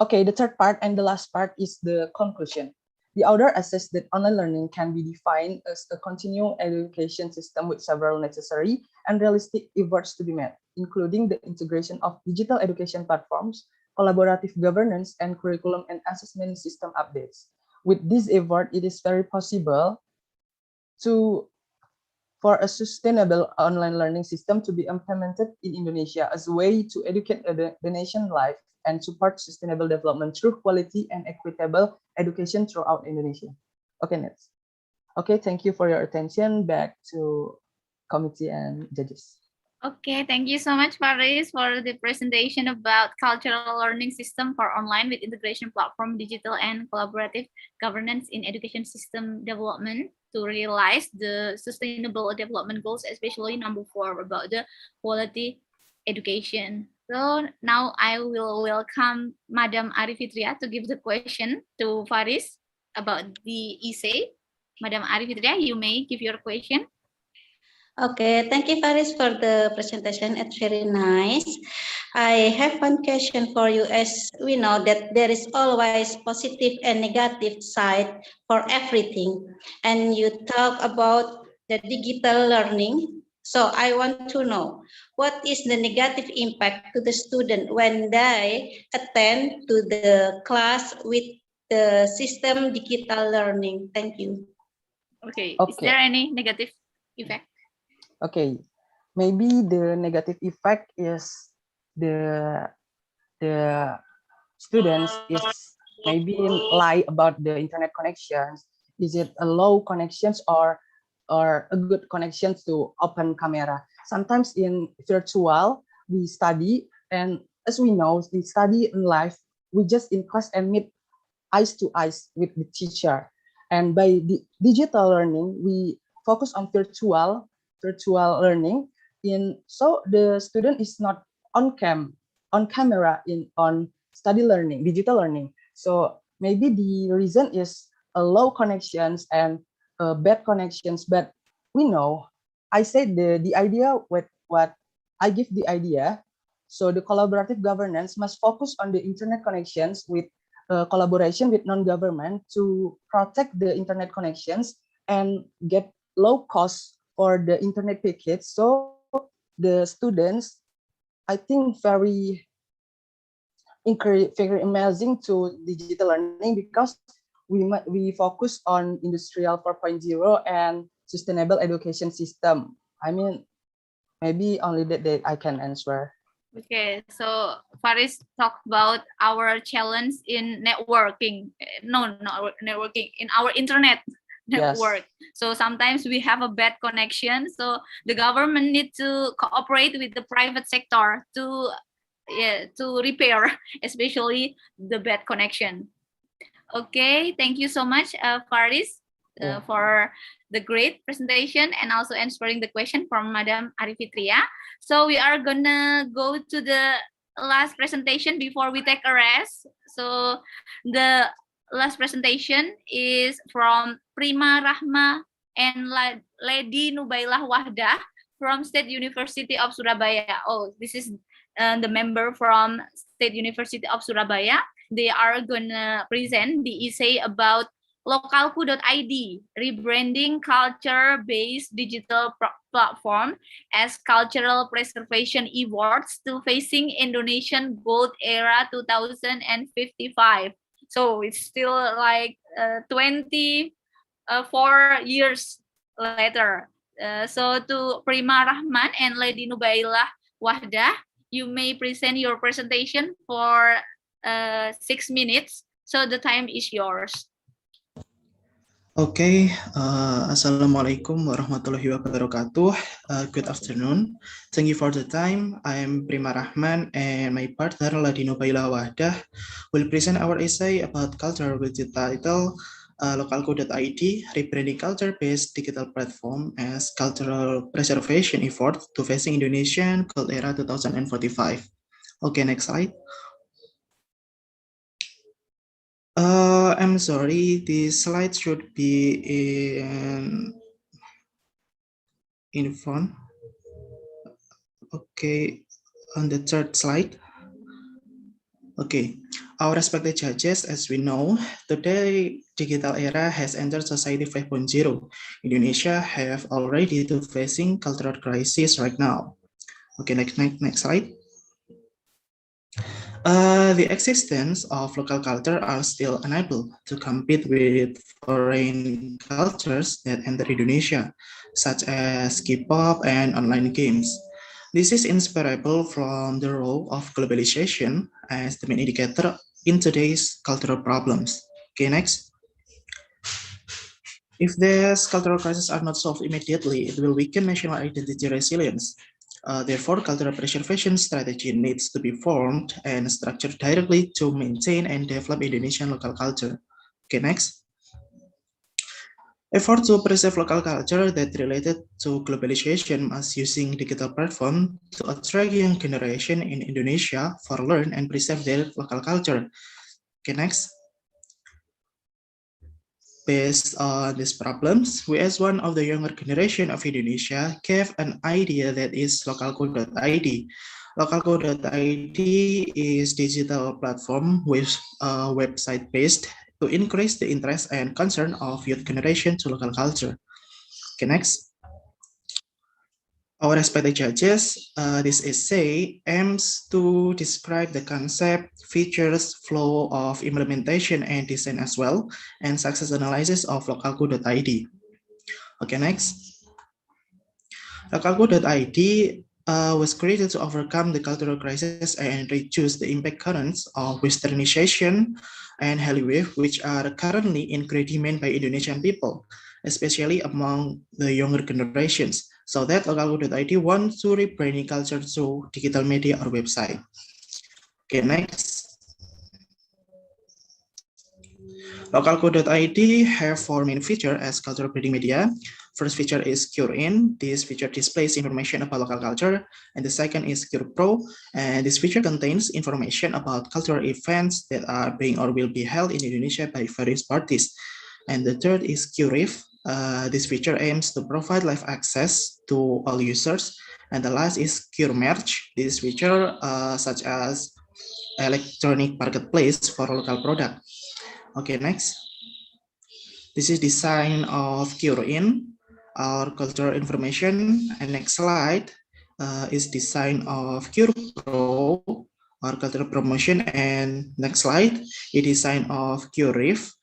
Okay, the third part and the last part is the conclusion. The author assessed that online learning can be defined as a continuing education system with several necessary and realistic efforts to be met, including the integration of digital education platforms, collaborative governance, and curriculum and assessment system updates. With this effort, it is very possible for a sustainable online learning system to be implemented in Indonesia as a way to educate the nation life and support sustainable development through quality and equitable education throughout Indonesia. Okay, next. Okay, thank you for your attention. Back to committee and judges. Okay, thank you so much, Faris, for the presentation about cultural learning system for online with integration platform, digital and collaborative governance in education system development to realize the sustainable development goals, especially number 4 about the quality education. So now I will welcome Madam Ari Fitria to give the question to Faris about the essay. Madam Ari Fitria, you may give your question. Okay, thank you, Faris, for the presentation. It's very nice. I have one question for you. As we know that there is always positive and negative side for everything, and you talk about the digital learning. So I want to know, what is the negative impact to the student when they attend to the class with the system digital learning? Thank you. Okay, is there any negative effect? Okay, maybe the negative effect is the students is maybe lie about the internet connections. Is it a low connections or a good connection to open camera? Sometimes in virtual we study, and as we know, we study in live. We just in class and meet eyes to eyes with the teacher. And by the digital learning, we focus on virtual learning. So the student is not on camera on study learning, digital learning. So maybe the reason is a low connections and bad connections. But we know, I said the idea with what I give the idea. So the collaborative governance must focus on the internet connections with collaboration with non-government to protect the internet connections and get low cost for the internet package. So the students, I think, very amazing to digital learning because we focus on industrial 4.0 and sustainable education system. I mean, maybe only that I can answer. Okay, so Faris talked about our challenge in networking. No, not networking, in our internet network. Yes. So sometimes we have a bad connection. So the government needs to cooperate with the private sector to repair, especially the bad connection. Okay, thank you so much, Faris, for the great presentation and also answering the question from Madam Ari Fitria. So we are gonna go to the last presentation before we take a rest. So the last presentation is from Prima Rahma and Lady Nubailah Wahdah from State University of Surabaya. Oh, this is the member from State University of Surabaya. They are gonna present the essay about localku.id, rebranding culture-based digital platform as cultural preservation efforts to facing Indonesian gold era 2055. So it's still like 24 years later. So to Prima Rahman and Lady Nubailah Wahdah, you may present your presentation for 6 minutes. So the time is yours. Okay, Assalamualaikum warahmatullahi wabarakatuh. Good afternoon. Thank you for the time. I am Prima Rahman and my partner Ladino Baila Wahdah will present our essay about culture with the title localku.id, rebranding culture-based digital platform as cultural preservation effort to facing Indonesian gold era 2045. Okay, next slide. I'm sorry, the slide should be in front. Okay, on the third slide. Okay, our respected judges, as we know, today digital era has entered society 5.0. Indonesia have already to facing cultural crisis right now. Okay, next slide. The existence of local culture are still unable to compete with foreign cultures that enter Indonesia, such as K-pop and online games. This is inseparable from the role of globalization as the main indicator in today's cultural problems. Okay, next. If these cultural crises are not solved immediately, it will weaken national identity resilience. Therefore, cultural preservation strategy needs to be formed and structured directly to maintain and develop Indonesian local culture. Okay, next. Effort to preserve local culture that related to globalization must using digital platform to attract young generation in Indonesia for learn and preserve their local culture. Okay, next. Based on these problems, we as one of the younger generation of Indonesia gave an idea that is localco.id. Localco.id is digital platform with a website based to increase the interest and concern of youth generation to local culture. Okay, next. Our respected judges, this essay aims to describe the concept, features, flow of implementation and design as well, and success analysis of localco.id. Okay, next. Localco.id was created to overcome the cultural crisis and reduce the impact currents of westernization and Hollywood, which are currently in great demand by Indonesian people, especially among the younger generations. So that localco.id wants to rebranding culture through digital media or website. Okay, next. Localco.id have four main features as cultural branding media. First feature is Cure In. This feature displays information about local culture. And the second is Cure Pro. And this feature contains information about cultural events that are being or will be held in Indonesia by various parties. And the third is Curif. This feature aims to provide live access to all users. And the last is Cure Merge. This feature such as electronic marketplace for local product. Okay, next. This is design of Cure In, our cultural information. And next slide is design of Cure Pro, our cultural promotion. And next slide is design of Cure Riff.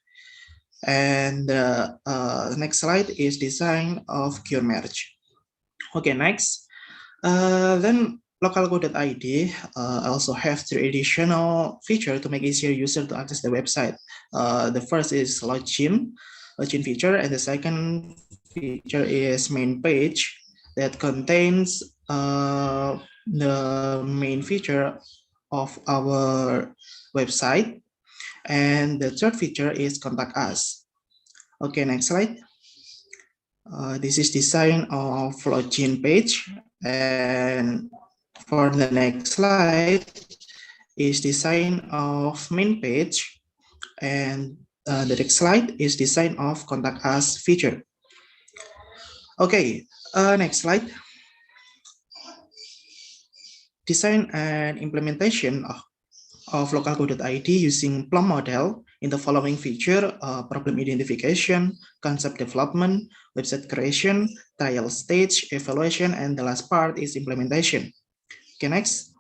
And the next slide is design of Cure Merge. Okay, next. Then localco.id also have three additional features to make easier user to access the website. The first is login feature, and the second feature is main page that contains the main feature of our website. And the third feature is contact us. Okay, next slide. This is design of login page, and for the next slide is design of main page, and the next slide is design of contact us feature. Okay, next slide. Design and implementation of localco.id using Plum model in the following feature: problem identification, concept development, website creation, trial stage, evaluation, and the last part is implementation. Okay, next.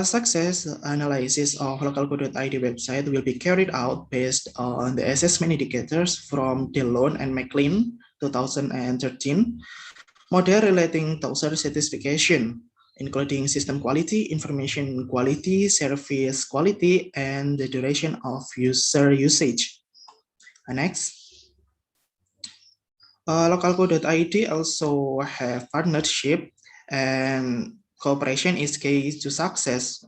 Success analysis of localco.id website will be carried out based on the assessment indicators from Dillon and McLean 2013, model relating to user satisfaction, including system quality, information quality, service quality, and the duration of user usage. Next. Localco.id also have partnership, and cooperation is key to success.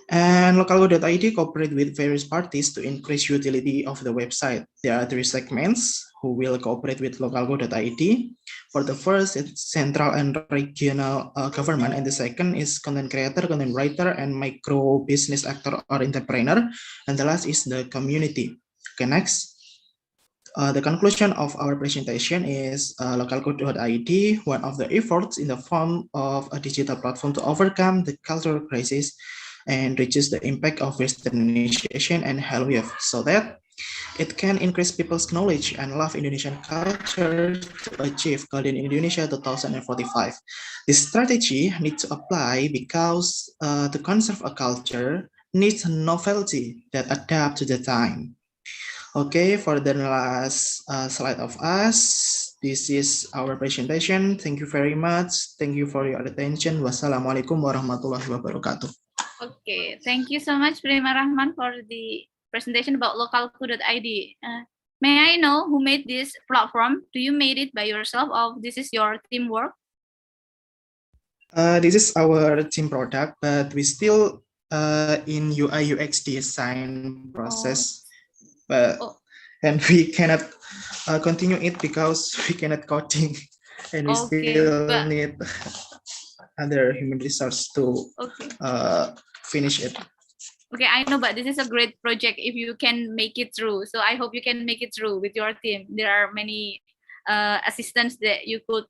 And localco.id cooperate with various parties to increase utility of the website. There are three segments who will cooperate with localco.id. For the first, it's central and regional government, and the second is content creator, content writer, and micro business actor or entrepreneur, and the last is the community. Okay, next. The conclusion of our presentation is localcode.id, one of the efforts in the form of a digital platform to overcome the cultural crisis and reduce the impact of westernization and Hallyu so that it can increase people's knowledge and love Indonesian culture to achieve Golden Indonesia 2045. This strategy needs to apply because to conserve a culture needs novelty that adapt to the time. Okay, for the last slide of us, this is our presentation. Thank you very much. Thank you for your attention. Wassalamualaikum warahmatullahi wabarakatuh. Okay, thank you so much, Prima Rahman, for the presentation about localcode.id. May I know who made this platform? Do you made it by yourself or this is your teamwork? This is our team product, but we still in UI UX design process. But and we cannot continue it because we cannot coding and we still need other human resource to finish it. Okay, I know, but this is a great project if you can make it through. So I hope you can make it through with your team. There are many assistants that you could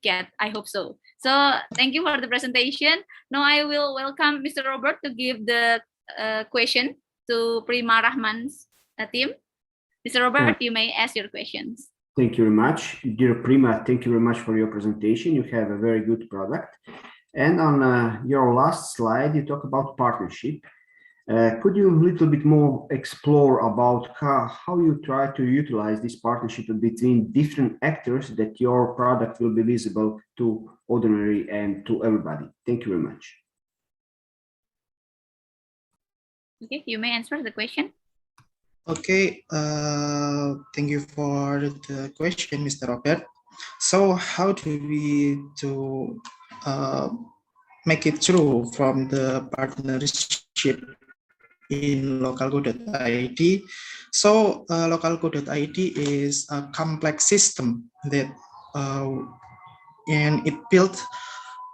get. I hope so. So thank you for the presentation. Now I will welcome Mr. Robert to give the question to Prima Rahman's team. Mr. Robert, you may ask your questions. Thank you very much. Dear Prima, thank you very much for your presentation. You have a very good product. And on your last slide, you talk about partnership. Could you a little bit more explore about how you try to utilize this partnership between different actors that your product will be visible to ordinary and to everybody? Thank you very much. Okay, you may answer the question. Okay, thank you for the question, Mr. Robert. So how do we make it through from the partnership in localcode.id? So localcode.id is a complex system that and it built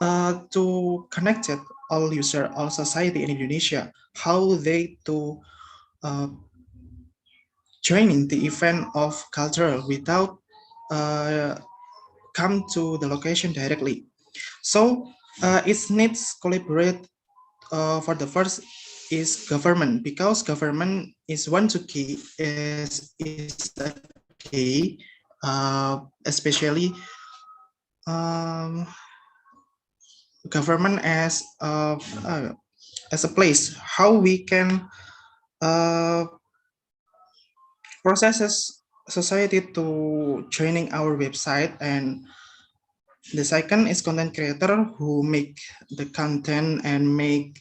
to connect all user, all society in Indonesia, how they to joining the event of cultural without come to the location directly. So it needs collaborate for the first is government, because government is one to key is a key, especially government as a place how we can processes society to joining our website. And the second is content creator who make the content and make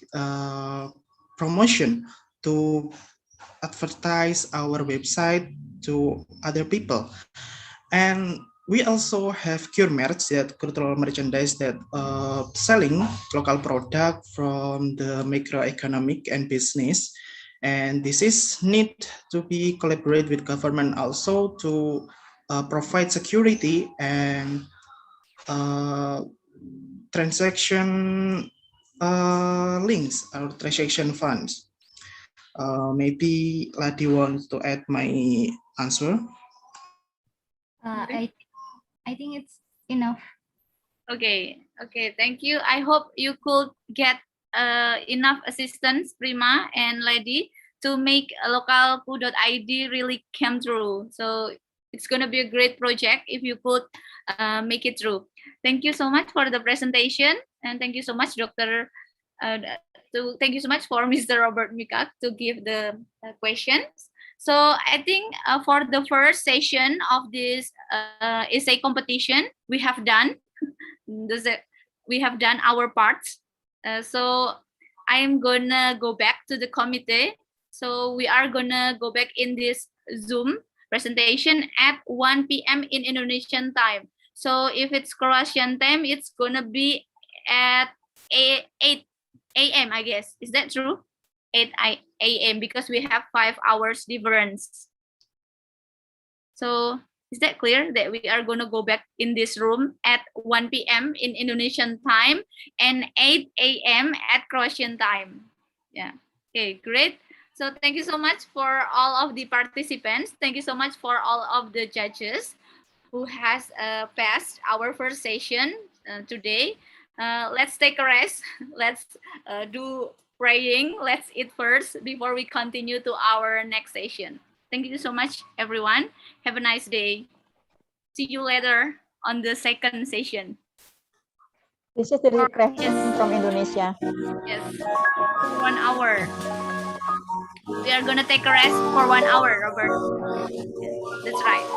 promotion to advertise our website to other people. And we also have cure merch, that cultural merchandise that selling local product from the microeconomic and business. And this is need to be collaborate with government also to provide security and transaction links or transaction funds. Maybe Ladi wants to add my answer. I think it's enough. Okay, thank you. I hope you could get enough assistance, Prima and Lady, to make localcode.id really come through. So it's going to be a great project if you could make it through. Thank you so much for the presentation, and thank you so much, Dr. Thank you so much for Mr. Robert Mikac to give the questions. So I think for the first session of this essay competition, we have done our parts. So I'm gonna go back to the committee. So we are gonna go back in this Zoom presentation at 1 p.m. in Indonesian time. So if it's Croatian time, it's gonna be at 8 a.m. I guess. Is that true? 8 a.m. because we have 5 hours difference. So is that clear that we are going to go back in this room at 1 p.m. in Indonesian time and 8 a.m. at Croatian time? Yeah. Okay, great. So thank you so much for all of the participants. Thank you so much for all of the judges who has passed our first session today. Let's take a rest. Let's do praying. Let's eat first before we continue to our next session. Thank you so much, everyone. Have a nice day. See you later on the second session. This is the request from Indonesia. Yes, 1 hour. We are gonna take a rest for 1 hour, Robert. Yes, that's right.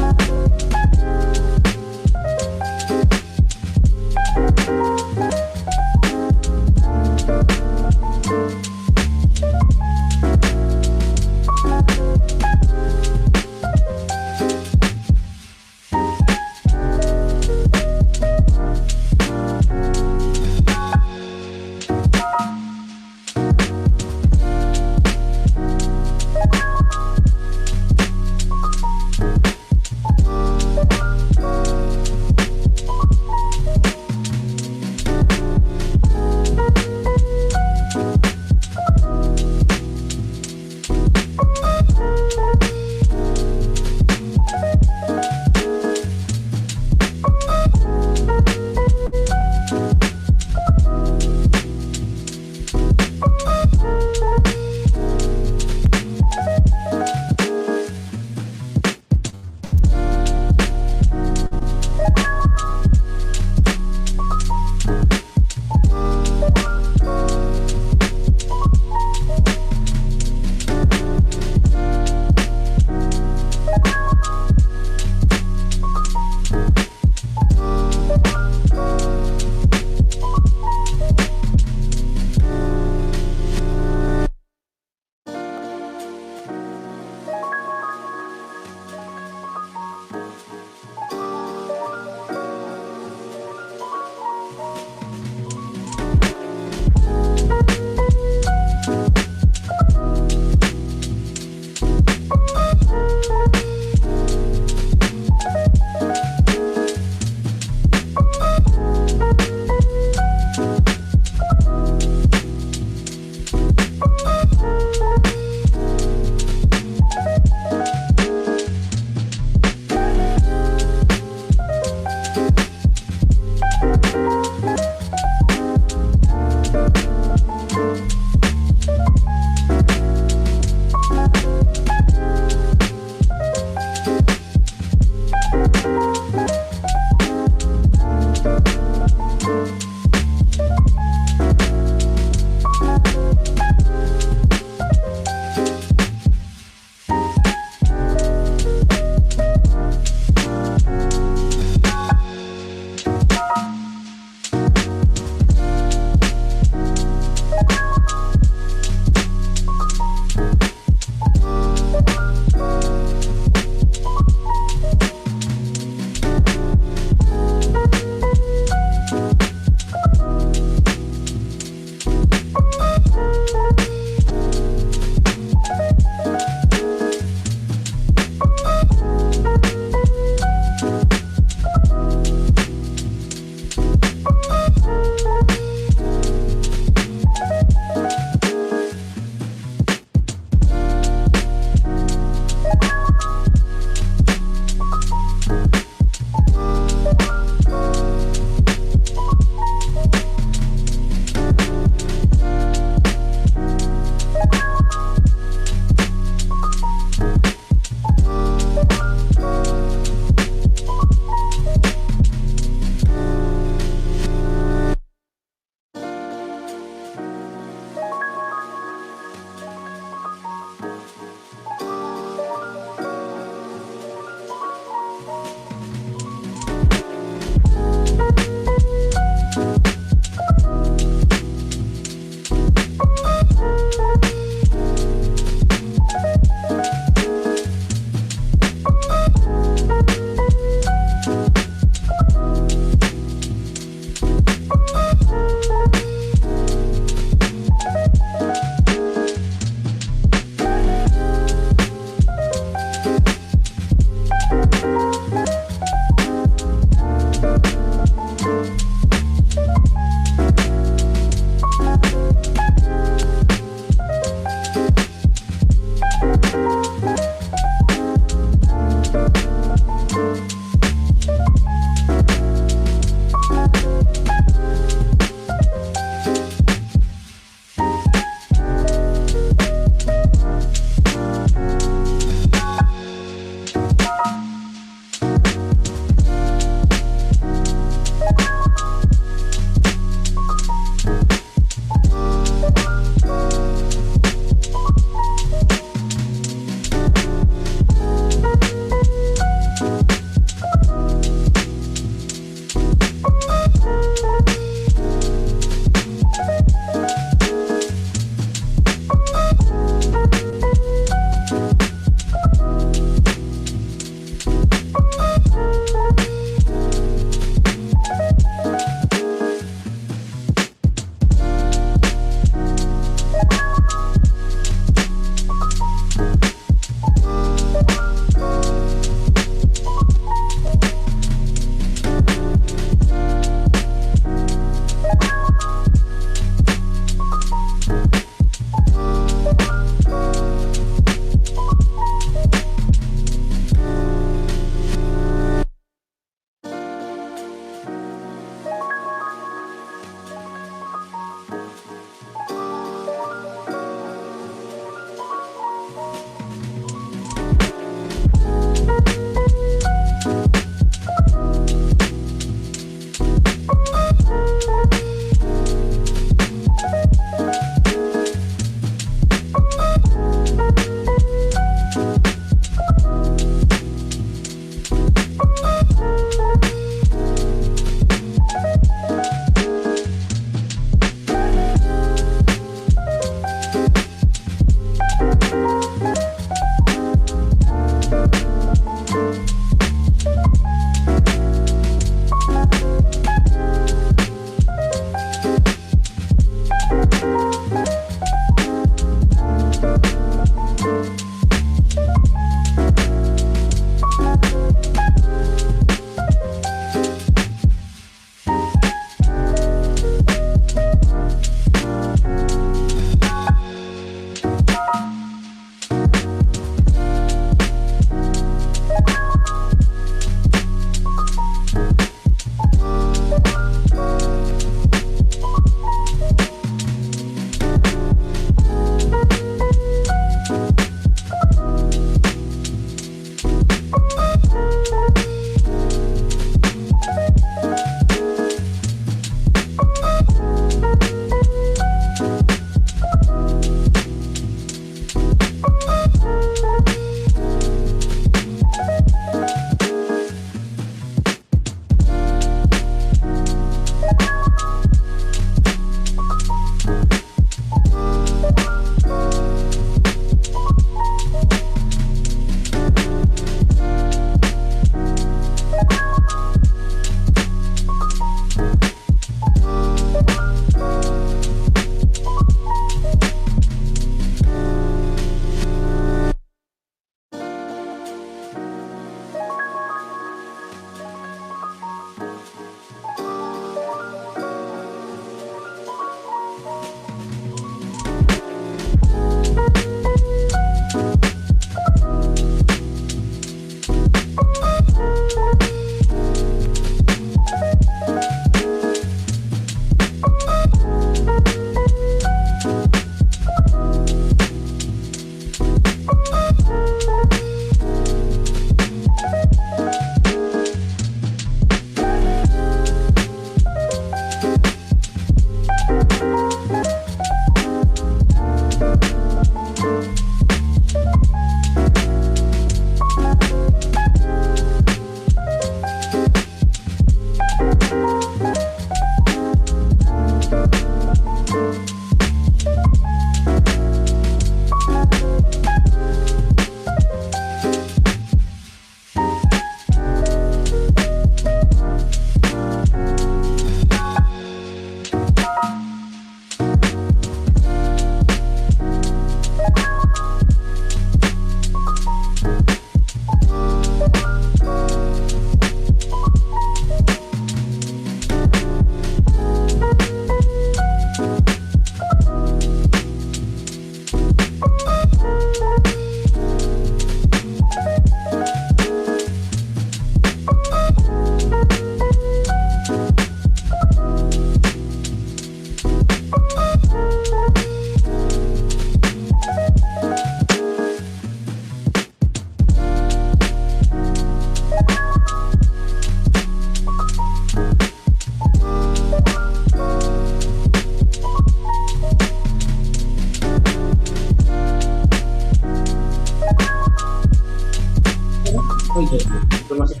itu. Terima kasih.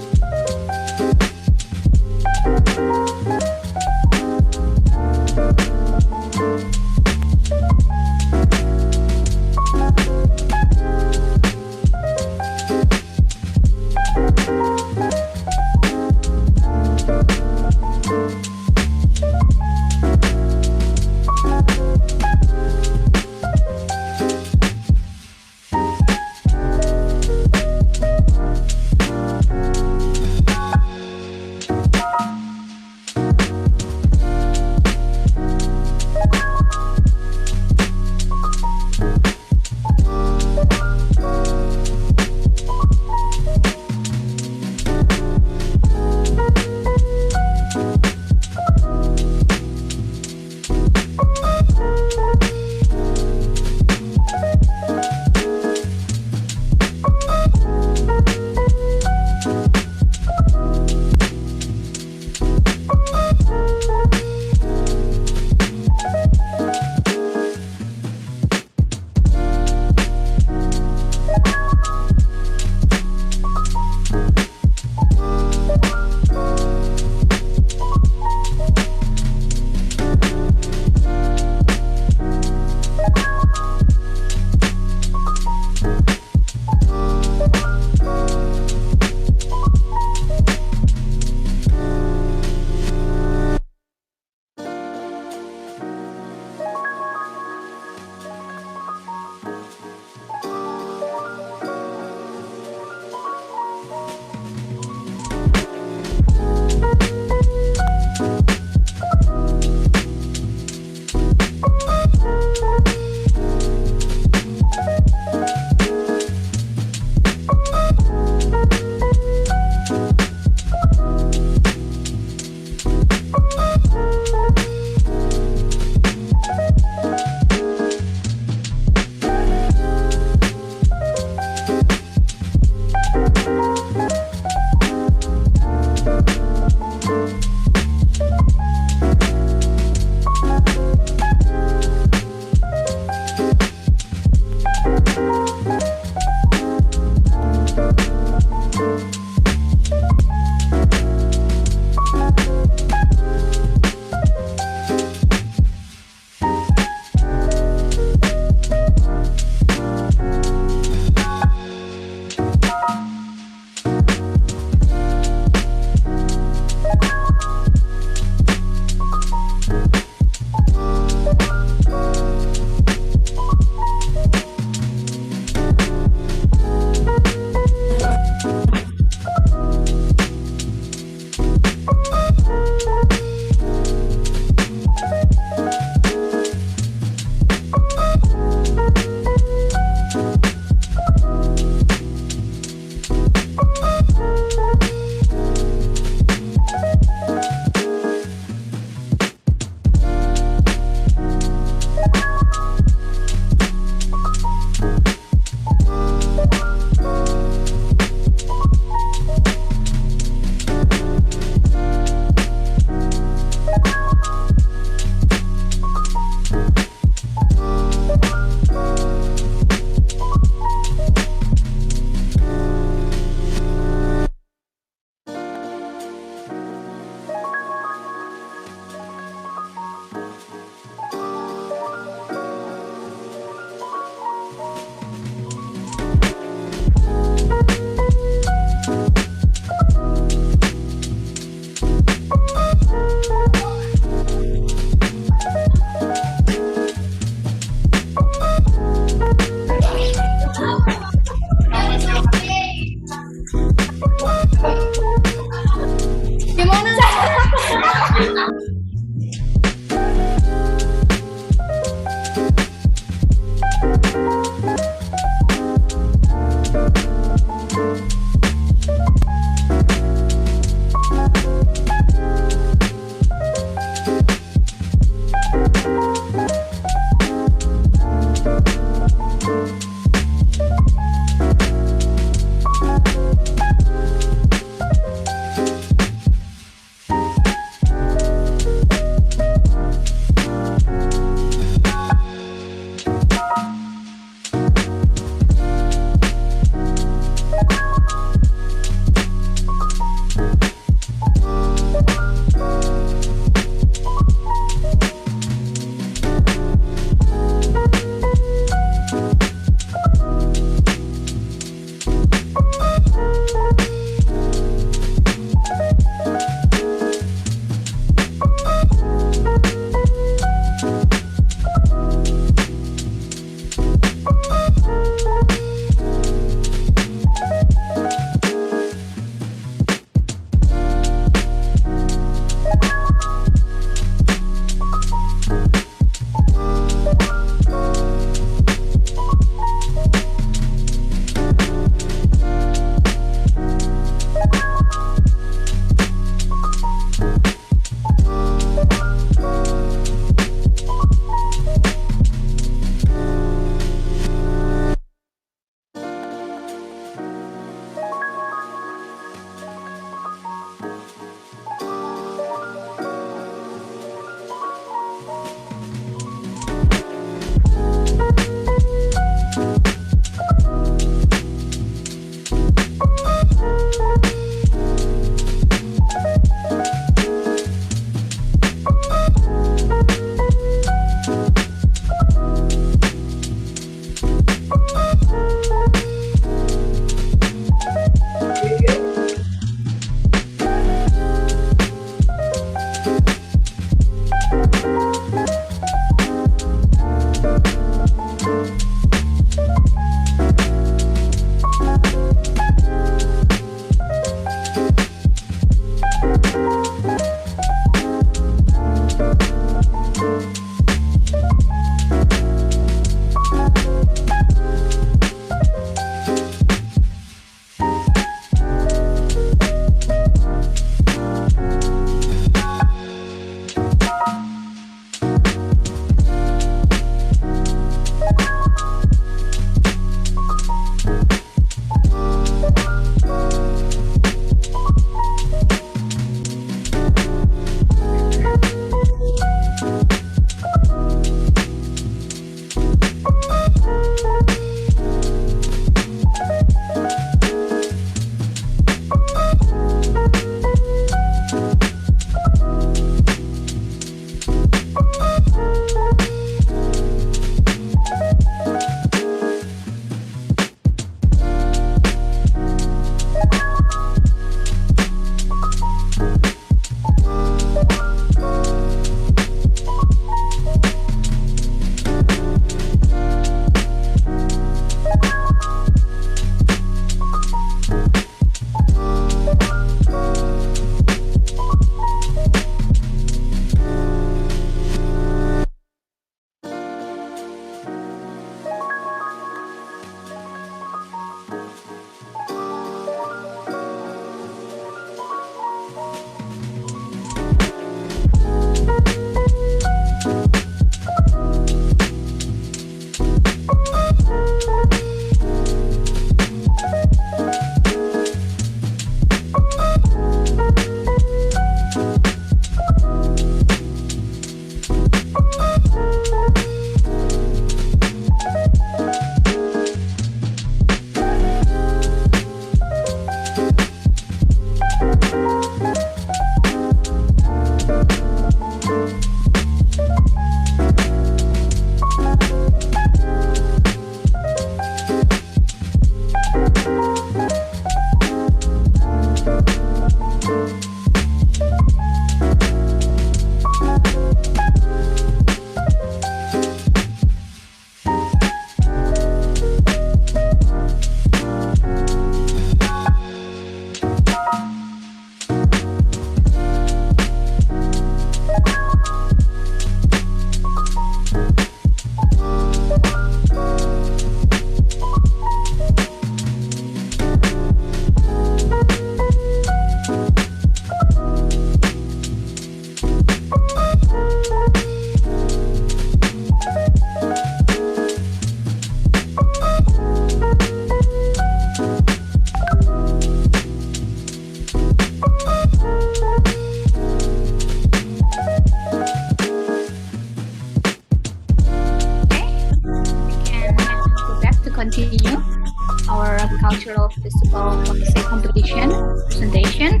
Cultural Festival competition presentation.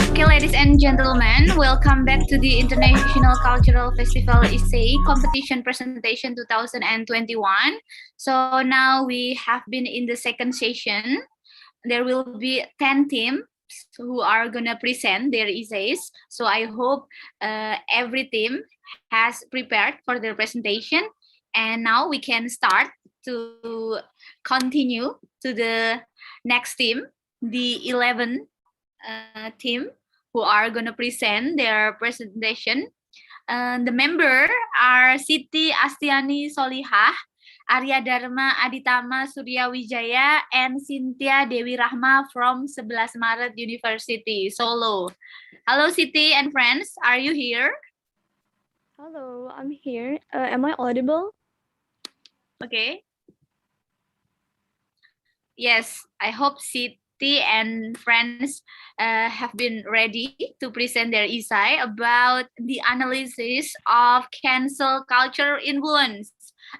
Okay, ladies and gentlemen, welcome back to the International Cultural Festival Essay Competition Presentation 2021. So now we have been in the second session. There will be 10 teams who are gonna present their essays. So I hope every team has prepared for their presentation. And now we can start to continue to the next team, the 11 team who are going to present their presentation. The member are Siti Astiani Solihah, Arya Dharma Aditama Surya Wijaya, and Cynthia Dewi Rahma from 11 Maret University, Solo. Hello, Siti and friends. Are you here? Hello, I'm here. Am I audible? Okay. Yes, I hope Siti and friends have been ready to present their essay about the analysis of cancel culture influence,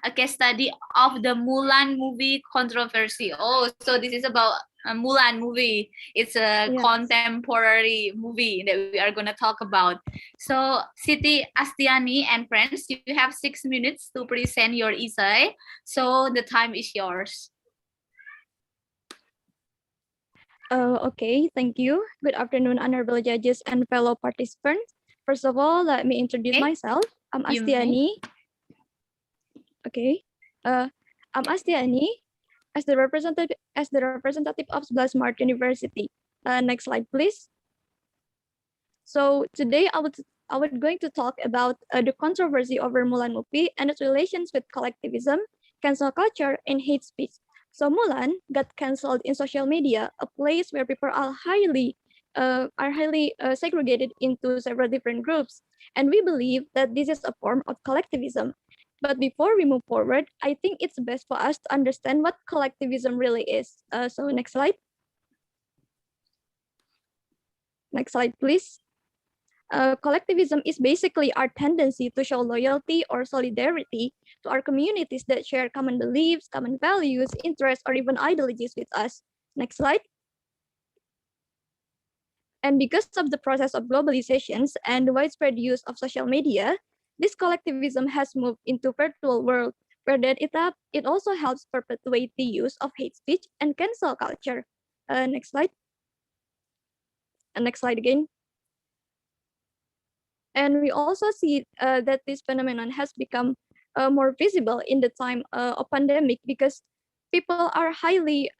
a case study of the Mulan movie controversy. Oh, so this is about a Mulan movie. It's a contemporary movie that we are going to talk about. So, Siti Astiani and friends, you have 6 minutes to present your essay. So, the time is yours. Okay, thank you. Good afternoon, honorable judges and fellow participants. First of all, let me introduce myself. I'm Astiani. Okay. I'm Astiani as the representative of 11 Maret University. Next slide, please. So today I would going to talk about the controversy over Mulan movie and its relations with collectivism, cancel culture, and hate speech. So Mulan got cancelled in social media, a place where people are highly segregated into several different groups. And we believe that this is a form of collectivism. But before we move forward, I think it's best for us to understand what collectivism really is. So next slide. Next slide, please. Collectivism is basically our tendency to show loyalty or solidarity to our communities that share common beliefs, common values, interests, or even ideologies with us. Next slide. And because of the process of globalizations and the widespread use of social media, this collectivism has moved into virtual world where it also helps perpetuate the use of hate speech and cancel culture. Next slide. Next slide again. And we also see that this phenomenon has become more visible in the time of pandemic because people are highly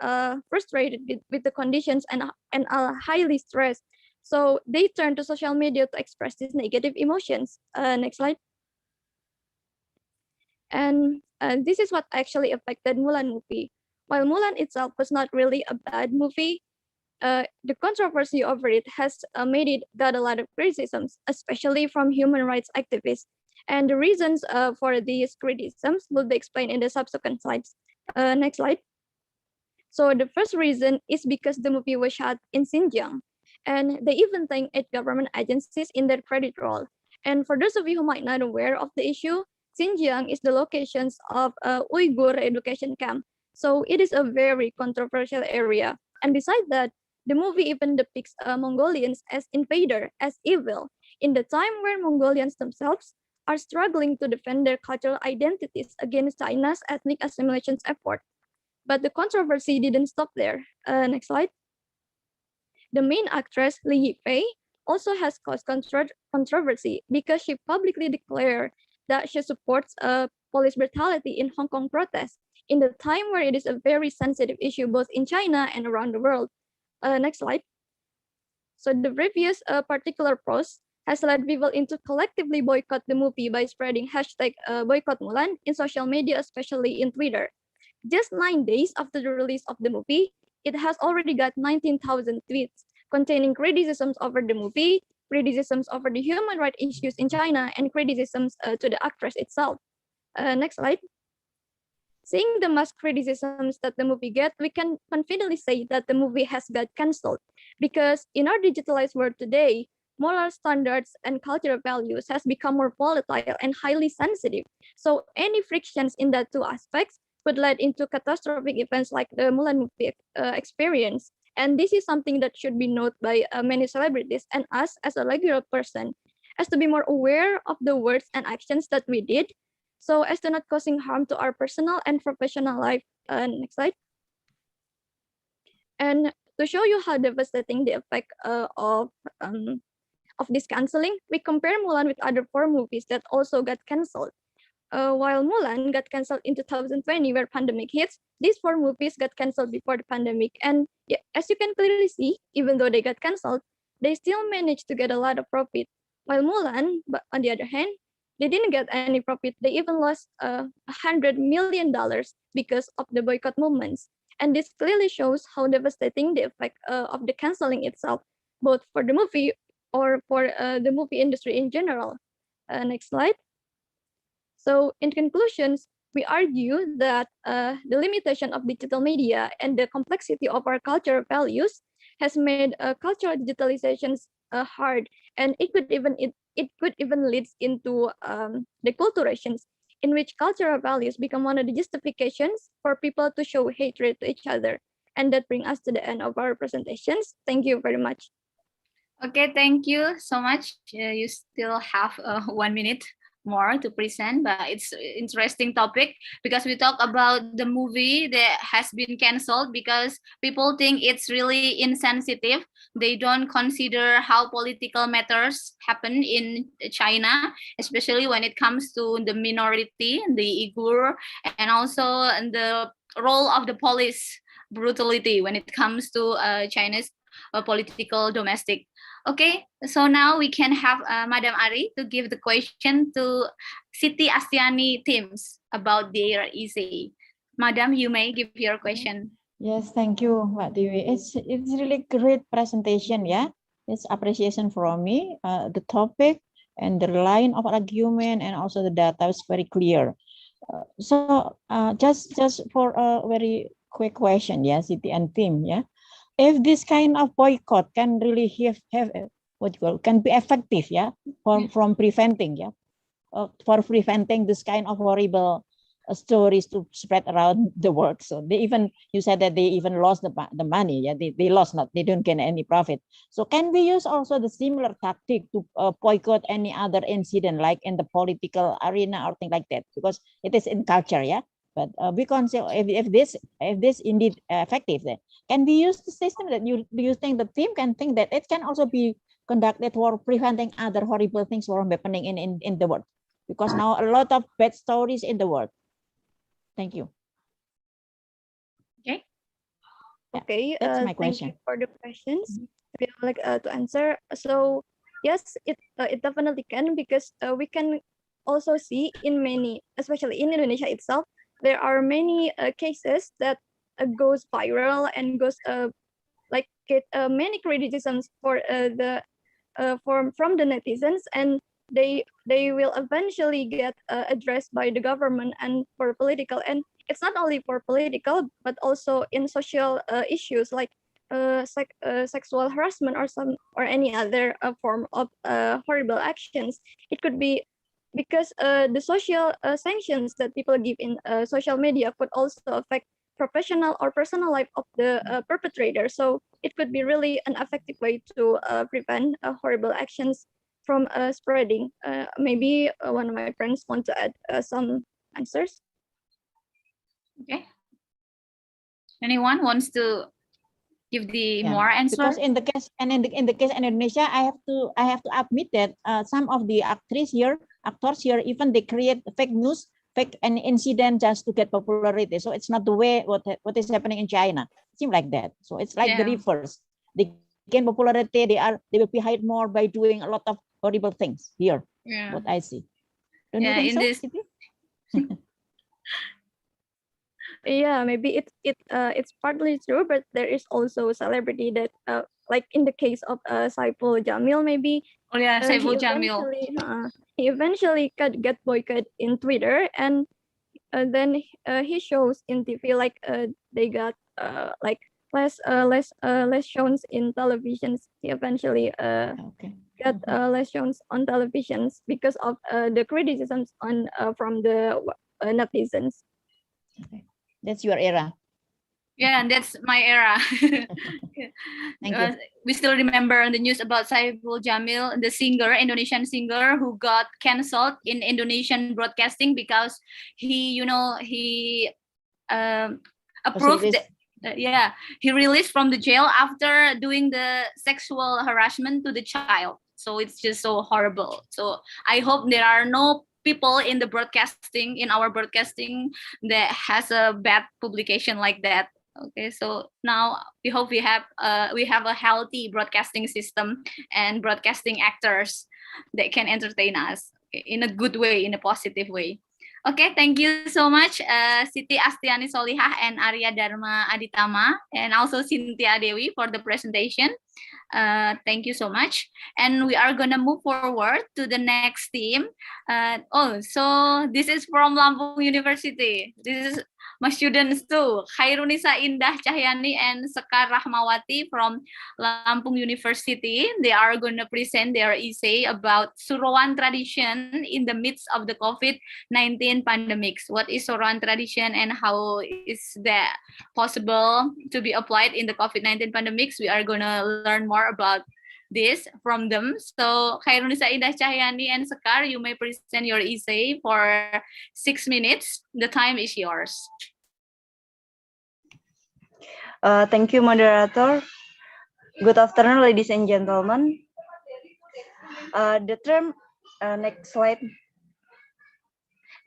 frustrated with the conditions and are highly stressed. So they turn to social media to express these negative emotions. Next slide. And this is what actually affected Mulan movie. While Mulan itself was not really a bad movie, the controversy over it has made it got a lot of criticisms, especially from human rights activists. And the reasons for these criticisms will be explained in the subsequent slides. Next slide. So the first reason is because the movie was shot in Xinjiang, and they even thank 8 government agencies in their credit roll. And for those of you who might not aware of the issue, Xinjiang is the locations of Uyghur education camp. So it is a very controversial area. And besides that, the movie even depicts Mongolians as invader, as evil, in the time where Mongolians themselves are struggling to defend their cultural identities against China's ethnic assimilation effort. But the controversy didn't stop there. Next slide. The main actress, Li Yifei, also has caused controversy because she publicly declared that she supports police brutality in Hong Kong protests in the time where it is a very sensitive issue both in China and around the world. Next slide. So the previous particular post has led people into collectively boycott the movie by spreading hashtag boycott Mulan in social media, especially in Twitter. Just 9 days after the release of the movie, it has already got 19,000 tweets containing criticisms over the movie, criticisms over the human rights issues in China, and criticisms to the actress itself. Next slide. Seeing the mass criticisms that the movie gets, we can confidently say that the movie has got cancelled because in our digitalized world today, moral standards and cultural values has become more volatile and highly sensitive. So any frictions in the two aspects could lead into catastrophic events like the Mulan movie experience. And this is something that should be noted by many celebrities and us as a regular person, as to be more aware of the words and actions that we did, so as to not causing harm to our personal and professional life. Next slide. And to show you how devastating the effect of this canceling, we compare Mulan with other 4 movies that also got canceled. While Mulan got canceled in 2020, where pandemic hits, these 4 movies got canceled before the pandemic. And yeah, as you can clearly see, even though they got canceled, they still managed to get a lot of profit. While Mulan, but on the other hand, they didn't get any profit. They even lost $100 million because of the boycott movements. And this clearly shows how devastating the effect of the canceling itself, both for the movie or for the movie industry in general. Next slide. So in conclusions, we argue that the limitation of digital media and the complexity of our cultural values has made cultural digitalizations hard, and it could even lead into deculturations, in which cultural values become one of the justifications for people to show hatred to each other. And that brings us to the end of our presentations. Thank you very much. Okay, thank you so much. You still have 1 minute more to present, but it's an interesting topic because we talk about the movie that has been canceled because people think it's really insensitive. They don't consider how political matters happen in China, especially when it comes to the minority, the Uyghur, and also the role of the police brutality when it comes to China's political domestic. Okay, so now we can have Madam Ari to give the question to Siti Astiani teams about their essay. Madam, you may give your question. Yes, thank you, Mbak Dewi. It's really great presentation, yeah. It's appreciation from me. The topic and the line of argument and also the data is very clear. Just for a very quick question, yeah, Siti and team, yeah. If this kind of boycott can really have what you call, can be effective, yeah, from preventing, yeah, for preventing this kind of horrible stories to spread around the world. So they even, you said that they even lost the money, yeah, they lost, not, they don't gain any profit. So can we use also the similar tactic to boycott any other incident, like in the political arena or thing like that, because it is in culture, yeah. But we consider if this indeed effective, then can we use the system that you think the team can think that it can also be conducted for preventing other horrible things from happening in the world? Because now a lot of bad stories in the world. Thank you. Okay. Okay. That's my question. Thank you for the questions. I would like to answer. So yes, it definitely can, because we can also see in many, especially in Indonesia itself, there are many cases that goes viral and goes like get many criticisms for from the netizens, and they will eventually get addressed by the government and for political. And it's not only for political, but also in social issues like sexual harassment or any other form of horrible actions. It could be because the social sanctions that people give in social media could also affect professional or personal life of the perpetrator. So it could be really an effective way to prevent horrible actions from spreading. Maybe one of my friends want to add some answers. Okay. Anyone wants to give the more answer? Because in the case in the case in Indonesia, I have to admit that some of the actors here, even they create fake news, fake an incident just to get popularity. So it's not the way what is happening in China. It seems like that. So it's like the reverse. They gain popularity. They will be hired more by doing a lot of horrible things here. Yeah. What I see. Don't you think in so? this. Yeah, maybe it's partly true, but there is also a celebrity that like in the case of Saiful Jamil, maybe. Oh yeah, Saiful Jamil. He eventually get boycotted in Twitter, and then he shows in TV like they got like less shows in televisions. He eventually got less shows on televisions because of the criticisms on from the netizens. That's your era. Yeah, and that's my era. Thank you. We still remember the news about Saiful Jamil, the singer, Indonesian singer who got canceled in Indonesian broadcasting because he approved. Yeah, he released from the jail after doing the sexual harassment to the child. So it's just so horrible. So I hope there are no people in the broadcasting, in our broadcasting, that has a bad publication like that. Okay, so now we hope we have a healthy broadcasting system and broadcasting actors that can entertain us in a good way, in a positive way. Okay, thank you so much, Siti Astiani Solihah and Arya Dharma Aditama, and also Cynthia Dewi for the presentation. Thank you so much. And we are gonna move forward to the next team. So this is from Lampung University. This is my students too, Khairunisa Indah Cahyani and Sekar Rahmawati from Lampung University. They are going to present their essay about Suruan tradition in the midst of the COVID-19 pandemics. What is Suruan tradition and how is that possible to be applied in the COVID-19 pandemics? We are going to learn more about this from them. So Khairunisa Indah Cahyani and Sekar, you may present your essay for 6 minutes. The time is yours. Thank you, moderator. Good afternoon, ladies and gentlemen. The term, next slide.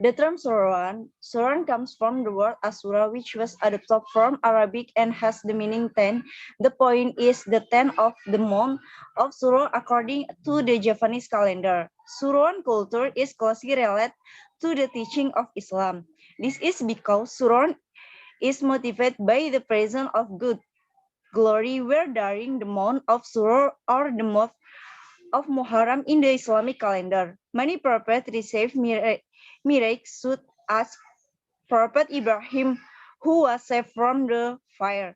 The term Suruan comes from the word Asura, which was adopted from Arabic and has the meaning 10. The point is the 10th of the month of Suruan according to the Japanese calendar. Suruan culture is closely related to the teaching of Islam. This is because Suruan is motivated by the presence of good glory, where during the month of Suruan or the month of Muharram in the Islamic calendar, many prophets received miracles such as Prophet Ibrahim, who was saved from the fire.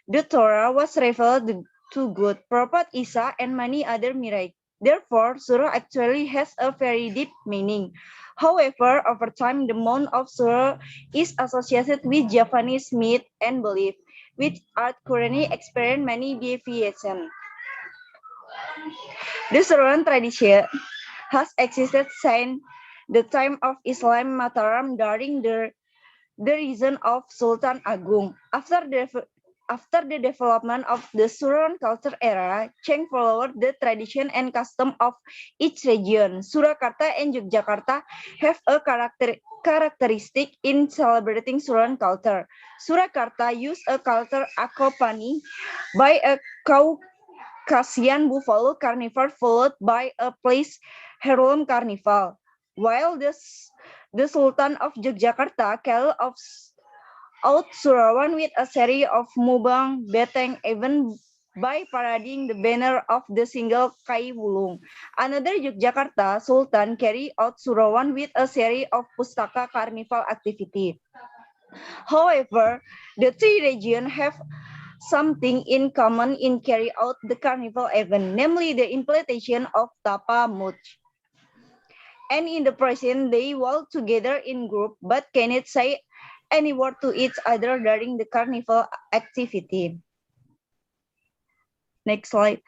The Torah was revealed to good Prophet Isa and many other miracles. Therefore, Surah actually has a very deep meaning. However, over time, the month of Surah is associated with Japanese myth and belief, which are currently experiencing many deviations. The Suruan tradition has existed since the time of Islam Mataram during the reign of Sultan Agung. After the development of the Suruan culture era, change followed the tradition and custom of each region. Surakarta and Yogyakarta have a characteristic in celebrating Suruan culture. Surakarta used a culture accompanied by a Caucasian buffalo carnival followed by a place heirloom carnival, while the Sultan of Yogyakarta carried out Surawan with a series of mubang beteng even by parading the banner of the single Kai Wulung. Another Yogyakarta Sultan carried out Surawan with a series of pustaka carnival activity. However, the three regions have something in common in carrying out the carnival event, namely the implementation of Tapa Much. And in the present, they walk together in group but cannot say any word to each other during the carnival activity. Next slide.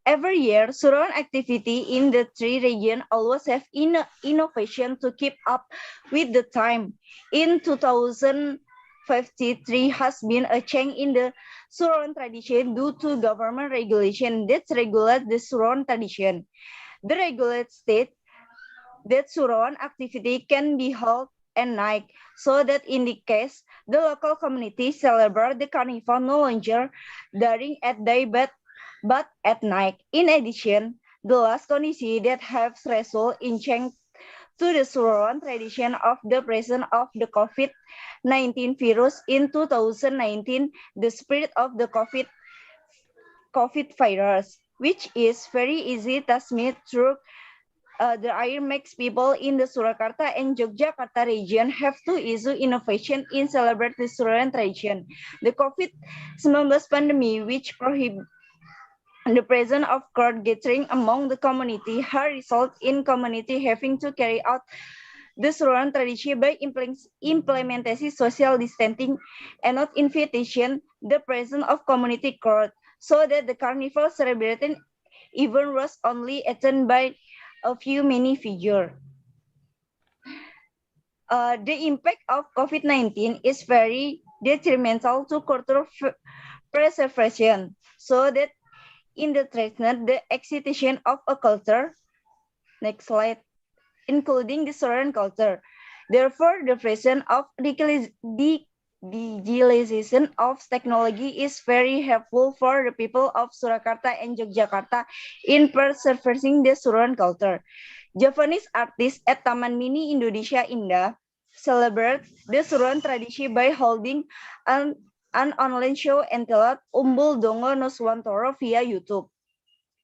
Every year, Suruan activity in the three regions always have innovation to keep up with the time. In 2053 has been a change in the Suruan tradition due to government regulation that regulates the Suruan tradition. The regulate state that Suruan activity can be held at night, so that in the case the local community celebrate the carnival no longer during at day but at night. In addition, the last condition that has resulted in change to the Suruan tradition of the presence of the COVID-19 virus in 2019, the spread of the COVID virus, which is very easy to transmit through the air, makes people in the Surakarta and Yogyakarta region have to issue innovation in celebrate the Suruan tradition. The COVID-19 pandemic, which prohibits the presence of crowd gathering among the community, has resulted in community having to carry out the Suruhan tradition by implementation social distancing and not invitation the presence of community crowd, so that the carnival celebrating even was only attended by a few many figure. The impact of COVID-19 is very detrimental to cultural preservation, so that in the threatened the excitation of a culture, next slide, including the Suruhan culture. Therefore, the presence of digitalization of technology is very helpful for the people of Surakarta and Yogyakarta in preserving the Suruhan culture. Japanese artists at Taman Mini Indonesia Indah celebrate the Suruhan tradition by holding an online show entitled Umbul Dongo Nuswantoro via YouTube.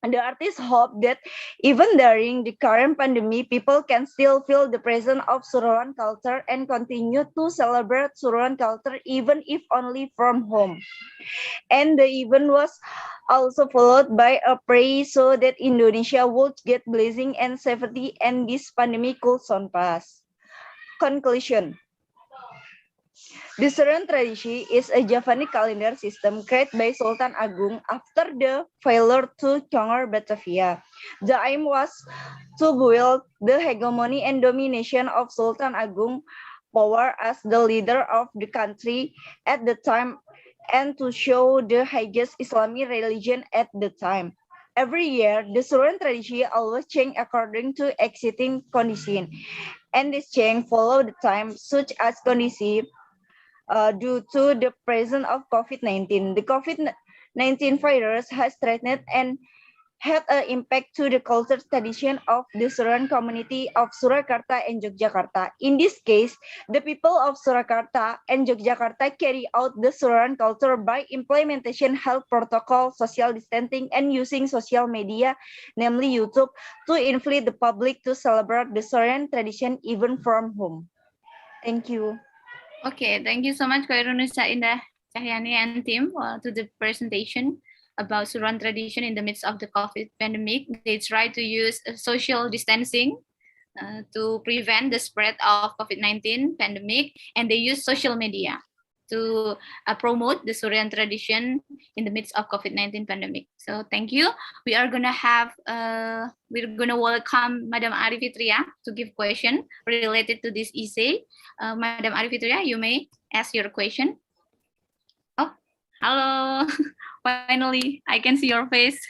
And the artists hope that even during the current pandemic, people can still feel the presence of Suruhan culture and continue to celebrate Suruhan culture even if only from home. And the event was also followed by a prayer so that Indonesia would get blessing and safety and this pandemic could soon pass. Conclusion. The Suruhan tradition is a Javanese calendar system created by Sultan Agung after the failure to conquer Batavia. The aim was to build the hegemony and domination of Sultan Agung power as the leader of the country at the time and to show the highest Islamic religion at the time. Every year, the Suruhan tradition always change according to existing condition, and this change follow the time such as condition due to the presence of COVID-19. The COVID-19 virus has threatened and had an impact to the culture tradition of the Suruhan community of Surakarta and Yogyakarta. In this case, the people of Surakarta and Yogyakarta carry out the Suruhan culture by implementation health protocol, social distancing, and using social media, namely YouTube, to invite the public to celebrate the Suruhan tradition even from home. Thank you. Okay, thank you so much, Koirunisa Indah Cahyani and team to the presentation about Suruhan tradition in the midst of the COVID pandemic. They try to use social distancing to prevent the spread of COVID-19 pandemic, and they use social media to promote the Suruhan tradition in the midst of COVID-19 pandemic. So thank you. We are gonna welcome Madam Ari Fitria to give question related to this essay. Madam Ari Fitria, you may ask your question. Oh, hello. Finally, I can see your face.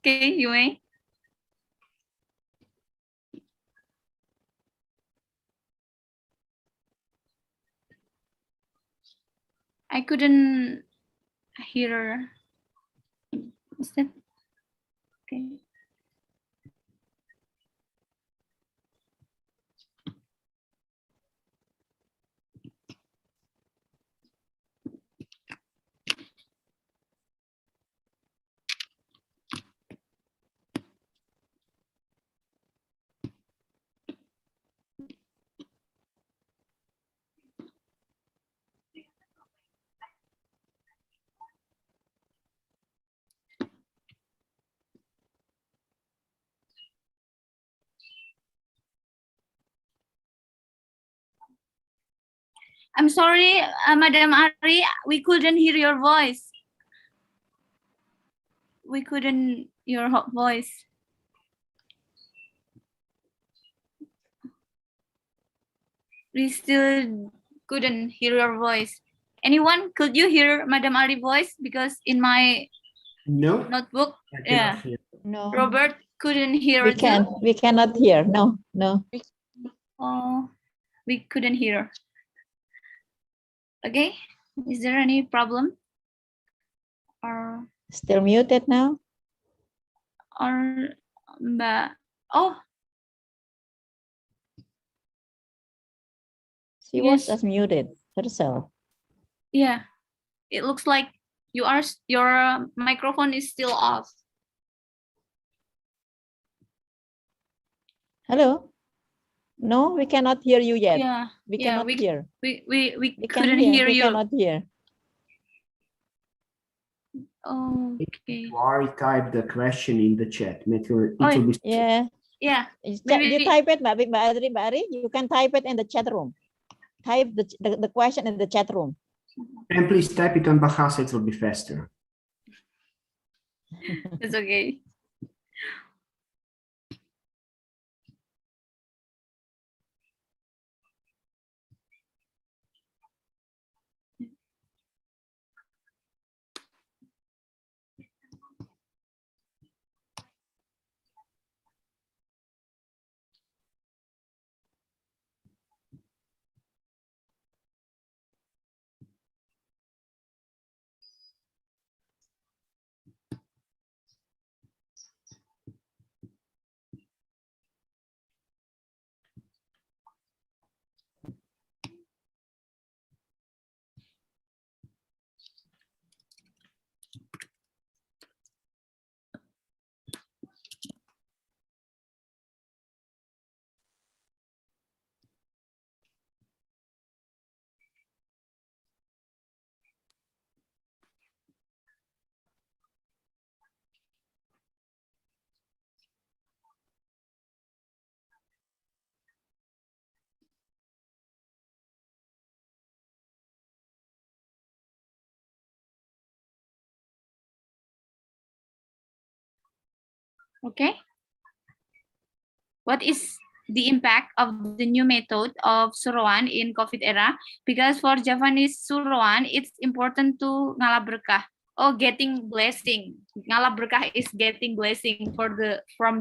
Okay, you may. I couldn't hear. Is that okay? I'm sorry, Madam Ari, we couldn't hear your voice. We couldn't hear your voice. We still couldn't hear your voice. Anyone, could you hear Madam Ari's voice? Because in my notebook, yeah, No. Robert couldn't hear We cannot hear. No. Oh, we couldn't hear. Okay, is there any problem? Or still muted now? Or oh, she was just muted herself. Yeah, it looks like your microphone is still off. Hello? No, we cannot hear you yet. Yeah, we cannot hear. We couldn't hear you. We cannot hear. Okay. Ari type the question in the chat. It will be Yeah. Yeah. You Maybe type it, Mbak Ari, you can type it in the chat room. Type the question in the chat room. And please type it on Bahasa, it will be faster. it's okay. Okay. What is the impact of the new method of suruan in COVID era? Because for Javanese suruan, it's important to ngalap berkah. Oh, getting blessing. Ngalap berkah is getting blessing from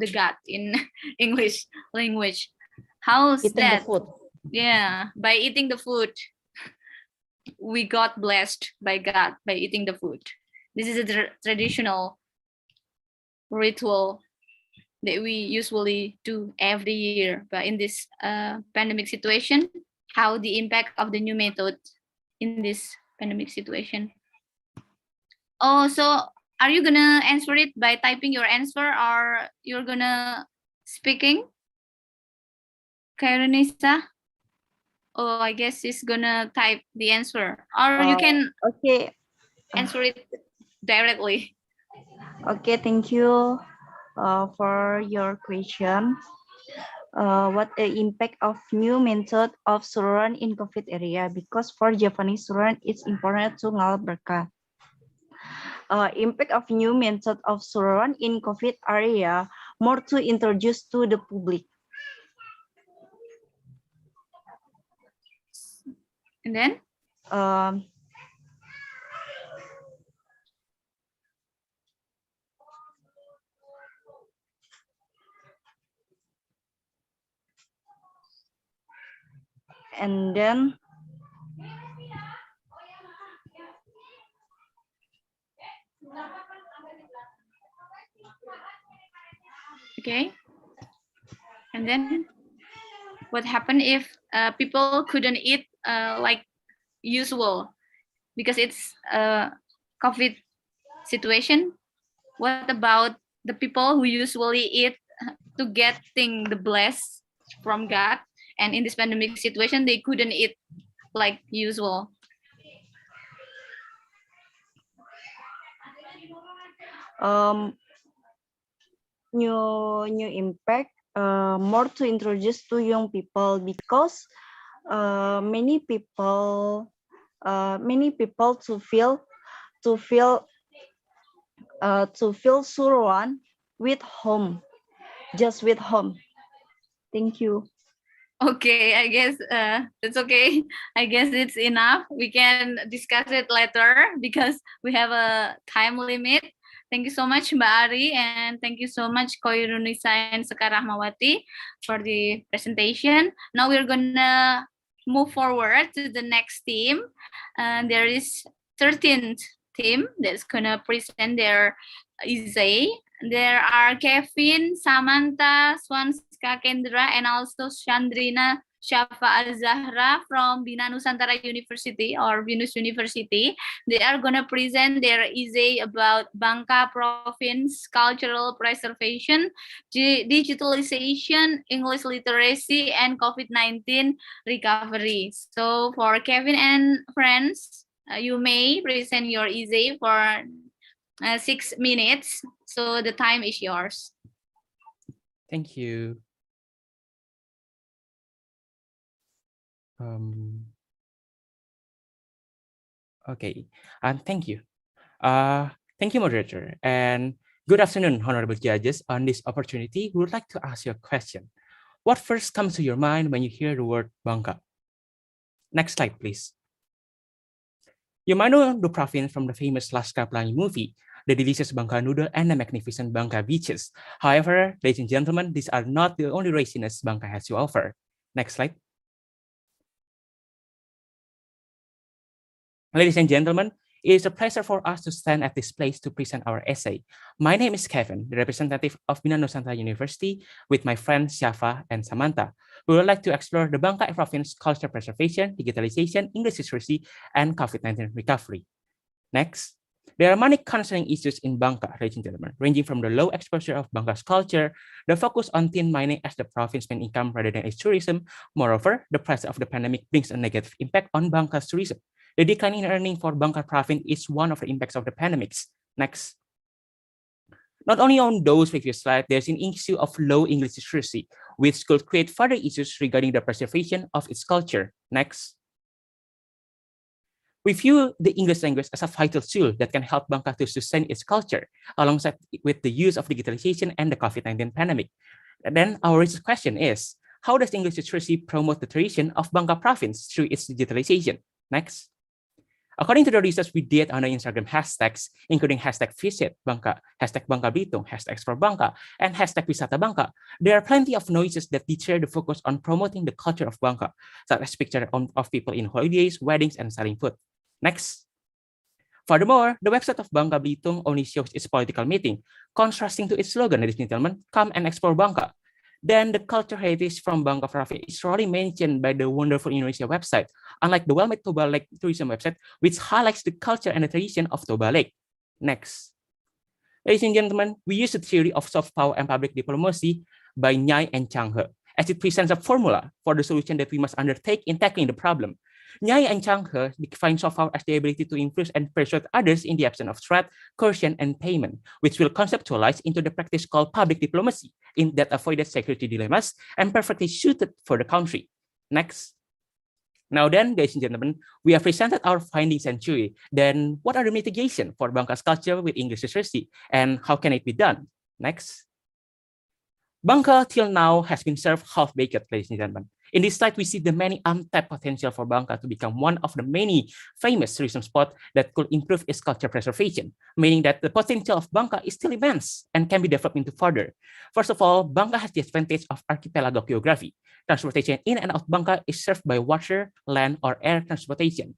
the God in English language. How's Eating that? the food. Yeah, by eating the food, we got blessed by God by eating the food. This is a traditional ritual that we usually do every year. But in this pandemic situation, how the impact of the new method in this pandemic situation? Oh, so are you gonna answer it by typing your answer or you're gonna speaking? Kairunisa? Oh, I guess she's gonna type the answer. Or you can Okay. answer it directly. Okay, thank you for your question. What the impact of new method of suruan in COVID area? Because for Japanese suruan, it's important to ngalap berkah. Impact of new method of suruan in COVID area, more to introduce to the public. And then? And then Okay. And then what happened if people couldn't eat like usual because it's a COVID situation? What about the people who usually eat to getting the bless from God, and in this pandemic situation they couldn't eat like usual? New impact, more to introduce to young people, because many people to feel suruan with home, just with home. Thank you. Okay, I guess it's okay. I guess it's enough. We can discuss it later because we have a time limit. Thank you so much, Mbak Ari, and thank you so much, Koirunisa and Sekar Rahmawati for the presentation. Now we're gonna move forward to the next team. There is 13th team that's gonna present their essay. There are Kevin, Samantha, Swanska Kendra, and also Chandrina Shafa Al-Zahra from Bina Nusantara University or Binus University. They are going to present their essay about Bangka Province cultural preservation, digitalization, English literacy, and COVID-19 recovery. So for Kevin and friends, you may present your essay for 6 minutes. So the time is yours. Thank you. Okay, and thank you. Thank you, moderator, and good afternoon, honorable judges. On this opportunity, we would like to ask you a question. What first comes to your mind when you hear the word Bangka? Next slide, please. You might know the province from the famous Laskar Pelangi movie, the delicious Bangka noodle and the magnificent Bangka beaches. However, ladies and gentlemen, these are not the only raciness Bangka has to offer. Next slide. Ladies and gentlemen, it is a pleasure for us to stand at this place to present our essay. My name is Kevin, the representative of Bina Nusantara University, with my friends Shafa and Samantha. We would like to explore the Bangka province culture preservation, digitalization, English literacy, and COVID-19 recovery. Next. There are many concerning issues in Bangka, ladies and gentlemen, ranging from the low exposure of Bangka's culture, the focus on tin mining as the province's main income rather than its tourism. Moreover, the presence of the pandemic brings a negative impact on Bangka's tourism. The decline in earning for Bangka province is one of the impacts of the pandemics. Next. Not only on those previous slides, there's an issue of low English literacy, which could create further issues regarding the preservation of its culture. Next. We view the English language as a vital tool that can help Bangka to sustain its culture, alongside with the use of digitalization and the COVID-19 pandemic. And then our research question is, how does English literacy promote the tradition of Bangka province through its digitalization? Next. According to the research we did on the Instagram hashtags, including hashtag visit Bangka, hashtag Bangka Belitung, hashtag explore Bangka, and hashtag wisata Bangka, there are plenty of noises that deter the focus on promoting the culture of Bangka, such as pictures of people in holidays, weddings, and selling food. Next. Furthermore, the website of Bangka Belitung only shows its political meeting, contrasting to its slogan, ladies and gentlemen, come and explore Bangka. Then the culture heritage from Bangka province is rarely mentioned by the wonderful Indonesia website, unlike the well-made Toba Lake tourism website, which highlights the culture and the tradition of Toba Lake. Next. Ladies and gentlemen, we use the theory of soft power and public diplomacy by Nyai and Chang He, as it presents a formula for the solution that we must undertake in tackling the problem. Nyai and Chang He define soft power as the ability to influence and persuade others in the absence of threat, coercion, and payment, which will conceptualize into the practice called public diplomacy, in that avoided security dilemmas and perfectly suited for the country. Next. Now then, ladies and gentlemen, we have presented our findings and theory. Then what are the mitigation for Bangka's culture with English literacy, and how can it be done? Next. Bangka till now has been served half-baked, ladies and gentlemen. In this slide, we see the many untapped potential for Bangka to become one of the many famous tourism spots that could improve its culture preservation, meaning that the potential of Bangka is still immense and can be developed into further. First of all, Bangka has the advantage of archipelago geography. Transportation in and out of Bangka is served by water, land, or air transportation.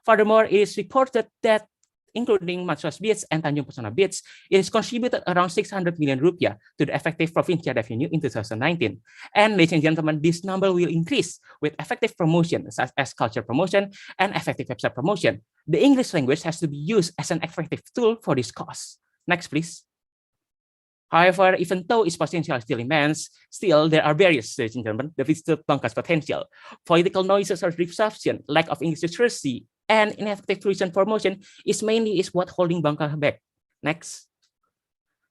Furthermore, it is reported that including Matsuas Beach and Tanjung Pesona Beach, it has contributed around 600 million rupiah to the effective provincial revenue in 2019. And ladies and gentlemen, this number will increase with effective promotion, such as culture promotion and effective website promotion. The English language has to be used as an effective tool for this cause. Next, please. However, even though its potential is still immense, still there are barriers, ladies and gentlemen, that restrict Bangka's potential. Political noises or disruption, lack of English literacy, and ineffective tourism promotion is what holding Bangka back. Next.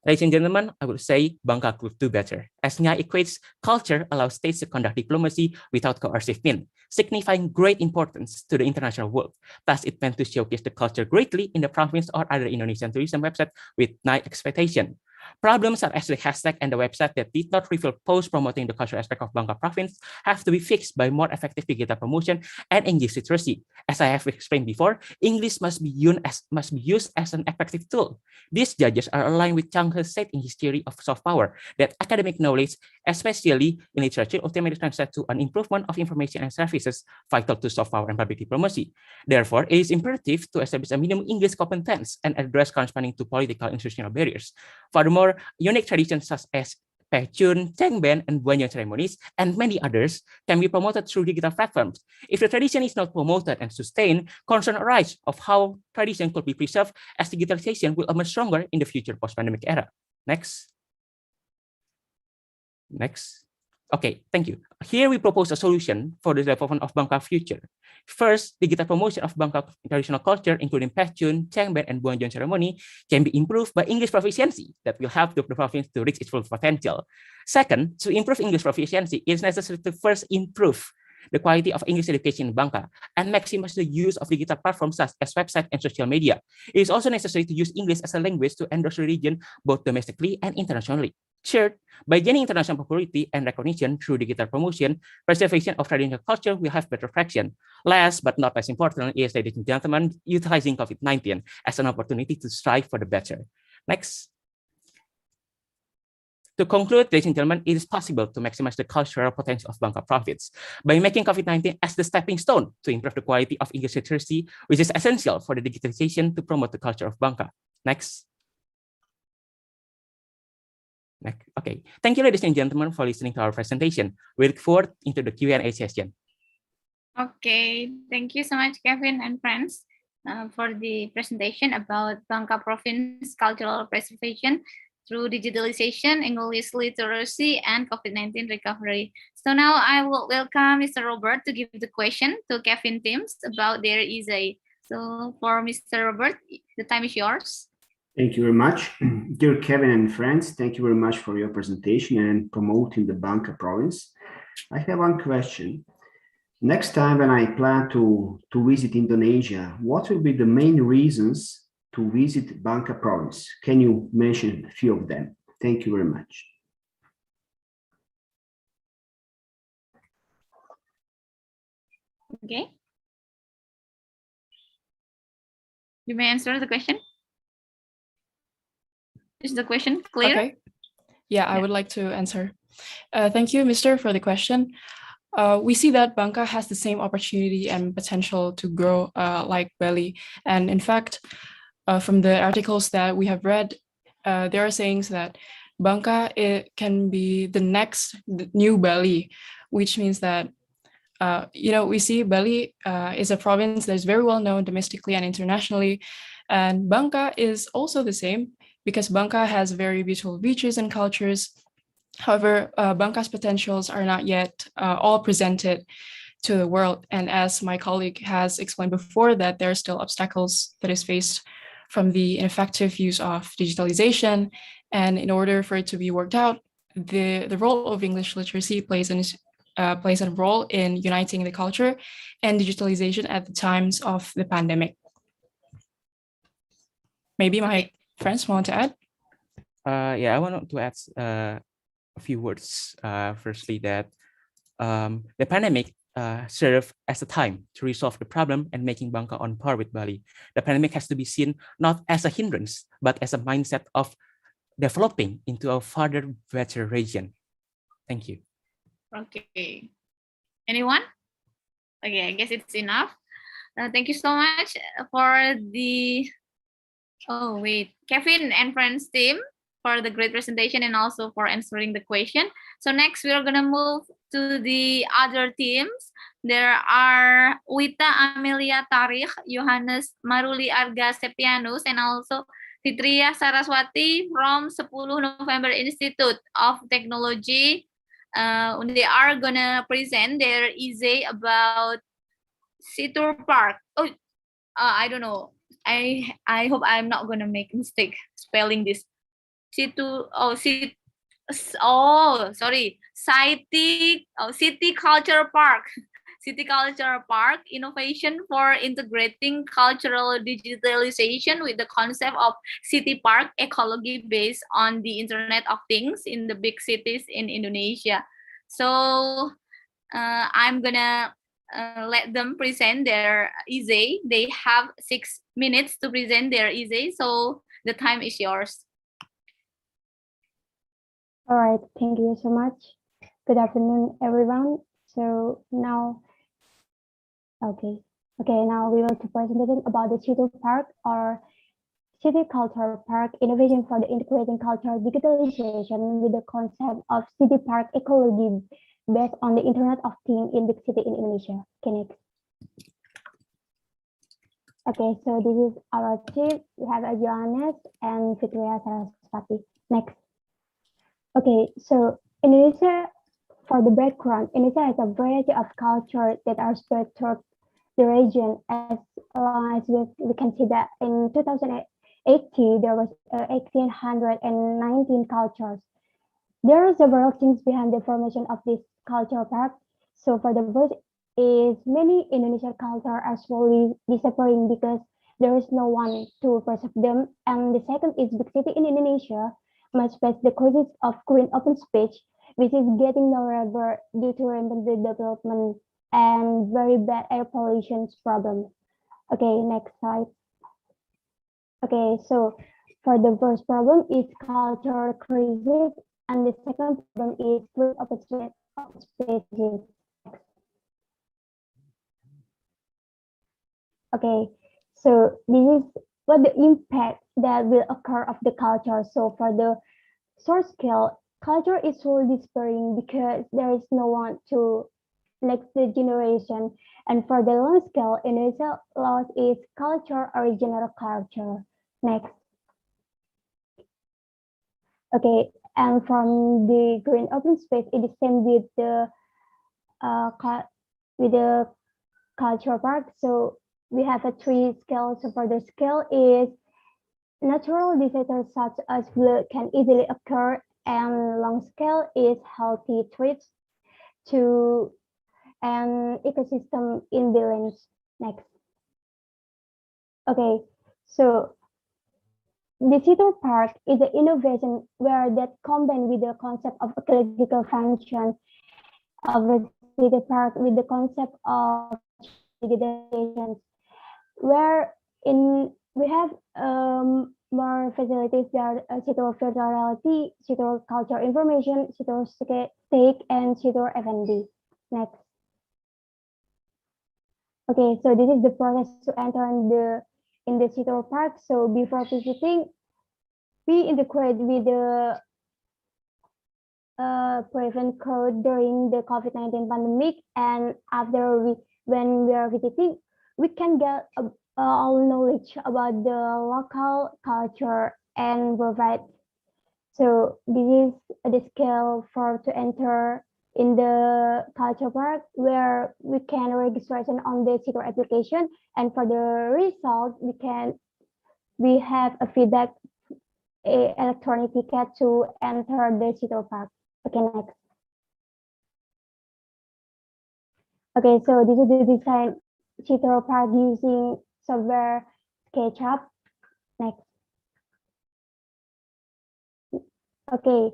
Ladies and gentlemen, I would say Bangka could do better. As Nya equates, culture allows states to conduct diplomacy without coercive means, signifying great importance to the international world. Thus, it meant to showcase the culture greatly in the province or other Indonesian tourism website with high expectation. Problems such as the hashtag and the website that did not reveal posts promoting the cultural aspect of Bangka province have to be fixed by more effective digital promotion and English literacy. As I have explained before, English must be used as an effective tool. These judges are aligned with Chang He said in his theory of soft power that academic knowledge, especially in literature, ultimately translates to an improvement of information and services vital to soft power and public diplomacy. Therefore, it is imperative to establish a minimum English competence and address corresponding to political and institutional barriers. Furthermore, unique traditions such as Pechun, Cengben, and Banyan ceremonies, and many others can be promoted through digital platforms. If the tradition is not promoted and sustained, concern arise of how tradition could be preserved as digitalization will emerge stronger in the future post-pandemic era. Next. Okay, thank you. Here we propose a solution for the development of Bangka future. First, digital promotion of Bangka traditional culture, including Pachun, Chengben, and Buanjon ceremony, can be improved by English proficiency that will help the province to reach its full potential. Second, to improve English proficiency, it is necessary to first improve the quality of English education in Bangka and maximize the use of digital platforms such as website and social media. It is also necessary to use English as a language to endorse the region both domestically and internationally. Third, by gaining international popularity and recognition through digital promotion, preservation of traditional culture will have better traction. Last but not less important is, ladies and gentlemen, utilizing COVID-19 as an opportunity to strive for the better. Next. To conclude, ladies and gentlemen, it is possible to maximize the cultural potential of Bangka province by making COVID-19 as the stepping stone to improve the quality of English literacy, which is essential for the digitalization to promote the culture of Bangka. Next. Okay, thank you, ladies and gentlemen, for listening to our presentation. We look forward into the Q&A session. Okay, thank you so much, Kevin and friends, for the presentation about Bangka province cultural preservation through digitalization, English literacy, and COVID-19 recovery. So now I will welcome Mr. Robert to give the question to Kevin teams about their essay. So for Mr. Robert, the time is yours. Thank you very much. Dear Kevin and friends, thank you very much for your presentation and promoting the Bangka province. I have one question. Next time when I plan to visit Indonesia, what will be the main reasons to visit Bangka province? Can you mention a few of them? Thank you very much. Okay. You may answer the question. Is the question clear? Okay. Yeah, I would like to answer. Thank you, Mr. for the question. We see that Bangka has the same opportunity and potential to grow like Bali. And in fact, from the articles that we have read, there are sayings that Bangka can be the next new Bali, which means that we see Bali is a province that is very well known domestically and internationally. And Bangka is also the same because Bangka has very beautiful beaches and cultures. However, Bangka's potentials are not yet all presented to the world. And as my colleague has explained before, that there are still obstacles that is faced from the ineffective use of digitalization. And in order for it to be worked out, the role of English literacy plays a role in uniting the culture and digitalization at the times of the pandemic. Maybe my friends want to add? Yeah, I want to add a few words. Firstly, that the pandemic served as a time to resolve the problem and making Bangka on par with Bali. The pandemic has to be seen not as a hindrance, but as a mindset of developing into a further better region. Thank you. Okay. Anyone? Okay, I guess it's enough. Thank you so much for the Kevin and friends team for the great presentation and also for answering the question. So next we are gonna move to the other teams. There are Wita Amelia Tarikh, Yohanes Maruli Arga Septianus, and also Fitria Saraswati from 10 November Institute of Technology. They are gonna present their essay about Situr Park. I don't know. I hope I'm not gonna make a mistake spelling this. City Culture Park. City Culture Park, innovation for integrating cultural digitalization with the concept of city park ecology based on the Internet of Things in the big cities in Indonesia. So I'm gonna let them present their essay. They have 6 minutes to present their essay, so the time is yours. All right, thank you so much. Good afternoon, everyone. So now, now we will be presenting about the City Park or City Culture Park, innovation for the integrating cultural digitalization with the concept of city park ecology based on the Internet of Things in big city in Indonesia. Next. Okay, so this is our team. We have Johannes and Fitria Saraswati. Next. Okay, so Indonesia for the background, Indonesia has a variety of cultures that are spread throughout the region. As long as we can see that in 2018 there was 1,819 cultures. There are several things behind the formation of this cultural park. So for the first is many Indonesian culture are slowly disappearing because there is no one to preserve them. And the second is big city in Indonesia must face the crisis of green open space, which is getting nowhere due to rampant development and very bad air pollution problem. Okay, next slide. Okay, so for the first problem is cultural crisis, and the second problem is green open spaces. Okay, so this is what the impact that will occur of the culture. So for the short scale, culture is slowly disappearing because there is no one to next generation. And for the long scale, Indonesia lost its culture, original culture. Next. Okay, and from the green open space, it is same with the cultural park. So we have a three scale. So for the scale is natural disasters such as flood can easily occur, and long scale is healthy threats to an ecosystem imbalance. Next. Okay, so digital park is an innovation where that combined with the concept of ecological function of the city park with the concept of digitalizations, where in we have more facilities that Sitor virtual reality, Sitor culture information, Sitor stake, and Sitor F&B. Next. Okay, so this is the process to enter in the Sitor park. So before visiting, we integrate with the prevent code during the COVID-19 pandemic, and after when we are visiting, we can get all knowledge about the local culture and provide. So this is the scale for to enter in the culture park, where we can registration on the Sitor application, and for the result we have a feedback electronic ticket to enter the Sitor park. Okay, next. Okay, so this is the design Sitor park using software SketchUp. Next. Okay,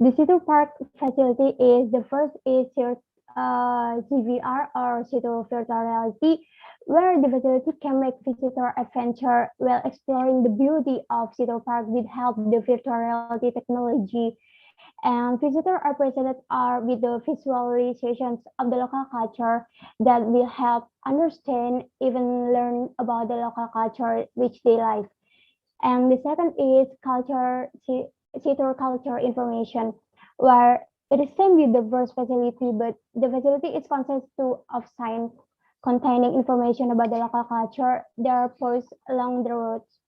the Sitor park facility is the first is CVR or Sitor virtual reality, where the facility can make visitor adventure while exploring the beauty of Sitor park with help the virtual reality technology. And visitors are presented with the visualizations of the local culture that will help understand, even learn about the local culture which they like. And the second is Sitor culture information, where it is same with the verse facility, but the facility is consisted of signs containing information about the local culture. There are posts along the roads.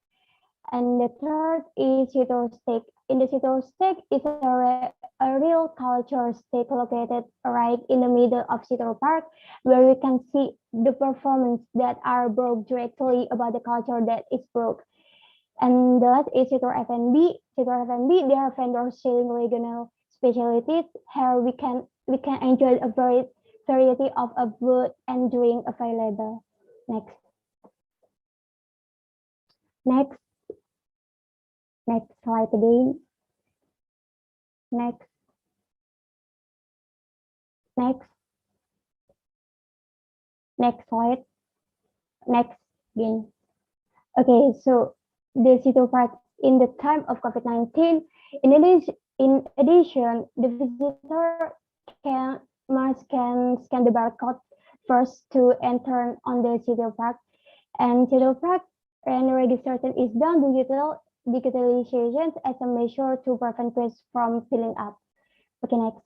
And the third is Sitor stake. In the Sitor stake is a real culture stake located right in the middle of Sitor park, where we can see the performance that are brought directly about the culture that is brought. And the last is Sitor F&B. Sitor F&B, they are vendors selling regional specialties. Here we can enjoy a variety of food and drink available. Next. Next. Next slide again. Next. Next. Next slide. Next again. Okay, so the Sitor park in the time of COVID-19, in addition, the visitor must scan the barcode first to enter on the Sitor park, and Sitor park and registration is done digitalization as a measure to prevent waste from filling up. Okay, next.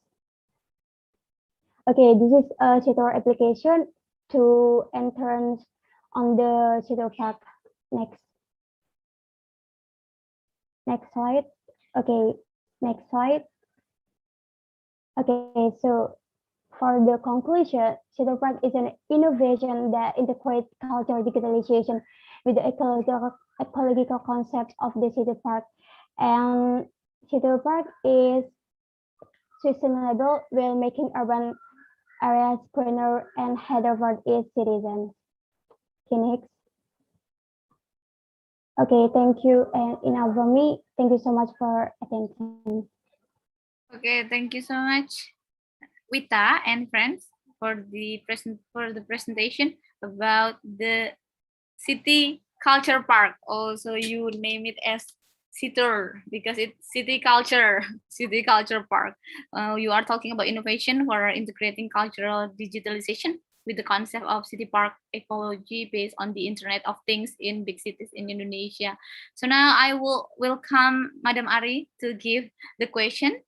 Okay, this is a Sitor application to enter on the Sitor park. Next. Next slide. Okay, next slide. Okay, so for the conclusion, City Park is an innovation that integrates cultural digitalization with the ecological concepts of the city park. And City Park is sustainable while making urban areas greener and healthier for its citizens. Okay, next. Okay, thank you. And enough from me. Thank you so much for attention. Okay, thank you so much, Wita and friends, for the presentation about the city culture park. Also, you name it as CITUR because it's city culture, city culture park. You are talking about innovation for integrating cultural digitalization with the concept of city park ecology based on the Internet of Things in big cities in Indonesia. So now I will welcome Madam Ari to give the question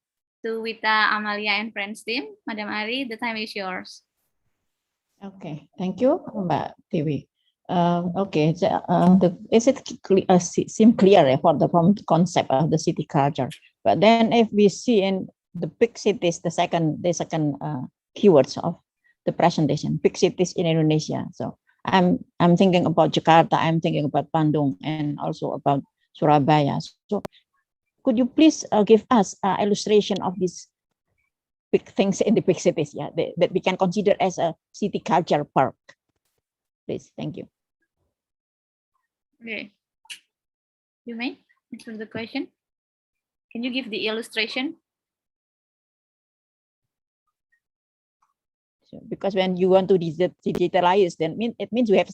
to Wita, Amalia, and friends team. Madam Ari, the time is yours. Okay, thank you, Mbak Tiwi. Okay, so, is it seem clear for the concept of the city culture? But then, if we see in the big cities, the second keywords of the presentation, big cities in Indonesia. So I'm thinking about Jakarta, I'm thinking about Bandung, and also about Surabaya. So could you please give us an illustration of these big things in the big cities, yeah, that we can consider as a city culture park? Please, thank you. Okay. You may answer the question. Can you give the illustration? So, because when you want to digitalize, then it means you have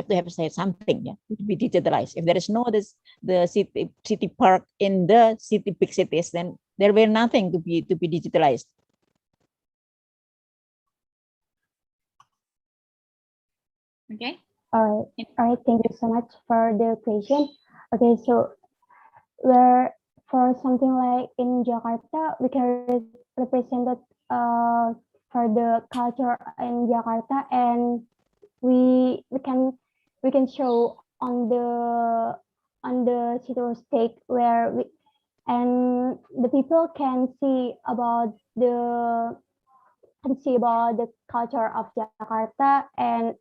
to have said something, yeah, to be digitalized. If there is no the city park in the big cities, then there will nothing to be digitalized. Okay. All right. Thank you so much for the question. Okay, so where for something like in Jakarta, we can represent it for the culture in Jakarta, and we can show on the city state where and the people can see about the culture of Jakarta and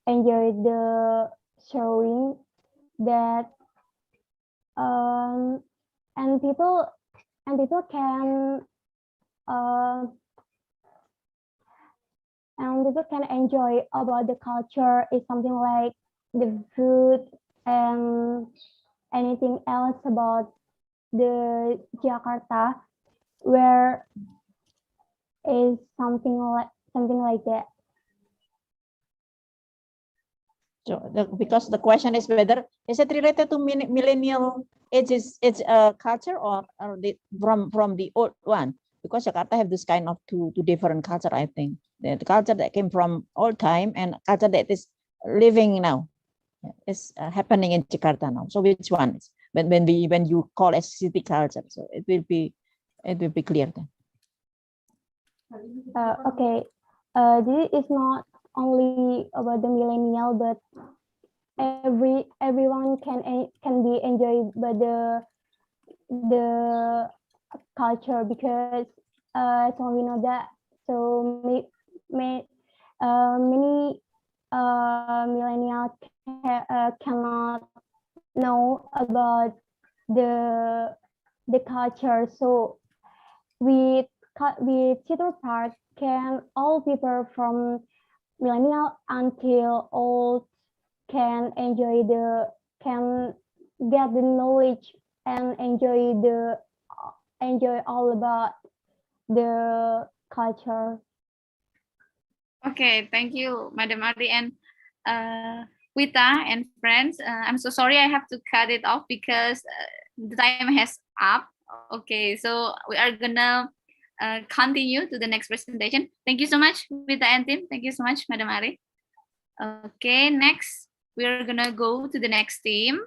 enjoy the showing that and people can enjoy about the culture is something like the food and anything else about the Jakarta where is something like that. So because the question is whether is it related to millennial it's a culture or from the old one, because Jakarta have this kind of two different culture. I think the culture that came from old time and culture that is living now is happening in Jakarta now. So which one is when you call as city culture? So it will be clear then. Okay, this is not only about the millennial, but everyone can be enjoyed by the culture, because so we know that so many millennials cannot know about the culture. So with theater park, can all people from millennial until old can get the knowledge and enjoy all about the culture. Okay, thank you, Madam Ari and Wita and friends. I'm so sorry I have to cut it off because the time has up. Okay, so we are gonna continue to the next presentation. Thank you so much, Wita and team. Thank you so much, Madam Ari. Okay, next we're gonna go to the next team.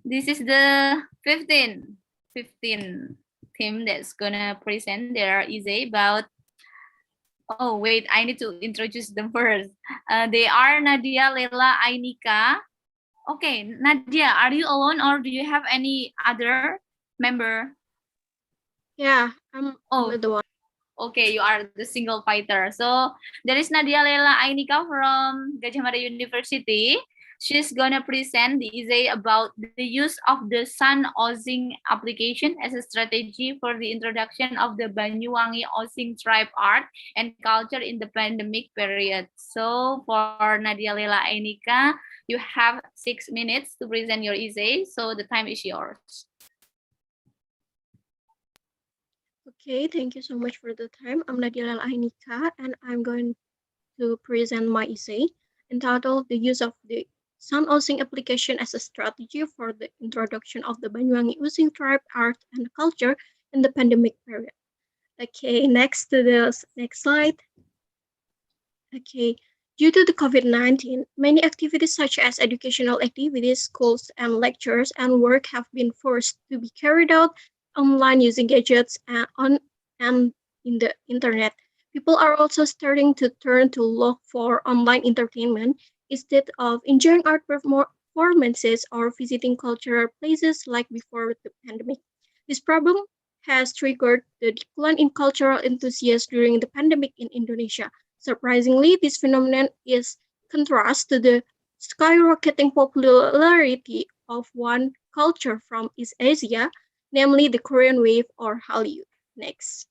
This is the 15 team that's gonna present their essay about. Oh, wait, I need to introduce them first. They are Nadia, Lela, Ainika. Okay, Nadia, are you alone or do you have any other member? Yeah, I'm the one. Okay, you are the single fighter. So there is Nadia Lela Ainika from Gajah Mada University. She's gonna present the essay about the use of the Sun Osing application as a strategy for the introduction of the Banyuwangi Osing tribe art and culture in the pandemic period. So for Nadia Lela Ainika, you have 6 minutes to present your essay. So the time is yours. Okay, thank you so much for the time. I'm Nadia Ainika, and I'm going to present my essay entitled The Use of the Sun Osing Application as a Strategy for the Introduction of the Banyuwangi Osing Tribe Art and Culture in the Pandemic Period. Okay, next to the next slide. Okay, due to the COVID-19, many activities such as educational activities, schools, and lectures and work have been forced to be carried out online using gadgets and in the internet. People are also starting to turn to look for online entertainment instead of enjoying art performances or visiting cultural places like before the pandemic. This problem has triggered the decline in cultural enthusiasm during the pandemic in Indonesia. Surprisingly, this phenomenon is contrast to the skyrocketing popularity of one culture from East Asia, namely the Korean wave or Hallyu. Next.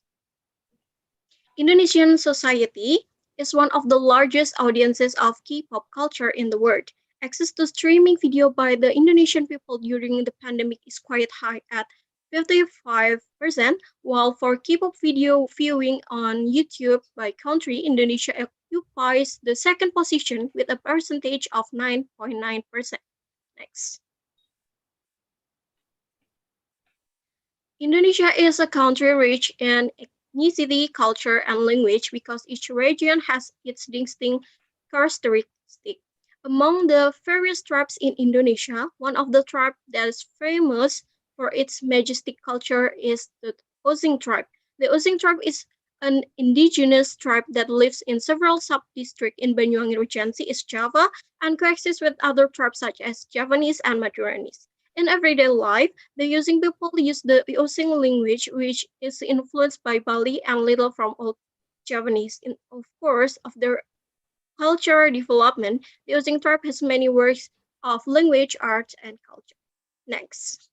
Indonesian society is one of the largest audiences of K-pop culture in the world. Access to streaming video by the Indonesian people during the pandemic is quite high at 55%, while for K-pop video viewing on YouTube by country, Indonesia occupies the second position with a percentage of 9.9%. Next. Indonesia is a country rich in ethnicity, culture, and language because each region has its distinct characteristics. Among the various tribes in Indonesia, one of the tribes that is famous for its majestic culture is the Osing tribe. The Osing tribe is an indigenous tribe that lives in several sub-districts in Banyuwangi Regency, East Java, and coexists with other tribes such as Javanese and Maduranese. In everyday life, the Osing people use the Osing language, which is influenced by Bali and little from Old Javanese. Of course, of their cultural development, the Osing tribe has many works of language, art, and culture. Next.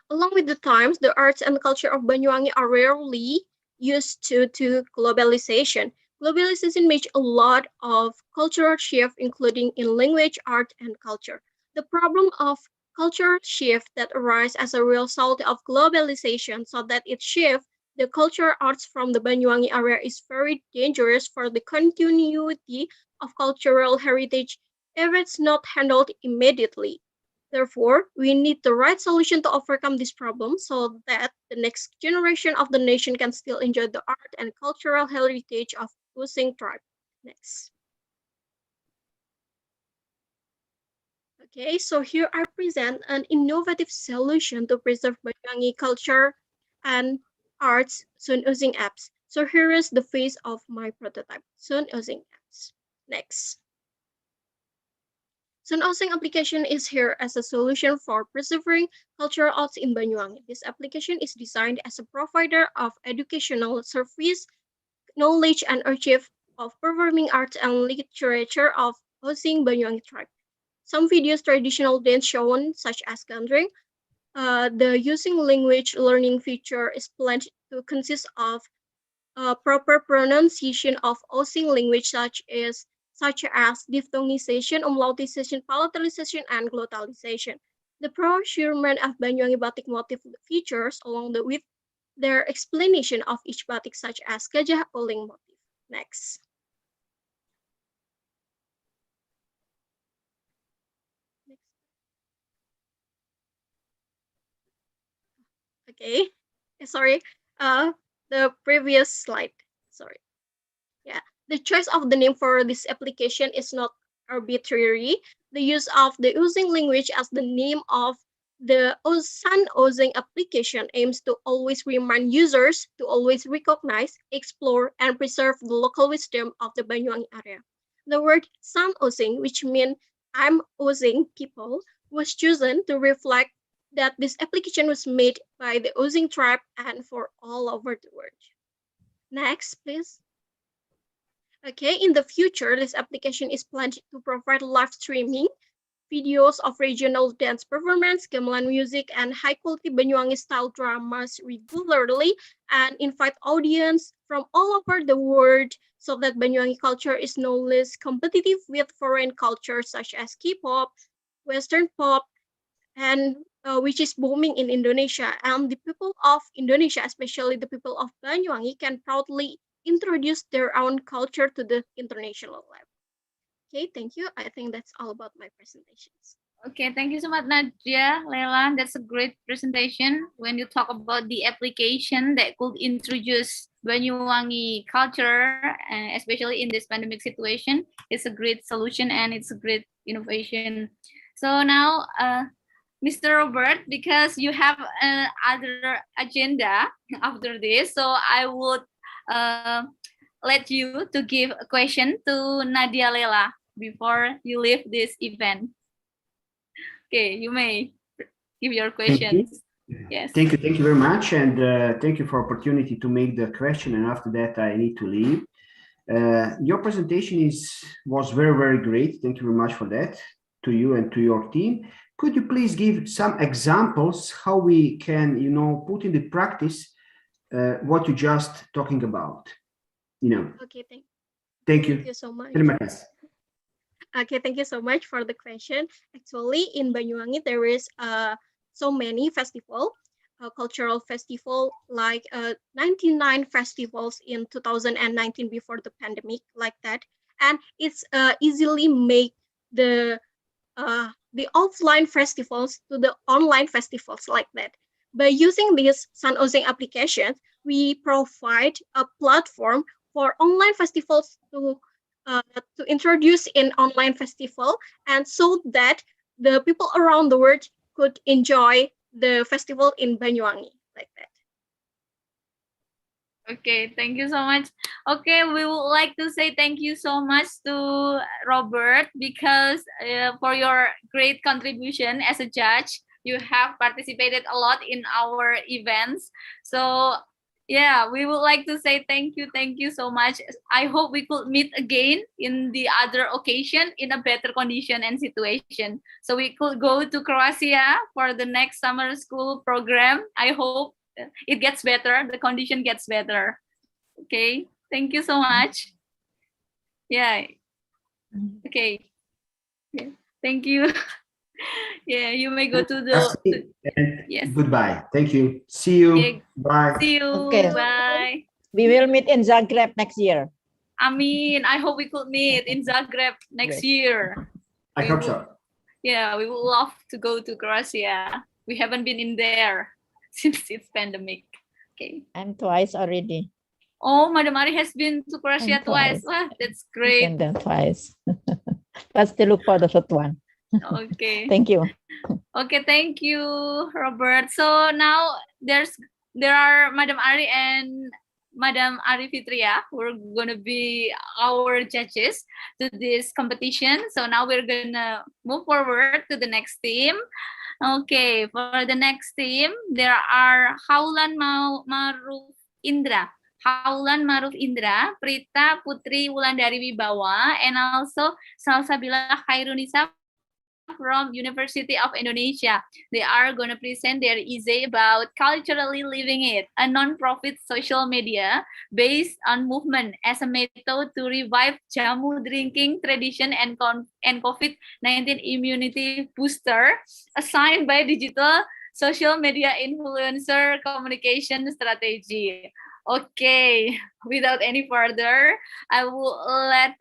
Along with the times, the arts and culture of Banyuwangi are rarely used to globalization. Globalization made a lot of cultural shift, including in language, art, and culture. The problem of cultural shift that arise as a result of globalization so that it shifts the cultural arts from the Banyuwangi area is very dangerous for the continuity of cultural heritage if it's not handled immediately. Therefore, we need the right solution to overcome this problem so that the next generation of the nation can still enjoy the art and cultural heritage of Osing tribe. Next. Okay, so here I present an innovative solution to preserve Banyuwangi culture and arts Sun Osing apps. So here is the face of my prototype, Sun Osing apps. Next. Sun Osing application is here as a solution for preserving cultural arts in Banyuwangi. This application is designed as a provider of educational service, knowledge, and archive of performing arts and literature of Osing Banyuwangi tribe. Some videos traditional dance shown, such as gandring. The using language learning feature is planned to consist of proper pronunciation of Osing language such as diphthongization, umlautization, palatalization, and glottalization. The procurement of Banyuwangi batik motif features along with their explanation of each batik such as gajah oling motif. Next. Okay, sorry, the previous slide, sorry. Yeah, the choice of the name for this application is not arbitrary. The use of the Osing language as the name of the Sun Osing application aims to always remind users to always recognize, explore, and preserve the local wisdom of the Banyuwangi area. The word Sun Osing, which means I'm Osing people, was chosen to reflect that this application was made by the Osing tribe and for all over the world. Next, please. Okay, in the future, this application is planned to provide live streaming, videos of regional dance performance, gamelan music, and high-quality Banyuwangi-style dramas regularly, and invite audience from all over the world so that Banyuwangi culture is no less competitive with foreign cultures such as K-pop, Western pop, and which is booming in Indonesia. And the people of Indonesia, especially the people of Banyuwangi, can proudly introduce their own culture to the international level. Okay, thank you. I think that's all about my presentations. Okay, thank you so much, Nadia, Leila. That's a great presentation. When you talk about the application that could introduce Banyuwangi culture, especially in this pandemic situation, it's a great solution and it's a great innovation. So now, Mr. Robert, because you have other agenda after this, so I would let you to give a question to Nadia Leila before you leave this event. Okay, you may give your questions. Yes. Thank you very much, and thank you for opportunity to make the question. And after that, I need to leave. Your presentation was very great. Thank you very much for that, to you and to your team. Could you please give some examples how we can, put in the practice what you just talking about? Okay, thank you. Thank you so much. Terima kasih. Okay, thank you so much for the question. Actually, in Banyuwangi, there is so many festival, cultural festival, like 99 festivals in 2019 before the pandemic, like that. And it's easily make the offline festivals to the online festivals like that. By using this Sun Osing application, we provide a platform for online festivals to introduce in online festival, and so that the people around the world could enjoy the festival in Banyuwangi like that. Okay, thank you so much. Okay, we would like to say thank you so much to Robert because for your great contribution as a judge. You have participated a lot in our events. So yeah, we would like to say thank you so much. I hope we could meet again in the other occasion in a better condition and situation. So we could go to Croatia for the next summer school program. I hope it gets better, the condition gets better. Okay, thank you so much. Yeah. Okay. Yeah. Thank you. Yeah, you may go to the yes. Goodbye. Thank you. See you. Okay. Bye. See you. Okay. Bye. We will meet in Zagreb next year. Amin. I hope we could meet in Zagreb next year. I hope so. Yeah, we would love to go to Croatia. We haven't been in there since it's pandemic. Okay. I'm twice already. Oh, Madam Ari has been to Croatia twice. Wow, that's great. And then twice. Let's still look for the third one. Okay. Thank you. Okay, thank you, Robert. So now there are Madam Ari and Madam Ari Fitria who are gonna be our judges to this competition. So now we're gonna move forward to the next team. Okay, for the next team, there are Haulan Maruf Indra. Haulan Maruf Indra, Prita Putri Wulandari Wibawa, and also Salsabila Khairunisa from University of Indonesia. They are going to present their essay about Culturally Living It, a non-profit social media based on movement as a method to revive jamu drinking tradition and COVID-19 immunity booster, assigned by digital social media influencer communication strategy. Okay, without any further, I will let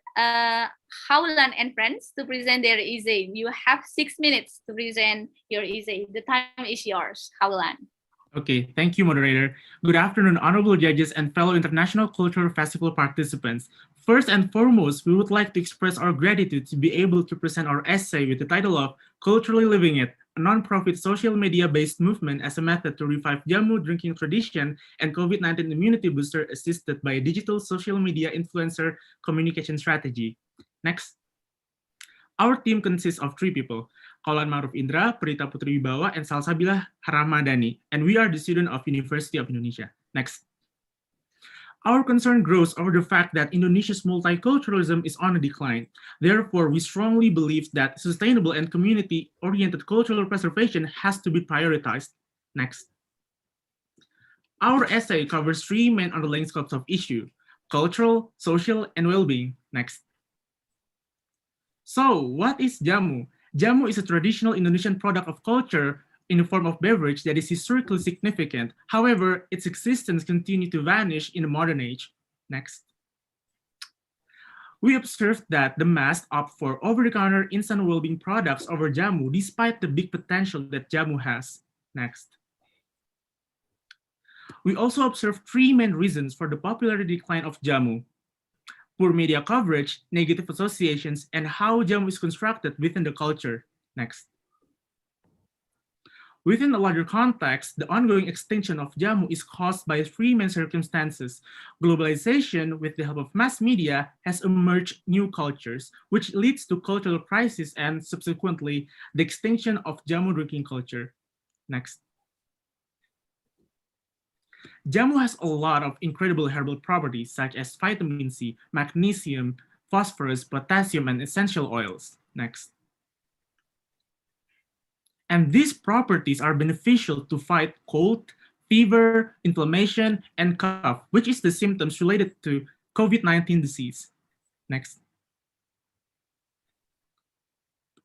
Haulan and friends to present their essay. You have 6 minutes to present your essay. The time is yours, Haulan. Okay, thank you, moderator. Good afternoon, honorable judges and fellow International Cultural Festival participants. First and foremost, we would like to express our gratitude to be able to present our essay with the title of Culturally Living It, a non-profit social media-based movement as a method to revive jamu drinking tradition and COVID-19 immunity booster assisted by a digital social media influencer communication strategy. Next. Our team consists of 3 people. Kaulan Maruf Indra, Prita Putri Wibawa, and Salsabila Haramadani, and we are the student of University of Indonesia. Next. Our concern grows over the fact that Indonesia's multiculturalism is on a decline. Therefore, we strongly believe that sustainable and community-oriented cultural preservation has to be prioritized. Next. Our essay covers three main underlying scopes of issue: cultural, social, and well-being. Next. So, what is jamu? Jamu is a traditional Indonesian product of culture in the form of beverage that is historically significant. However, its existence continues to vanish in the modern age. Next. We observed that the mass opt for over-the-counter instant well-being products over jamu despite the big potential that jamu has. Next. We also observed three main reasons for the popularity decline of jamu: poor media coverage, negative associations, and how jamu is constructed within the culture. Next. Within the larger context, the ongoing extinction of jamu is caused by three main circumstances. Globalization, with the help of mass media, has emerged new cultures, which leads to cultural crisis and subsequently the extinction of jamu drinking culture. Next. Jamu has a lot of incredible herbal properties such as vitamin C, magnesium, phosphorus, potassium, and essential oils. Next. And these properties are beneficial to fight cold, fever, inflammation, and cough, which is the symptoms related to COVID-19 disease. Next.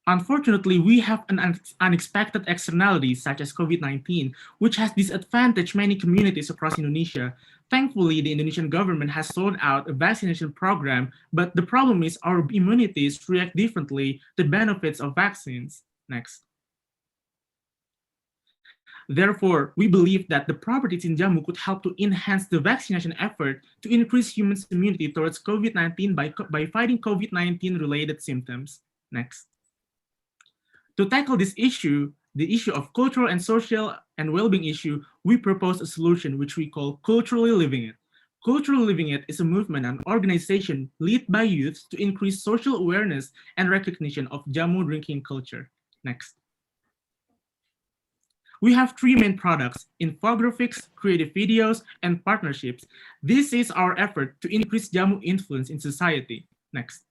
Unfortunately, we have an unexpected externality such as COVID-19, which has disadvantaged many communities across Indonesia. Thankfully, the Indonesian government has sold out a vaccination program, but the problem is our immunities react differently to the benefits of vaccines. Next. Therefore, we believe that the properties in jamu could help to enhance the vaccination effort to increase humans' immunity towards COVID-19 by fighting COVID-19 related symptoms. Next. To tackle this issue, the issue of cultural and social and well-being issue, we propose a solution which we call culturally living it. Culturally living it is a movement and organization led by youth to increase social awareness and recognition of jamu drinking culture. Next. We have three main products: infographics, creative videos, and partnerships. This is our effort to increase jamu influence in society. Next.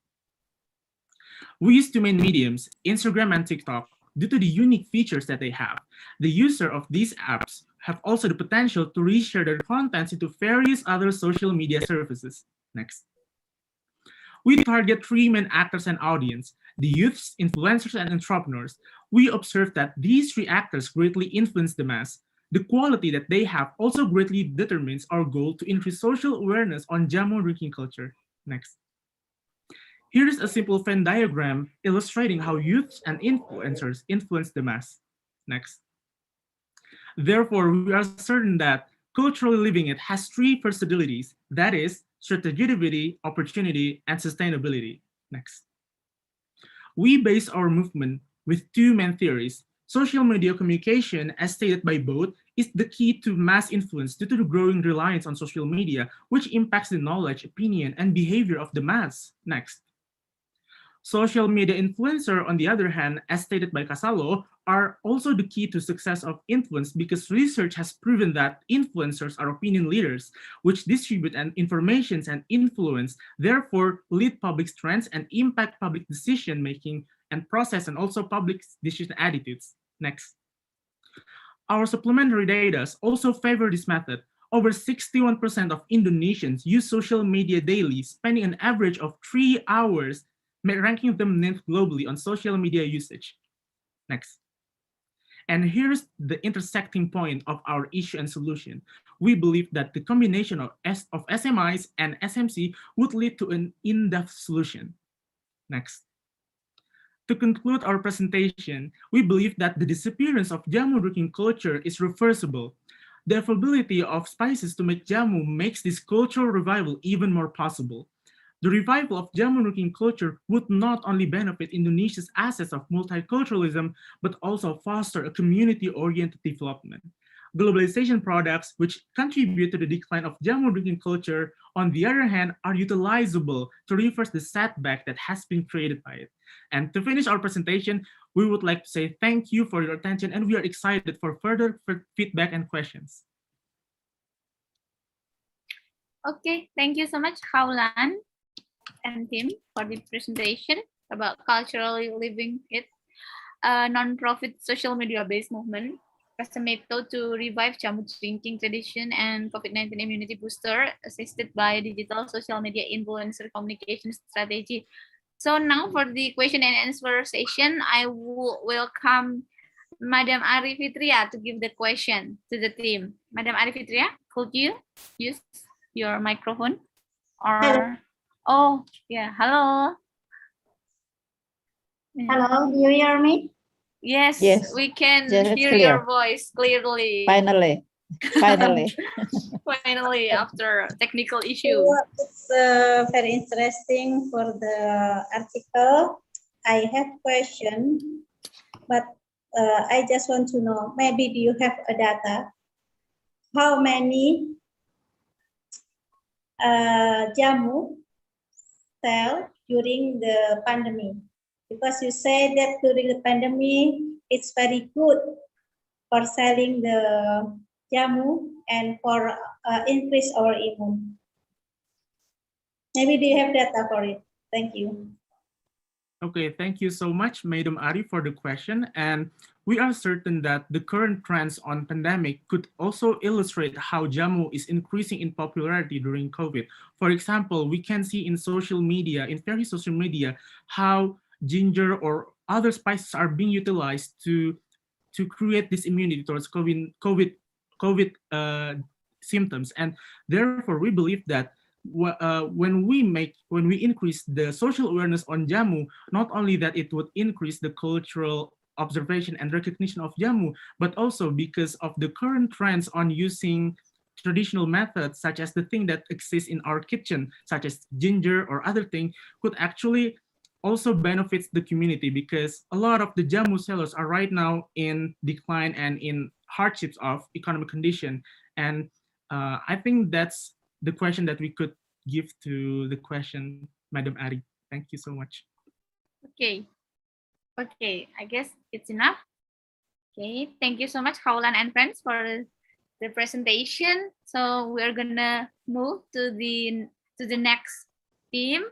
We use two main mediums, Instagram and TikTok, due to the unique features that they have. The user of these apps have also the potential to reshare their contents into various other social media services. Next. We target three main actors and audience: the youths, influencers, and entrepreneurs. We observe that these three actors greatly influence the mass. The quality that they have also greatly determines our goal to increase social awareness on jamu drinking culture. Next. Here is a simple Venn diagram illustrating how youths and influencers influence the mass. Next. Therefore, we are certain that culturally living it has three versatilities, that is, strategy, opportunity, and sustainability. Next. We base our movement with two main theories. Social media communication, as stated by both, is the key to mass influence due to the growing reliance on social media, which impacts the knowledge, opinion, and behavior of the mass. Next. Social media influencer, on the other hand, as stated by Casalo, are also the key to success of influence because research has proven that influencers are opinion leaders, which distribute information and influence, therefore lead public trends and impact public decision-making and process and also public decision attitudes. Next. Our supplementary data also favor this method. Over 61% of Indonesians use social media daily, spending an average of 3 hours, ranking them ninth globally on social media usage. Next. And here's the intersecting point of our issue and solution. We believe that the combination of SMIs and SMC would lead to an in-depth solution. Next. To conclude our presentation, we believe that the disappearance of jamu drinking culture is reversible. The availability of spices to make jamu makes this cultural revival even more possible. The revival of jamu drinking culture would not only benefit Indonesia's assets of multiculturalism, but also foster a community-oriented development. Globalization products, which contribute to the decline of jamu drinking culture, on the other hand, are utilizable to reverse the setback that has been created by it. And to finish our presentation, We would like to say thank you for your attention, and we are excited for further feedback and questions. Okay, thank you so much, Haulan and Tim, for the presentation about culturally living it, a non-profit social media-based movement as a method to revive jamu drinking tradition and COVID-19 immunity booster, assisted by digital social media influencer communication strategy. So now for the question and answer session, I will welcome Madam Ari Fitria to give the question to the team. Madam Ari Fitria, could you use your microphone? Or Hello. oh yeah, hello. Hello, do you hear me? Yes, Yes. we can Yes, it's hear clear. your voice clearly. Finally. Finally. Finally, after technical issue. It's very interesting for the article. I have question, but I just want to know, maybe do you have a data? How many jamu sell during the pandemic? Because you say that during the pandemic, it's very good for selling the jamu and for increase our immune. Maybe do you have data for it? Thank you. Okay, thank you so much, Madam Ari, for the question. And we are certain that the current trends on pandemic could also illustrate how jamu is increasing in popularity during COVID. For example, we can see in social media, in various social media, how ginger or other spices are being utilized to create this immunity towards COVID symptoms. And therefore, we believe that when we increase the social awareness on jamu, not only that it would increase the cultural observation and recognition of jamu, but also because of the current trends on using traditional methods, such as the thing that exists in our kitchen, such as ginger or other thing, could actually also benefits the community, because a lot of the jamu sellers are right now in decline and in hardships of economic condition. And I think that's the question that we could give to the question, Madam Ari. Thank you so much. Okay. Okay, I guess it's enough. Okay, thank you so much, Haulan and friends, for the presentation. So we're gonna move to the next team.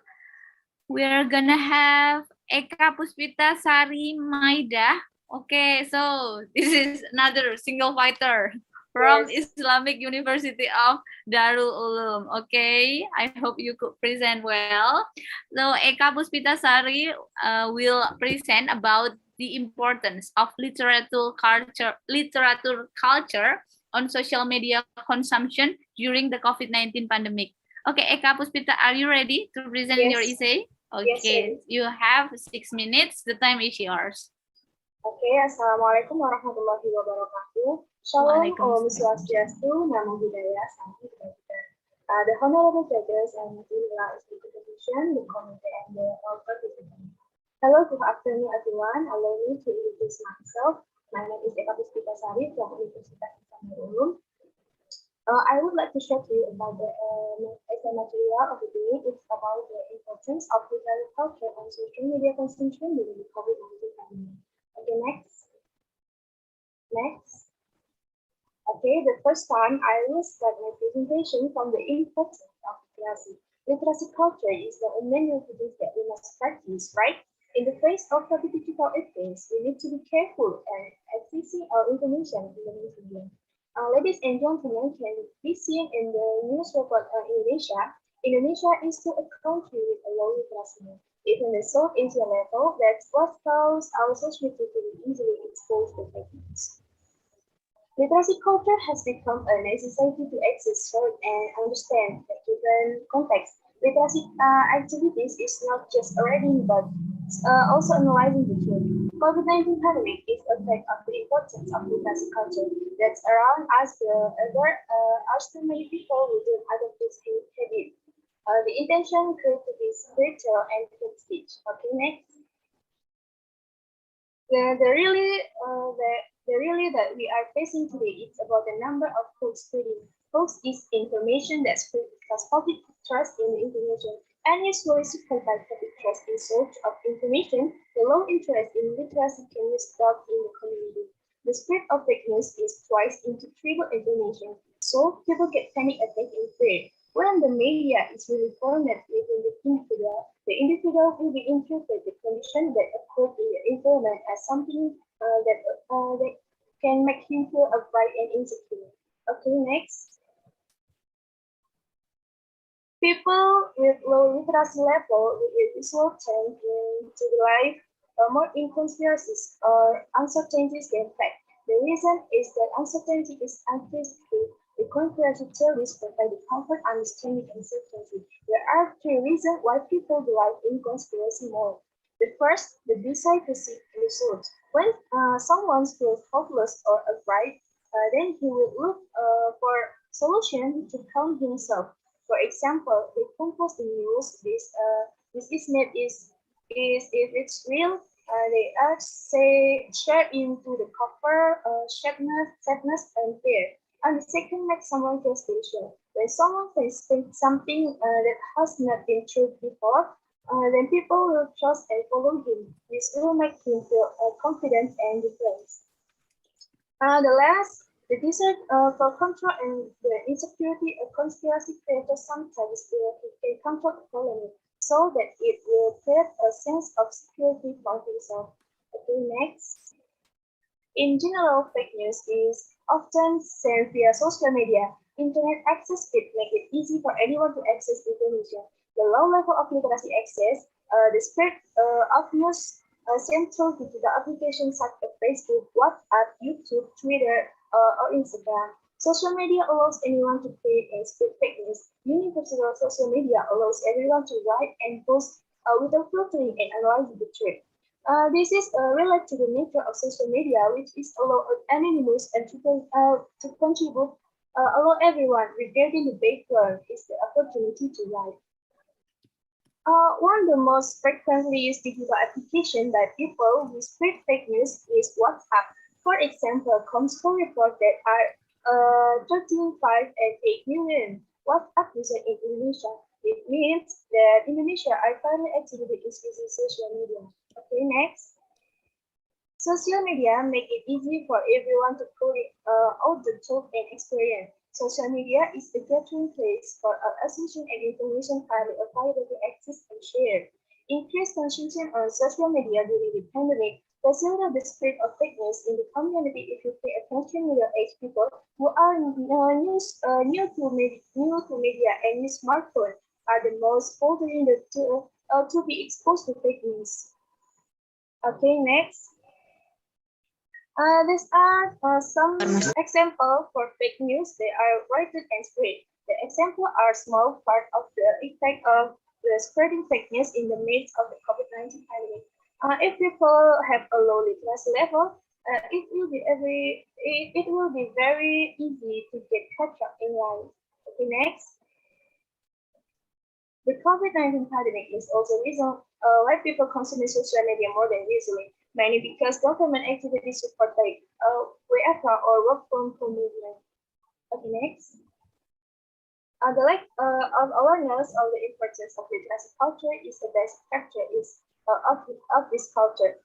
We're gonna have Eka Puspita Sari Maida. Okay, so this is another single fighter from Islamic University of Darul Uloom. Okay, I hope you could present well. So Eka Puspita Sari will present about the importance of literature culture on social media consumption during the COVID-19 pandemic. Okay, Eka Puspita, are you ready to present your essay? Okay, you have 6 minutes. The time is yours. Oke, Assalamualaikum warahmatullahi wabarakatuh. Shalom, Om Swastiastu, Namo Buddhaya, Salam Kebajikan. The honorable judges and Inilah institution, the committee, and the all participants. Hello, good afternoon, everyone. Allow me to introduce myself. My name is Eka Puspita Sari from Universitas Islam Darul Uloom. I would like to share to you about the essay material of the day. It's about the importance of literary culture on social media consumption during the COVID-19 pandemic. Okay, next. Okay, the first time I will start my presentation from the importance of literacy. Literacy culture is the main activities that we must practice, right? In the face of the digital advance, we need to be careful and accessing our information in the media. Ladies and gentlemen, can be seen in the news report on Indonesia. Indonesia is still a country with a low literacy. Even the South Asia level, that's what causes our society to be easily exposed to fake news. Literacy culture has become a necessity to access, learn, and understand the given context. Literacy activities is not just reading, but also analyzing the truth. COVID-19 pandemic is a fact of the importance of literacy culture that's around us. Too many people within other this habit. The intention could be spiritual and good speech. Okay, next. The really that we are facing today is about the number of hoax spreading. Hoax is information that spreads because public trust in the information and usually supported by public trust in search of information. The low interest in literacy can use doubt in the community. The spread of fake news is twice into trivial information, so people get panic attack and fear. When the media is really formed within the individual will be interpret the condition that occurred in the environment as something that can make him feel afraid and insecure. Okay, next. People with low literacy level will usually tend to rely more in conspiracies or uncertainties than fact. The reason is that uncertainty is anticipated. The conspiracy theories provide the comfort, understanding, and certainty. There are three reasons why people rely in conspiracy more. The first, the desire to seek results. When someone feels hopeless or afraid, then he will look for solution to calm himself. For example, they compose the news. This if it's real. They are say share into the cover, sadness, and fear. And the second makes someone feel special. When someone says something that has not been true before, then people will trust and follow him. This will make him feel confident and different. The desire for control and the insecurity of conspiracy creators sometimes can control economy so that it will create a sense of security for himself. Okay, next. In general, fake news is often sent via social media. Internet access speed makes it easy for anyone to access information. The low level of literacy access, the spread of news central to the applications such as Facebook, WhatsApp, YouTube, Twitter, or Instagram. Social media allows anyone to create and spread fake news. Universal social media allows everyone to write and post without filtering and analyzing the truth. This is related to the nature of social media, which is allow anonymous and to contribute, allow everyone, regarding the background, is the opportunity to write. One of the most frequently used digital applications by people who spread fake news is WhatsApp. For example, Comscore report that are 13.5 and 8 million WhatsApp users in Indonesia. It means that Indonesia are currently actively using social media. Okay, next. Social media make it easy for everyone to collect all the thought and experience. Social media is a gathering place for association and information highly available to access and share. Increased consumption on social media during the pandemic facilitated the spread of fake news in the community. If you pay attention, middle-aged people who are new to media and use smartphone are the most vulnerable to be exposed to fake news. Okay, next. These are some examples for fake news. They are written and spread. The examples are small part of the effect of the spreading fake news in the midst of the COVID-19 pandemic. If people have a low literacy level, it will be very easy to get catch up in life. Okay, next. The COVID-19 pandemic is also the reason why people consume social media more than usually. Mainly because government activities support like WFH or work from home movement. Okay, next. The lack of awareness of the importance of literacy culture is the best factor of this culture.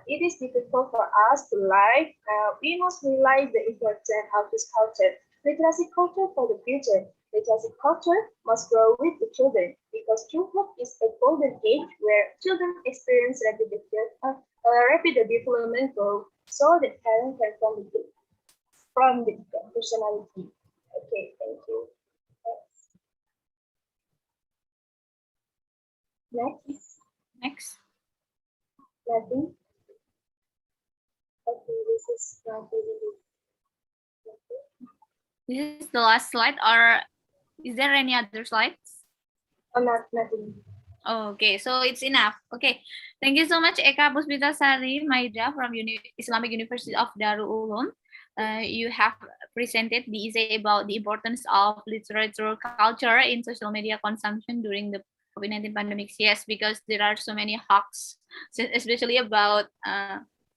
It is difficult for us to live. We must realize the importance of this culture. Literacy culture for the future. Literacy culture must grow with the children because childhood is a golden age where children experience rapid development growth so that parents can from the personality. Okay, thank you. Next. Nothing. Okay, this is not really good. This is the last slide, or is there any other slides? Oh, nothing. Okay, so it's enough. Okay, thank you so much, Eka Puspitasari Maida from Islamic University of Darul Uloom. You have presented the essay about the importance of literature culture in social media consumption during the COVID-19 pandemic. Yes, because there are so many hawks, especially about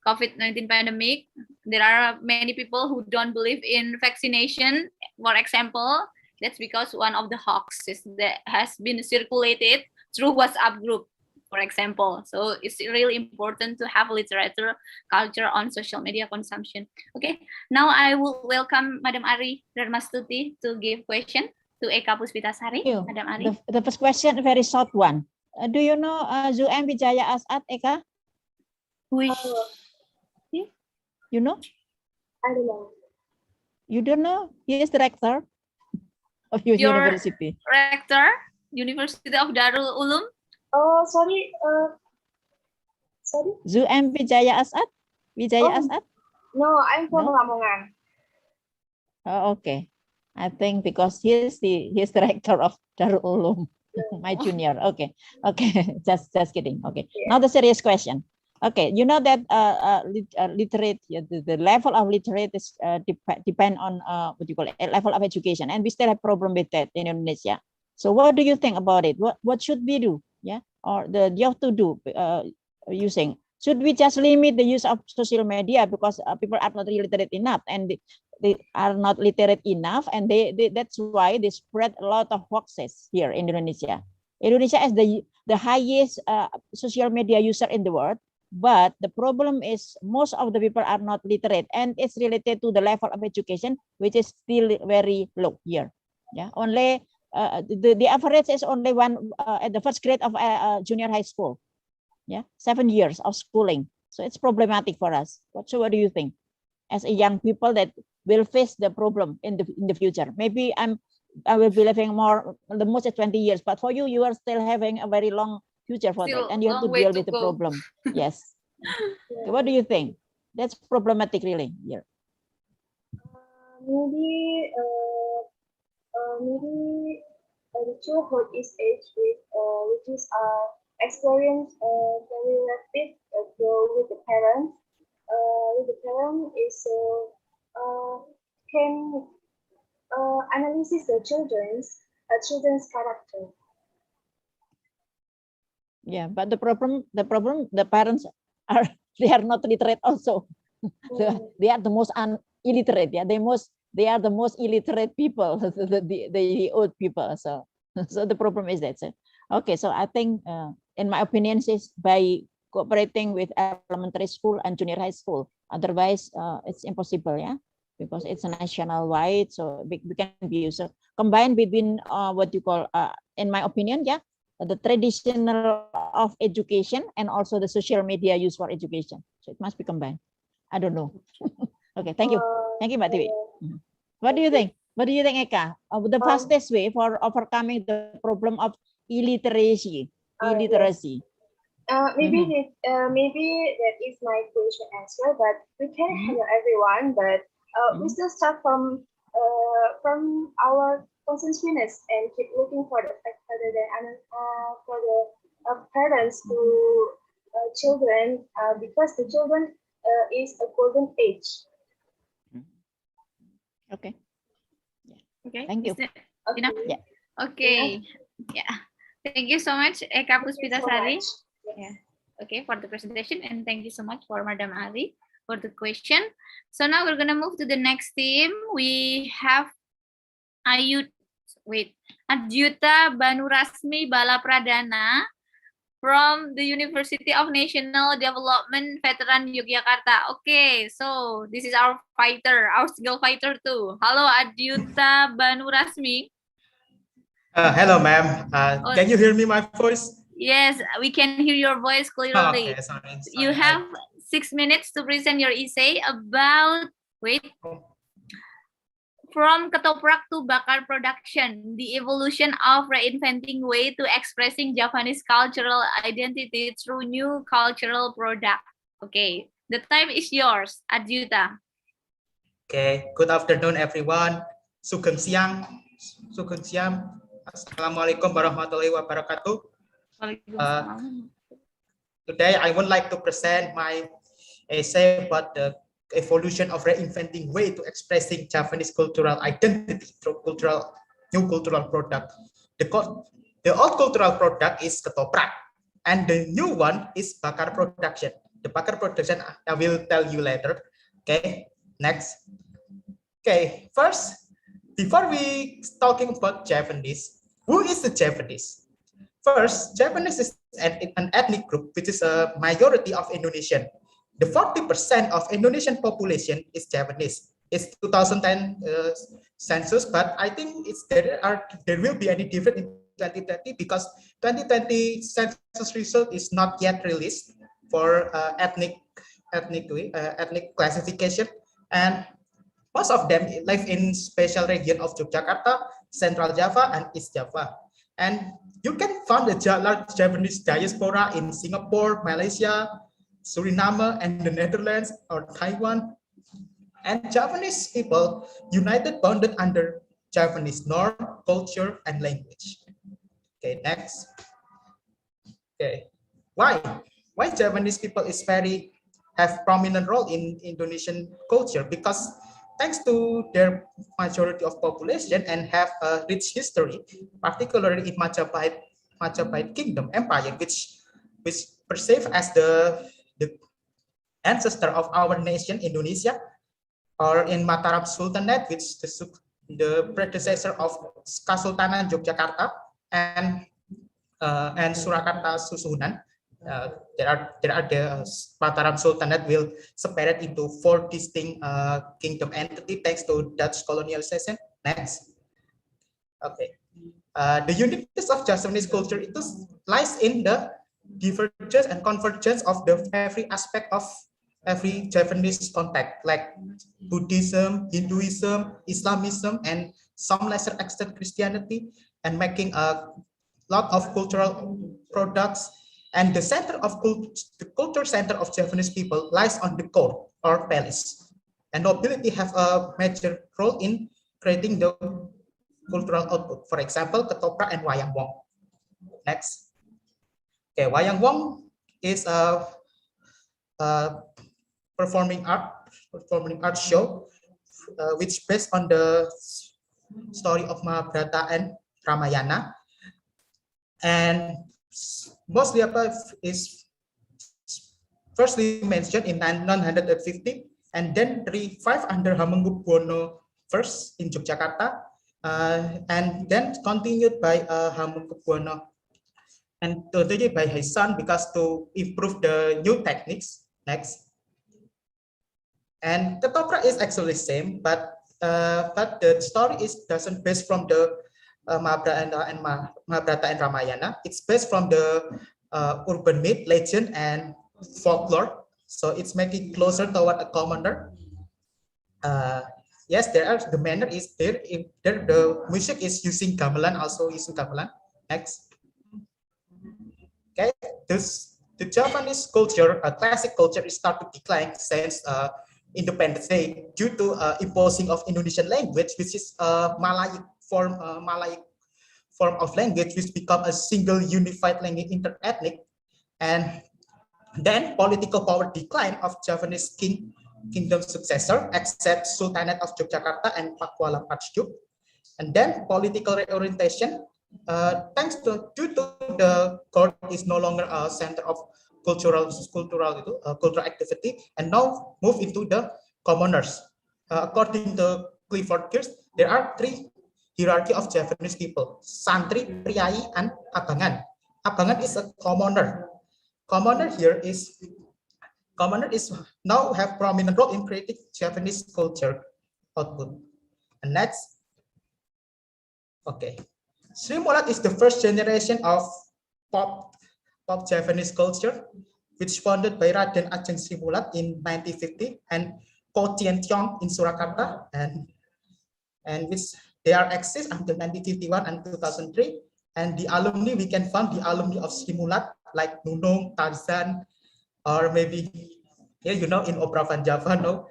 COVID-19 pandemic. There are many people who don't believe in vaccination, for example, That's because one of the hoaxes that has been circulated through WhatsApp group, for example. So it's really important to have literature culture on social media consumption. Okay, now I will welcome Madam Ari Darmastuti to give question to Eka Puspitasari. Madam Ari. The first question, a very short one. Do you know Zu'em Wijaya As'ad, Eka? Which? You know? I don't know. You don't know? He is the rector of your university. Rector, University of Darul Ulum. Oh, sorry. Sorry. Zu'em Wijaya As'ad? Wijaya As'ad? No, I'm from Lamongan. Oh, okay. I think because he's the rector of Darul Ulum, my junior. Okay, okay, just kidding. Okay, now the serious question. Okay, you know that literate, the level of literate is depend on what you call it, level of education, and we still have problem with that in Indonesia. So what do you think about it? What should we do? Yeah, or you have to do using. Should we just limit the use of social media because people are not literate enough, and they are not literate enough, and that's why they spread a lot of hoaxes here in Indonesia. Indonesia is the highest social media user in the world, but the problem is most of the people are not literate, and it's related to the level of education, which is still very low here. Yeah, only the average is only one at the first grade of junior high school. Yeah, 7 years of schooling. So it's problematic for us. What do you think? As a young people that will face the problem in the future. Maybe I will be living more, the most 20 years, but for you, you are still having a very long future for that, and you have to deal with the problem. Yes. Okay, what do you think? That's problematic, really. Here. Maybe the childhood is age which is experience very rapid with the parents. With the parent is can analysis the children's character. Yeah, but the problem, the parents are they are not literate also. They are the most illiterate. Yeah, they are the most illiterate people, the old people. So the problem is that. So, okay, so I think in my opinion is by cooperating with elementary school and junior high school. Otherwise, it's impossible, yeah, because it's a national wide, so we can be used. So combined between what you call, in my opinion, yeah, the traditional of education and also the social media used for education. So it must be combined. I don't know. Okay, thank you, Mbak Tiwi. What do you think? What do you think, Eka? The fastest way for overcoming the problem of illiteracy? Illiteracy. Maybe that is my question answer, but we can handle everyone. But we still start from our consciousness and keep looking for the effect other than for the parents to children because the children is a golden age. Okay. Okay. Thank you. Enough? Yeah. Okay. Yeah. Thank you so much, Eka Puspitasari. Yeah. Okay, for the presentation, and thank you so much for Madam Ari for the question. So now we're gonna move to the next team. We have Adjuta Banurasmi Balapradana from the University of National Development Veteran Yogyakarta. Okay, so this is our fighter, our single fighter too. Hello, Adjuta Banurasmi. Hello, ma'am. Can you hear me, my voice? Yes, we can hear your voice clearly. Okay, sorry. You have 6 minutes to present your essay about, from ketoprak to bakar production, the evolution of reinventing way to expressing Japanese cultural identity through new cultural product. Okay, the time is yours, Adjuta. Okay, good afternoon, everyone. Sugeng siang. Sugeng siang. Assalamualaikum warahmatullahi wabarakatuh. Today, I would like to present my essay about the evolution of reinventing way to expressing Japanese cultural identity through new cultural product. The old cultural product is ketoprak, and the new one is bakar production. The bakar production I will tell you later. Okay, next. Okay, first, before we talking about Japanese, who is the Japanese? First, Japanese is an ethnic group which is a majority of Indonesian. The 40% of Indonesian population is Japanese. It's 2010 census, but I think there will be any different in 2020 because 2020 census result is not yet released for ethnic classification, and most of them live in special region of Yogyakarta, Central Java, and East Java. And you can find a large Japanese diaspora in Singapore, Malaysia, Suriname, and the Netherlands or Taiwan. And Japanese people united bonded under Japanese norm, culture, and language. Okay, next. Okay, why Japanese people is have prominent role in Indonesian culture? Because thanks to their majority of population and have a rich history, particularly in Majapahit Kingdom Empire, which perceived as the ancestor of our nation Indonesia, or in Mataram Sultanate, which is the predecessor of Kesultanan Yogyakarta and Surakarta Susunan. There are the Mataram Sultanate will separate into 4 distinct kingdom entity thanks to Dutch colonialization. Next. Okay. The uniqueness of Japanese culture it lies in the divergence and convergence of every aspect of every Japanese context, like Buddhism, Hinduism, Islamism, and some lesser extent Christianity, and making a lot of cultural products. And the culture center of Japanese people lies on the court or palace. And nobility have a major role in creating the cultural output. For example, ketoprak and wayang wong. Next. Okay, wayang wong is a performing art show, which based on the story of Mahabharata and Ramayana, and mostly is firstly mentioned in 950 and then revived under Hamengkubuwono I in Yogyakarta, and then continued by Hamengkubuwono and totally by his son because to improve the new techniques. Next. And the ketoprak is actually same, but the story doesn't based from the Mahabharata and Ramayana. It's based from the urban myth, legend, and folklore. So it's making closer toward a commoner. Yes, the manner is there. The music is using gamelan, also using gamelan. Next. Okay, the Japanese culture, classic culture, is start to decline since Independence Day due to imposing of Indonesian language, which is Malay form of language, which become a single unified language inter-ethnic, and then political power decline of Japanese kingdom successor, except Sultanate of Yogyakarta and Pakualam Archduke, and then political reorientation. Due to the court is no longer a center of cultural activity, and now move into the commoners. According to Clifford Geertz, there are 3 hierarchy of Japanese people: santri, priai, and abangan. Abangan is a commoner. Commoner is now have prominent role in creating Japanese culture output. And next. Okay. Sri Mulat is the first generation of pop Japanese culture, which founded by Raden Ajeng Sri Mulat in 1950 and Ko Chien Tiong in Surakarta, and which they are exist until 1951 and 2003. And the alumni, we can find the alumni of Sri Mulat like Nunung, Tarzan, or maybe in Opera Van Java, no?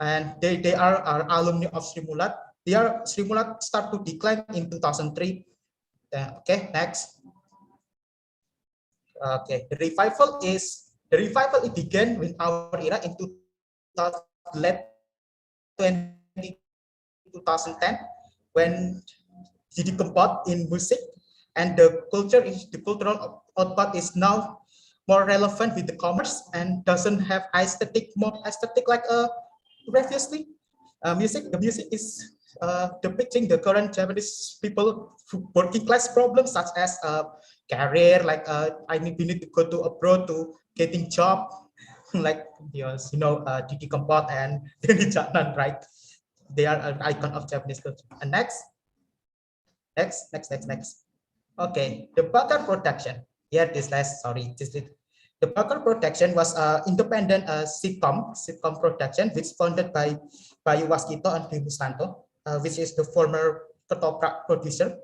And they are alumni of Sri Mulat. Sri Mulat start to decline in 2003. Okay, next. Okay, the revival it began with our era in 2010 when Didi Kempot in music, and the cultural output is now more relevant with the commerce and doesn't have more aesthetic like previously. The music is depicting the current Japanese people working class problems such as career, like we need to go to abroad to getting job, like yes, Didi Kempot and Denny Chatnan, right? They are an icon of Japanese culture. And next. Okay, the Bakar Production. Here, this last, sorry, the Bakar Production was independent sitcom production, which founded by Bayu Waskito and Bim Mustanto, which is the former Ketoprak producer.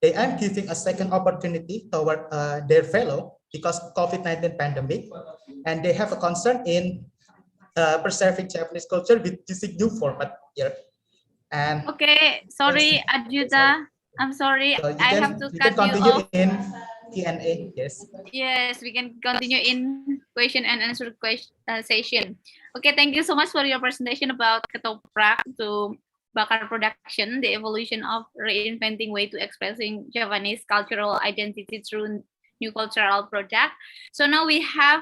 They are giving a second opportunity toward their fellow because COVID-19 pandemic, and they have a concern in preserving Japanese culture with using new format here. And okay, sorry, Adjuta. I'm sorry, so I have to cut you continue off. in Q&A. Yes. Yes, we can continue in question and answer session. Okay, thank you so much for your presentation about Ketoprak to Bakar Production, the evolution of reinventing way to expressing Javanese cultural identity through new cultural product. So now we have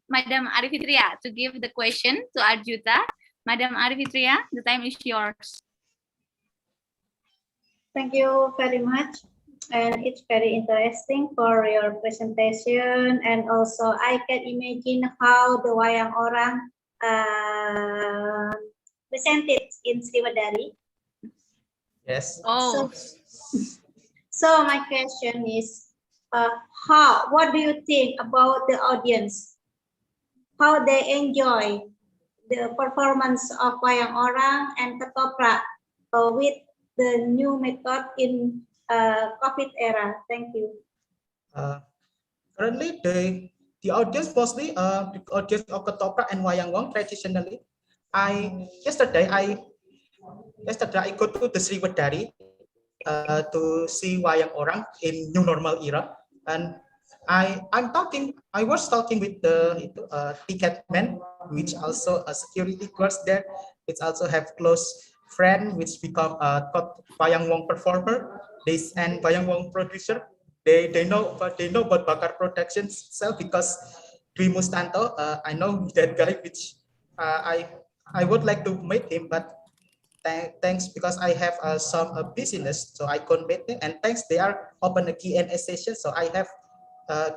Madam Ari Fitria to give the question to Adjuta. Madam Ari Fitria, the time is yours. Thank you very much. And it's very interesting for your presentation. And also I can imagine how the wayang orang presented in Sriwadari. Yes. Oh. So my question is, what do you think about the audience? How they enjoy the performance of wayang orang and ketoprak with the new method in COVID era? Thank you. Currently, the audience mostly the audience of ketoprak and wayang wong traditionally. Yesterday I go to the Sriwadari to see wayang orang in new normal era, and I was talking with the ticket man, which also a security guards there. It's also have close friend which become a wayang wong performer. And wayang wong producer. They know about Bakar Productions itself because Dwi Mustanto. I know that guy, which I would like to meet him, but thanks because I have some business, so I couldn't meet him. And thanks, they are open a Q&A session, so I have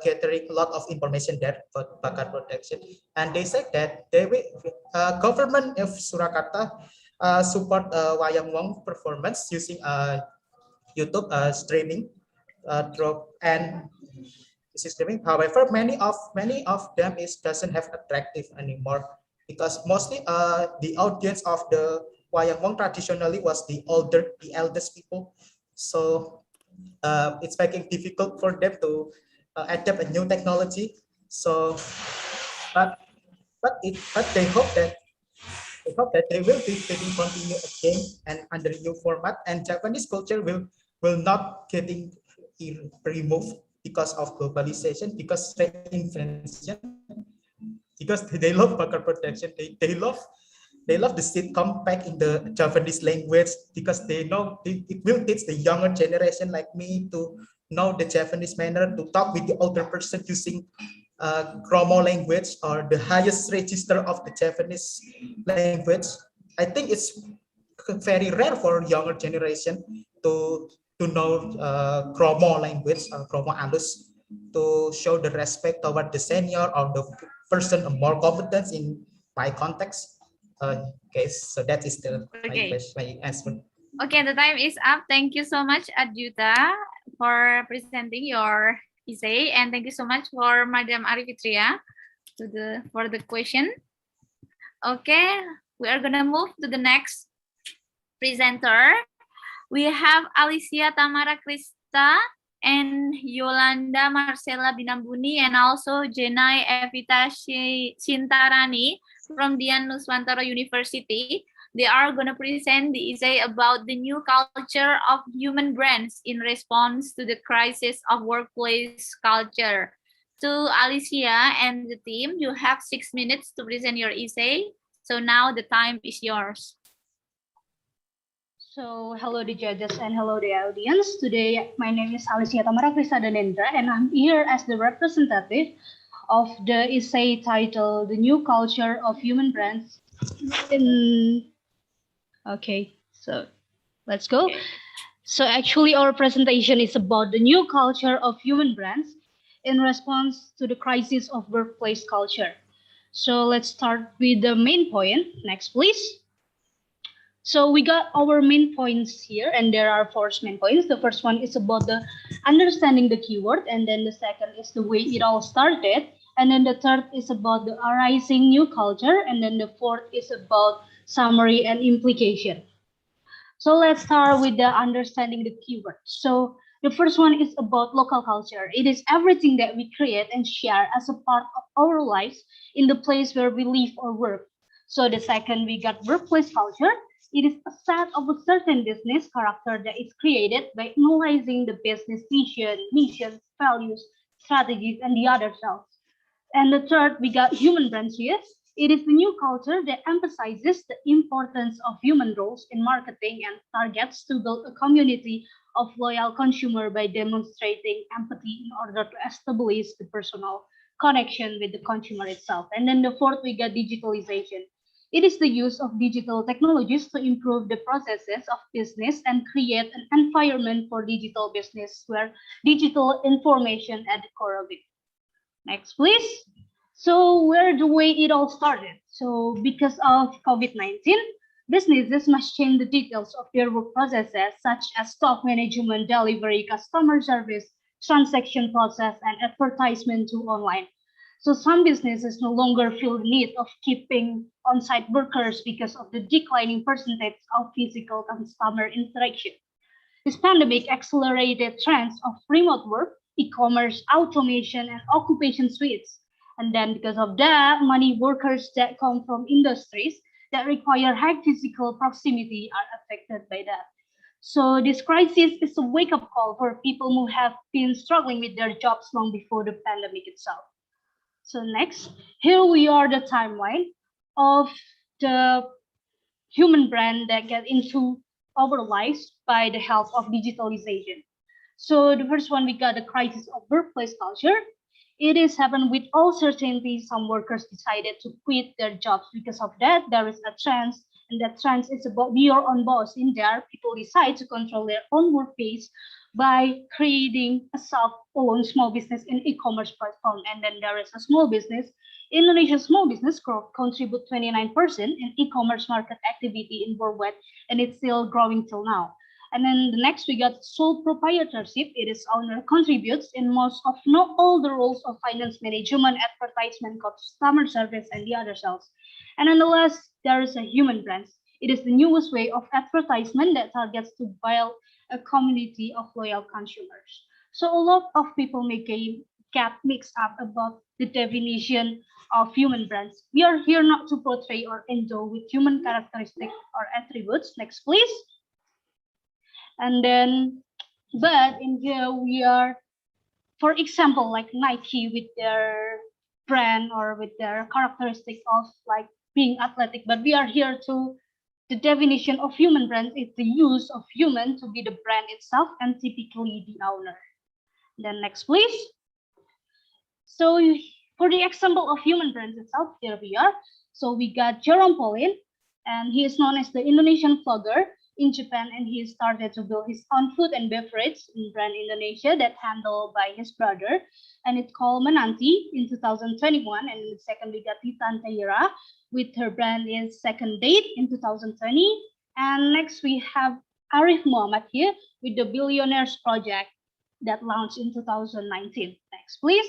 gathering a lot of information there about Bakar Production. And they said that they will government of Surakarta support wayang wong performance using YouTube streaming and streaming. However, many of them doesn't have attractive anymore because mostly the audience of the wayang wong traditionally was the eldest people. So it's making difficult for them to adapt a new technology. So, but they hope that they will be continue again and under new format, and Japanese culture will not getting removed because of globalization, because reinvention, because they love Bakar Production. They love the sitcom back in the Japanese language because they know it will teach the younger generation like me to know the Japanese manner, to talk with the older person using Chromo language or the highest register of the Japanese language. I think it's very rare for younger generation to know Chromo language or Chromo alus, to show the respect toward the senior or the person more competence in my context. Okay, so that is my answer. Okay, the time is up. Thank you so much, Adjuta, for presenting your essay, and thank you so much for Madam Ari Fitria for the question. Okay, we are gonna move to the next presenter. We have Alicia Tamara Krista and Yolanda Marcella Binambuni, and also Jenai Evita Sintarani from Dian Nuswantara University. They are going to present the essay about the new culture of human brands in response to the crisis of workplace culture. To Alicia and the team, you have 6 minutes to present your essay. So now the time is yours. So hello the judges and hello the audience. Today my name is Alicia Tamara Krista Danendra and I'm here as the representative of the essay titled The New Culture of Human Brands. Okay, so let's go. So actually our presentation is about the new culture of human brands in response to the crisis of workplace culture. So let's start with the main point. Next, please. So we got our main points here, and there are four main points. The first one is about the understanding the keyword, and then the second is the way it all started, and then the third is about the arising new culture, and then the fourth is about summary and implication. So let's start with the understanding the keyword. So the first one is about local culture. It is everything that we create and share as a part of our lives in the place where we live or work. So the second, we got workplace culture. It is a set of a certain business character that is created by analyzing the business vision, missions, values, strategies, and the other selves. And the third, we got human brands. Yes, it is the new culture that emphasizes the importance of human roles in marketing and targets to build a community of loyal consumer by demonstrating empathy in order to establish the personal connection with the consumer itself. And then the fourth, we got digitalization. It is the use of digital technologies to improve the processes of business and create an environment for digital business where digital information at the core of it. Next, please. So where the way it all started? So because of COVID-19, businesses must change the details of their work processes, such as stock management, delivery, customer service, transaction process, and advertisement to online. So some businesses no longer feel the need of keeping on-site workers because of the declining percentage of physical customer interaction. This pandemic accelerated trends of remote work, e-commerce, automation, and occupation suites. And then because of that, many workers that come from industries that require high physical proximity are affected by that. So this crisis is a wake-up call for people who have been struggling with their jobs long before the pandemic itself. So next, here we are the timeline of the human brand that get into our lives by the help of digitalization. So the first one, we got the crisis of workplace culture. It is happened with all certainty. Some workers decided to quit their jobs because of that. There is a trend, and that trend is about be your own boss. In there, people decide to control their own workplace by creating a self-owned small business in e-commerce platform. And then there is a small business. Indonesia's small business growth contribute 29% in e-commerce market activity in worldwide, and it's still growing till now. And then the next we got sole proprietorship. It is owner contributes in most of not all the roles of finance management, advertisement, customer service, and the other sales. And then the last, there is a human brands. It is the newest way of advertisement that targets to build a community of loyal consumers. So a lot of people may get mixed up about the definition of human brands. We are here not to portray or endow with human characteristics or attributes. Next, please. And then, but in here we are, for example, like Nike with their brand or with their characteristic of like being athletic, but we are here to the definition of human brand is the use of human to be the brand itself and typically the owner. Then next, please. So for the example of human brands itself, here we are. So we got Jerome Pauline, and he is known as the Indonesian vlogger in Japan, and he started to build his own food and beverage in brand Indonesia that handled by his brother, and it's called Menanti in 2021. And the second we got Titan Taira with her brand is Second Date in 2020. And next we have Arif Muhammad here with the Billionaires Project that launched in 2019. Next, please.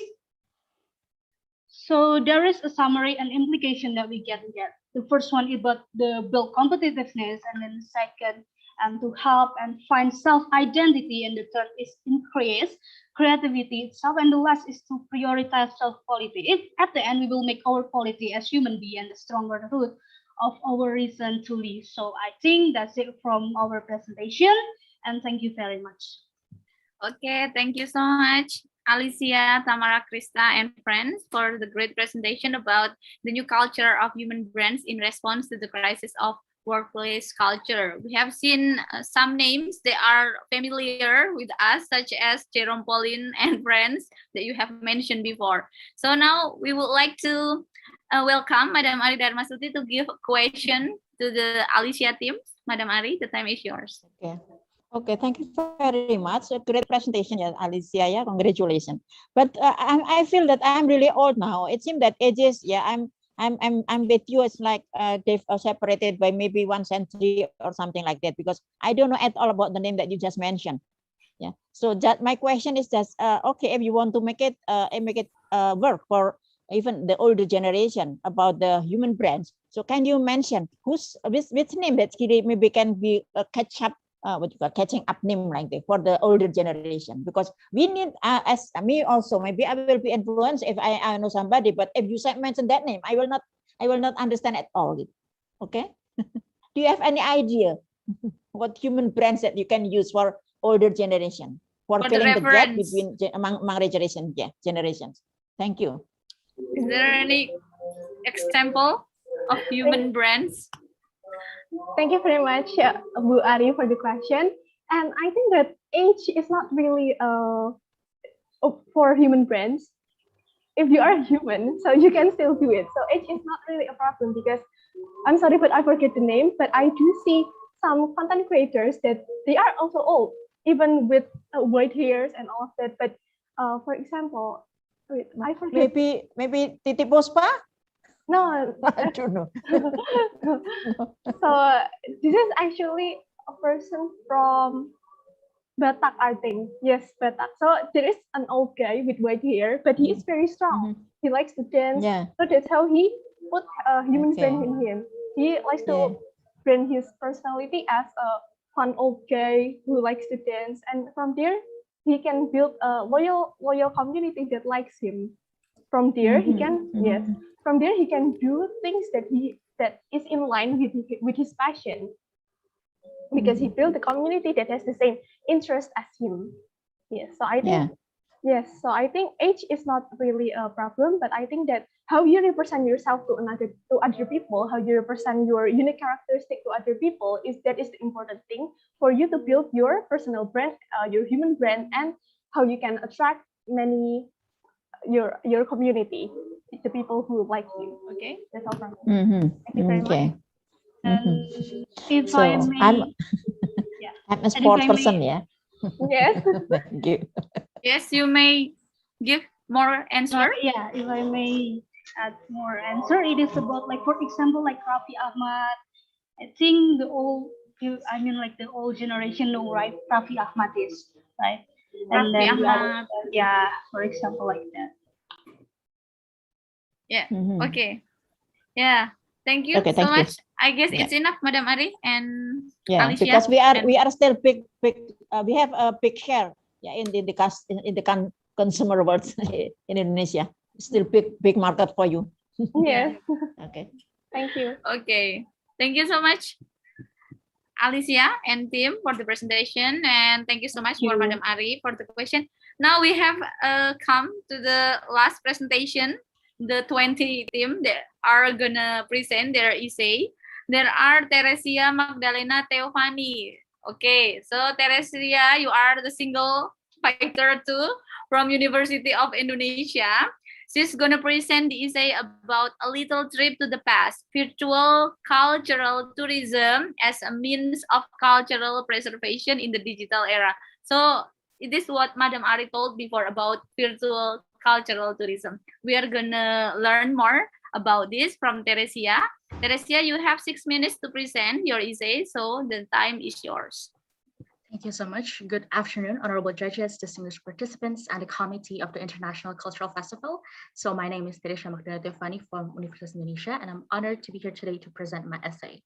So there is a summary and implication that we get here. The first one is about the build competitiveness, and then the second, and to help and find self-identity, and the third is increase creativity itself, and the last is to prioritize self-quality. If at the end we will make our quality as human being and the stronger root of our reason to live. So I think that's it from our presentation, and thank you very much. Okay, thank you so much, Alicia, Tamara, Krista, and friends for the great presentation about the new culture of human brands in response to the crisis of workplace culture. We have seen some names that are familiar with us, such as Jerome Pauline and friends that you have mentioned before. So now we would like to welcome Madam Ari Darmastuti to give a question to the Alicia team. Madam Ari, the time is yours. Okay. Okay, thank you very much. A great presentation, yeah, Alicia. Yeah, congratulations. But I feel that I'm really old now. It seems that ages, yeah, I'm with you. It's like they've separated by maybe 1 century or something like that, because I don't know at all about the name that you just mentioned. Yeah. So that my question is just okay, if you want to make it work for even the older generation about the human brains. So can you mention which name that maybe can be catch up what you call catching up name like that for the older generation, because we need as me also, maybe I will be influenced if I know somebody, but if you mention that name, I will not understand at all. Okay. Do you have any idea what human brands that you can use for older generation for filling the gap between among generations? Thank you. Is there any example of human brands? Thank you very much, Bu Ari, for the question. And I think that age is not really for human brands. If you are human, so you can still do it. So age is not really a problem, because I'm sorry, but I forget the name, but I do see some content creators that they are also old, even with white hairs and all of that. But for example, wait, I forget. Maybe Titi Pospa? No, I don't know. So this is actually a person from Batak, I think. Yes, Batak. So there is an old guy with white hair, but he is very strong. He likes to dance. Yeah. So that's how he put a human brain in him. He likes to brand his personality as a fun old guy who likes to dance, and from there he can build a loyal community that likes him. From there he can from there he can do things that is in line with his passion, because he built a community that has the same interest as him. Yes, so I think so I think age is not really a problem, but I think that how you represent yourself to other people, how you represent your unique characteristic to other people is the important thing for you to build your personal brand, your human brand, and how you can attract your community, the people who like you. Okay, that's all from me. Thank you very much. If So I may, I'm a sport person, yeah. Yes. Thank you. Yes, you may give more answer. Yeah, if I may add more answer, it is about, like, for example, like Raffi Ahmad. I think the old generation know, right? Raffi Ahmad is, right? And Raffi then Ahmad. for example, like that. Yeah. Okay. Yeah. Thank you so much. I guess it's enough, Madam Ari and Alicia. Because we are still big. We have a big share, in the consumer world in Indonesia. Still big market for you. Yes. Okay. Thank you. Okay. Thank you so much, Alicia and team, for the presentation, and thank you so much for Madam Ari for the question. Now we have come to the last presentation. The 20 team that are gonna present their essay. There are Teresia, Magdalena, Teofani. Okay, so Teresia, you are the single fighter too from University of Indonesia. She's gonna present the essay about a little trip to the past, virtual cultural tourism as a means of cultural preservation in the digital era. So it is what Madam Ari told before about virtual cultural tourism. We are gonna learn more about this from Teresia. Teresia, you have 6 minutes to present your essay, so the time is yours. Thank you so much. Good afternoon, honorable judges, distinguished participants, and the committee of the International Cultural Festival. So my name is Teresia Magdalena Teofani from Universitas Indonesia, and I'm honored to be here today to present my essay.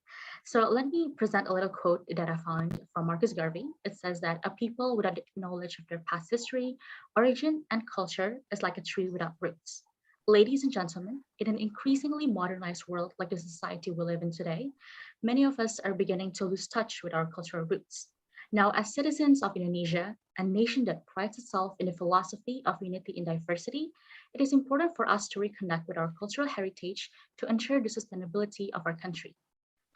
So let me present a little quote that I found from Marcus Garvey. It says that a people without knowledge of their past history, origin, and culture is like a tree without roots. Ladies and gentlemen, in an increasingly modernized world like the society we live in today, many of us are beginning to lose touch with our cultural roots. Now, as citizens of Indonesia, a nation that prides itself in a philosophy of unity in diversity, it is important for us to reconnect with our cultural heritage to ensure the sustainability of our country.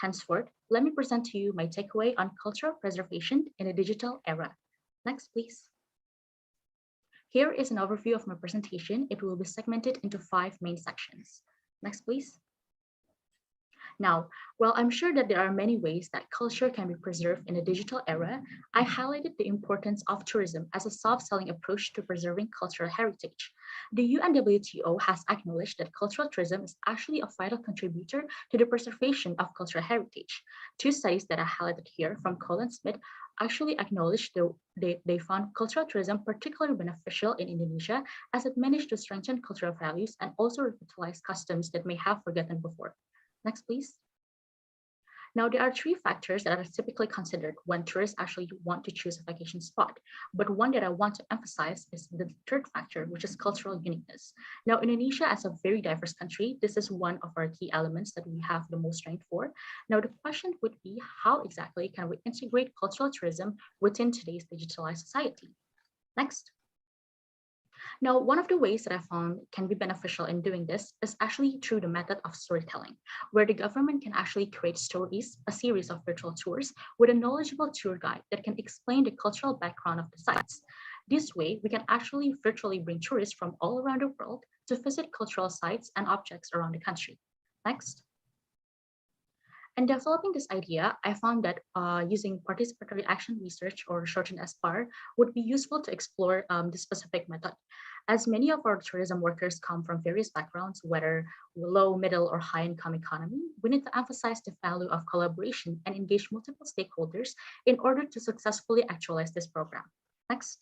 Henceforth, let me present to you my takeaway on cultural preservation in a digital era. Next, please. Here is an overview of my presentation. It will be segmented into 5 main sections. Next, please. Now, while I'm sure that there are many ways that culture can be preserved in a digital era, I highlighted the importance of tourism as a soft-selling approach to preserving cultural heritage. The UNWTO has acknowledged that cultural tourism is actually a vital contributor to the preservation of cultural heritage. Two studies that I highlighted here from Cole and Smith actually acknowledged they found cultural tourism particularly beneficial in Indonesia as it managed to strengthen cultural values and also revitalize customs that may have forgotten before. Next, please. Now, there are three factors that are typically considered when tourists actually want to choose a vacation spot. But one that I want to emphasize is the third factor, which is cultural uniqueness. Now, Indonesia, as a very diverse country, this is one of our key elements that we have the most strength for. Now, the question would be, how exactly can we integrate cultural tourism within today's digitalized society? Next. Now, one of the ways that I found can be beneficial in doing this is actually through the method of storytelling, where the government can actually create stories, a series of virtual tours with a knowledgeable tour guide that can explain the cultural background of the sites. This way, we can actually virtually bring tourists from all around the world to visit cultural sites and objects around the country. Next. In developing this idea, I found that using participatory action research, or shortened SPAR, would be useful to explore this specific method. As many of our tourism workers come from various backgrounds, whether low, middle, or high-income economy, we need to emphasize the value of collaboration and engage multiple stakeholders in order to successfully actualize this program. Next.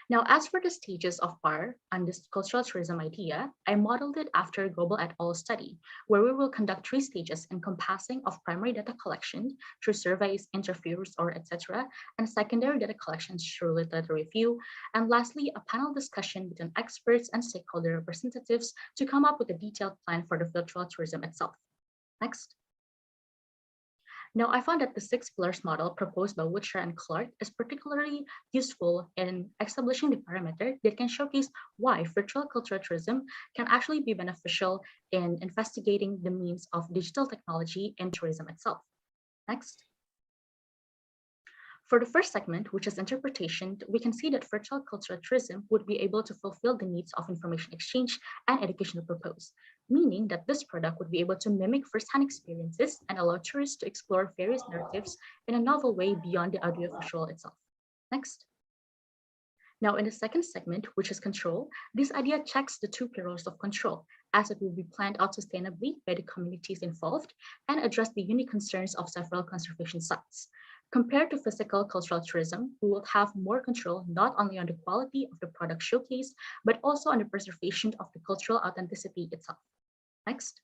Now, as for the stages of PAR and this cultural tourism idea, I modeled it after a global et al. Study, where we will conduct 3 stages encompassing of primary data collection through surveys, interviews, or etc., and secondary data collection through literature review, and lastly, a panel discussion between experts and stakeholder representatives to come up with a detailed plan for the virtual tourism itself. Next. Now, I found that the 6 pillars model proposed by Woodshire and Clark is particularly useful in establishing the parameter that can showcase why virtual cultural tourism can actually be beneficial in investigating the means of digital technology in tourism itself. Next. For the first segment, which is interpretation, we can see that virtual cultural tourism would be able to fulfill the needs of information exchange and educational purpose, meaning that this product would be able to mimic first-hand experiences and allow tourists to explore various narratives in a novel way beyond the audiovisual itself. Next. Now, in the second segment, which is control, this idea checks the 2 pillars of control, as it will be planned out sustainably by the communities involved and address the unique concerns of several conservation sites. Compared to physical cultural tourism, we will have more control not only on the quality of the product showcased, but also on the preservation of the cultural authenticity itself. Next.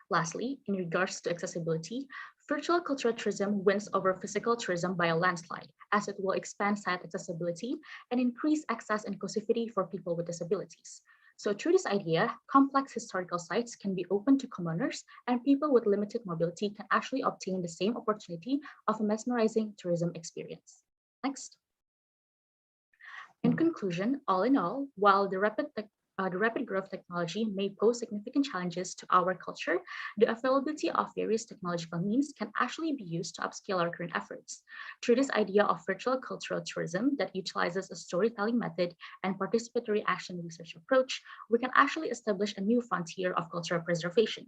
Lastly, in regards to accessibility, virtual cultural tourism wins over physical tourism by a landslide, as it will expand site accessibility and increase access and inclusivity for people with disabilities. So through this idea, complex historical sites can be open to commoners, and people with limited mobility can actually obtain the same opportunity of a mesmerizing tourism experience. Next. In conclusion, all in all, while the rapid growth technology may pose significant challenges to our culture, the availability of various technological means can actually be used to upscale our current efforts. Through this idea of virtual cultural tourism that utilizes a storytelling method and participatory action research approach, we can actually establish a new frontier of cultural preservation.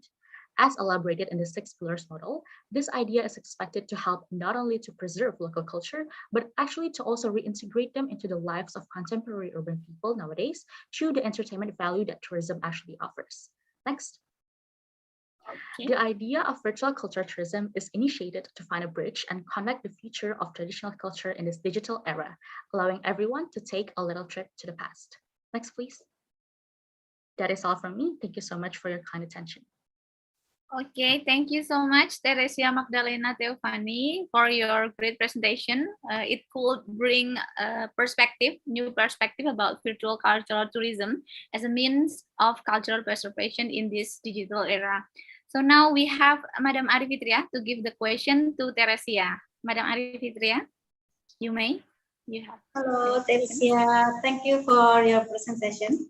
As elaborated in the 6 pillars model, this idea is expected to help not only to preserve local culture, but actually to also reintegrate them into the lives of contemporary urban people nowadays through the entertainment value that tourism actually offers. Next. Okay. The idea of virtual cultural tourism is initiated to find a bridge and connect the future of traditional culture in this digital era, allowing everyone to take a little trip to the past. Next, please. That is all from me. Thank you so much for your kind attention. Okay, thank you so much, Teresia Magdalena Teofani, for your great presentation. It could bring new perspective about virtual cultural tourism as a means of cultural preservation in this digital era. So now we have Madam Ari Fitria to give the question to Teresia. Madam Ari Fitria, you may. You have. Hello, Teresia. Thank you for your presentation.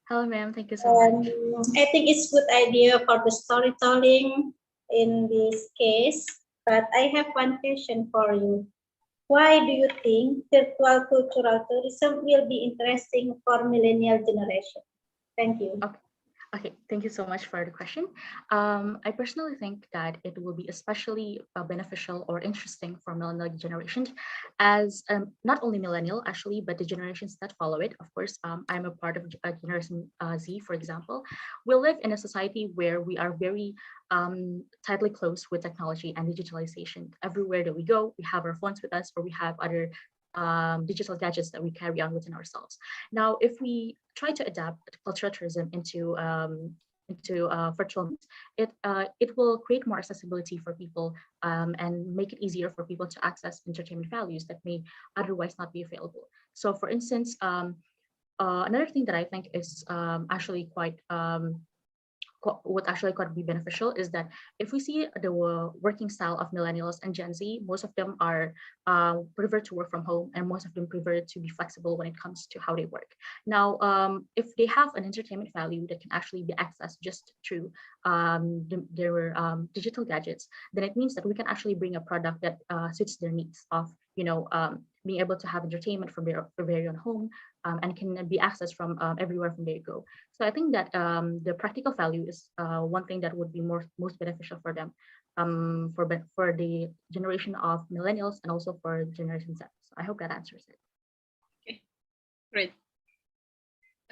Hello, ma'am. Thank you so much. I think it's a good idea for the storytelling in this case, but I have one question for you. Why do you think virtual cultural tourism will be interesting for millennial generation? Thank you. Okay, thank you so much for the question. I personally think that it will be especially beneficial or interesting for millennial generation, as not only millennial actually, but the generations that follow it. Of course, I'm a part of Generation Z, for example. We live in a society where we are very tightly close with technology and digitalization. Everywhere that we go, we have our phones with us, or we have other digital gadgets that we carry on within ourselves. Now, if we try to adapt cultural tourism into virtual means, it will create more accessibility for people and make it easier for people to access entertainment values that may otherwise not be available. So, for instance, another thing that I think is actually quite would actually quite be beneficial is that if we see the working style of millennials and Gen Z, most of them are prefer to work from home, and most of them prefer to be flexible when it comes to how they work. Now, if they have an entertainment value that can actually be accessed just through their digital gadgets, then it means that we can actually bring a product that suits their needs of, being able to have entertainment from their very own home, and can be accessed from everywhere from there you go. So I think that the practical value is one thing that would be most beneficial for them, for the generation of millennials and also for Generation Z. So I hope that answers it. Okay, great.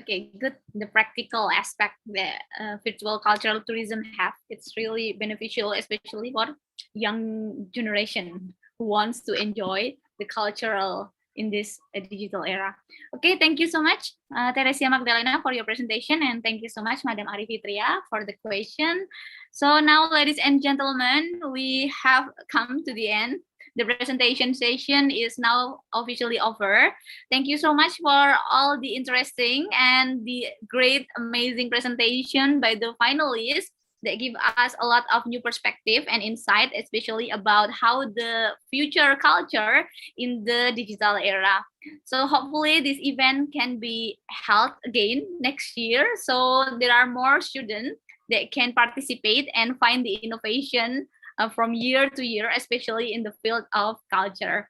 Okay, good. The practical aspect that virtual cultural tourism have, it's really beneficial, especially for young generation who wants to enjoy the cultural in this digital era. Okay, thank you so much, Teresia Magdalena, for your presentation, and thank you so much, Madam Arie Fitria, for the question. So now, ladies and gentlemen, we have come to the end. The presentation session is now officially over. Thank you so much for all the interesting and the great, amazing presentation by the finalists that give us a lot of new perspective and insight, especially about how the future culture in the digital era. So hopefully this event can be held again next year. So there are more students that can participate and find the innovation from year to year, especially in the field of culture.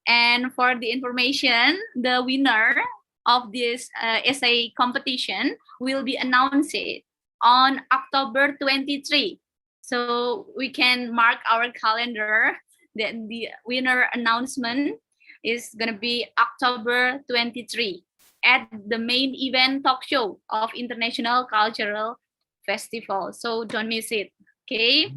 And for the information, the winner of this essay competition will be announced on October 23. So we can mark our calendar that the winner announcement is going to be October 23 at the main event talk show of International Cultural Festival. So don't miss it. Okay.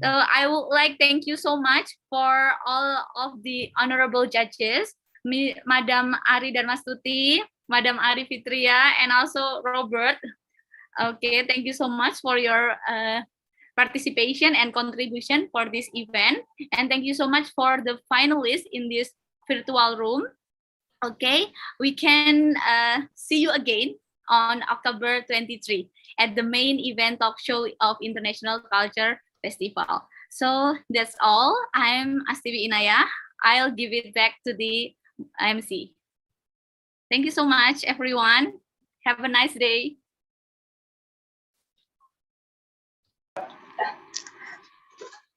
So I would like thank you so much for all of the honorable judges, Madam Ari Darmastuti, Madam Arie Fitria, and also Robert. Okay, thank you so much for your participation and contribution for this event. And thank you so much for the finalists in this virtual room. Okay, we can see you again on October 23 at the main event talk show of International Culture Festival. So that's all. I'm S.IP Inaya. I'll give it back to the MC. Thank you so much, everyone. Have a nice day.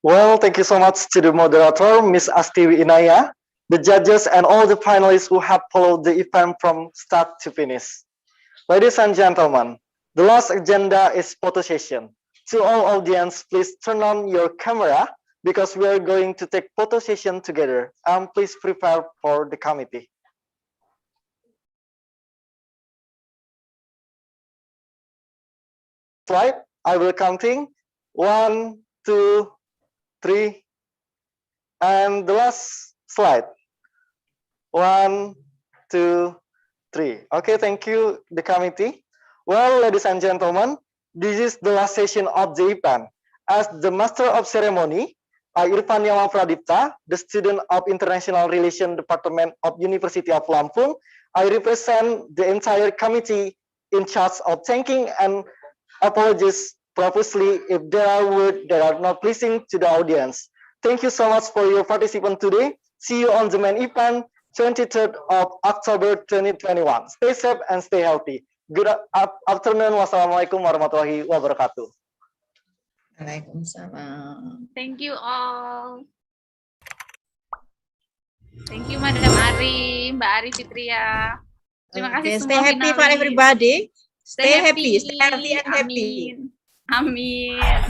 Well, thank you so much to the moderator, Ms. S.IP Inaya, the judges, and all the panelists who have followed the event from start to finish. Ladies and gentlemen, the last agenda is photo session. To all audience, please turn on your camera because we are going to take photo session together. And please prepare for the committee. Slide, I will counting 1, 2, 3, and the last slide 1, 2, 3. Okay, thank you, the committee. Well, ladies and gentlemen, this is the last session of the event. As the Master of Ceremony, Irfan Yama Pradipta, the student of International Relations Department of University of Lampung, I represent the entire committee in charge of thanking and apologies profusely if there are words that are not pleasing to the audience. Thank you so much for your participation today. See you on the main event, 23rd of October 2021. Stay safe and stay healthy. Good afternoon. Wassalamualaikum warahmatullahi wabarakatuh. Waalaikumsalam. Thank you all. Thank you, Madam Arie, Mbak Arie Fitria. Terima kasih semua Stay happy for finalis. everybody. Stay happy, stay healthy and happy. Amin.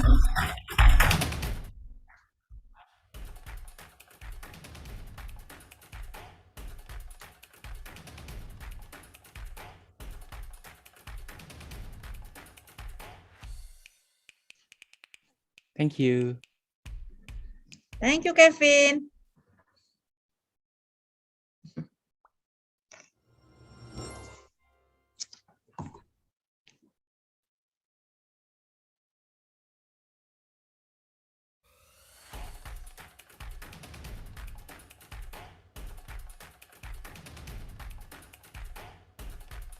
Thank you. Thank you, Kevin.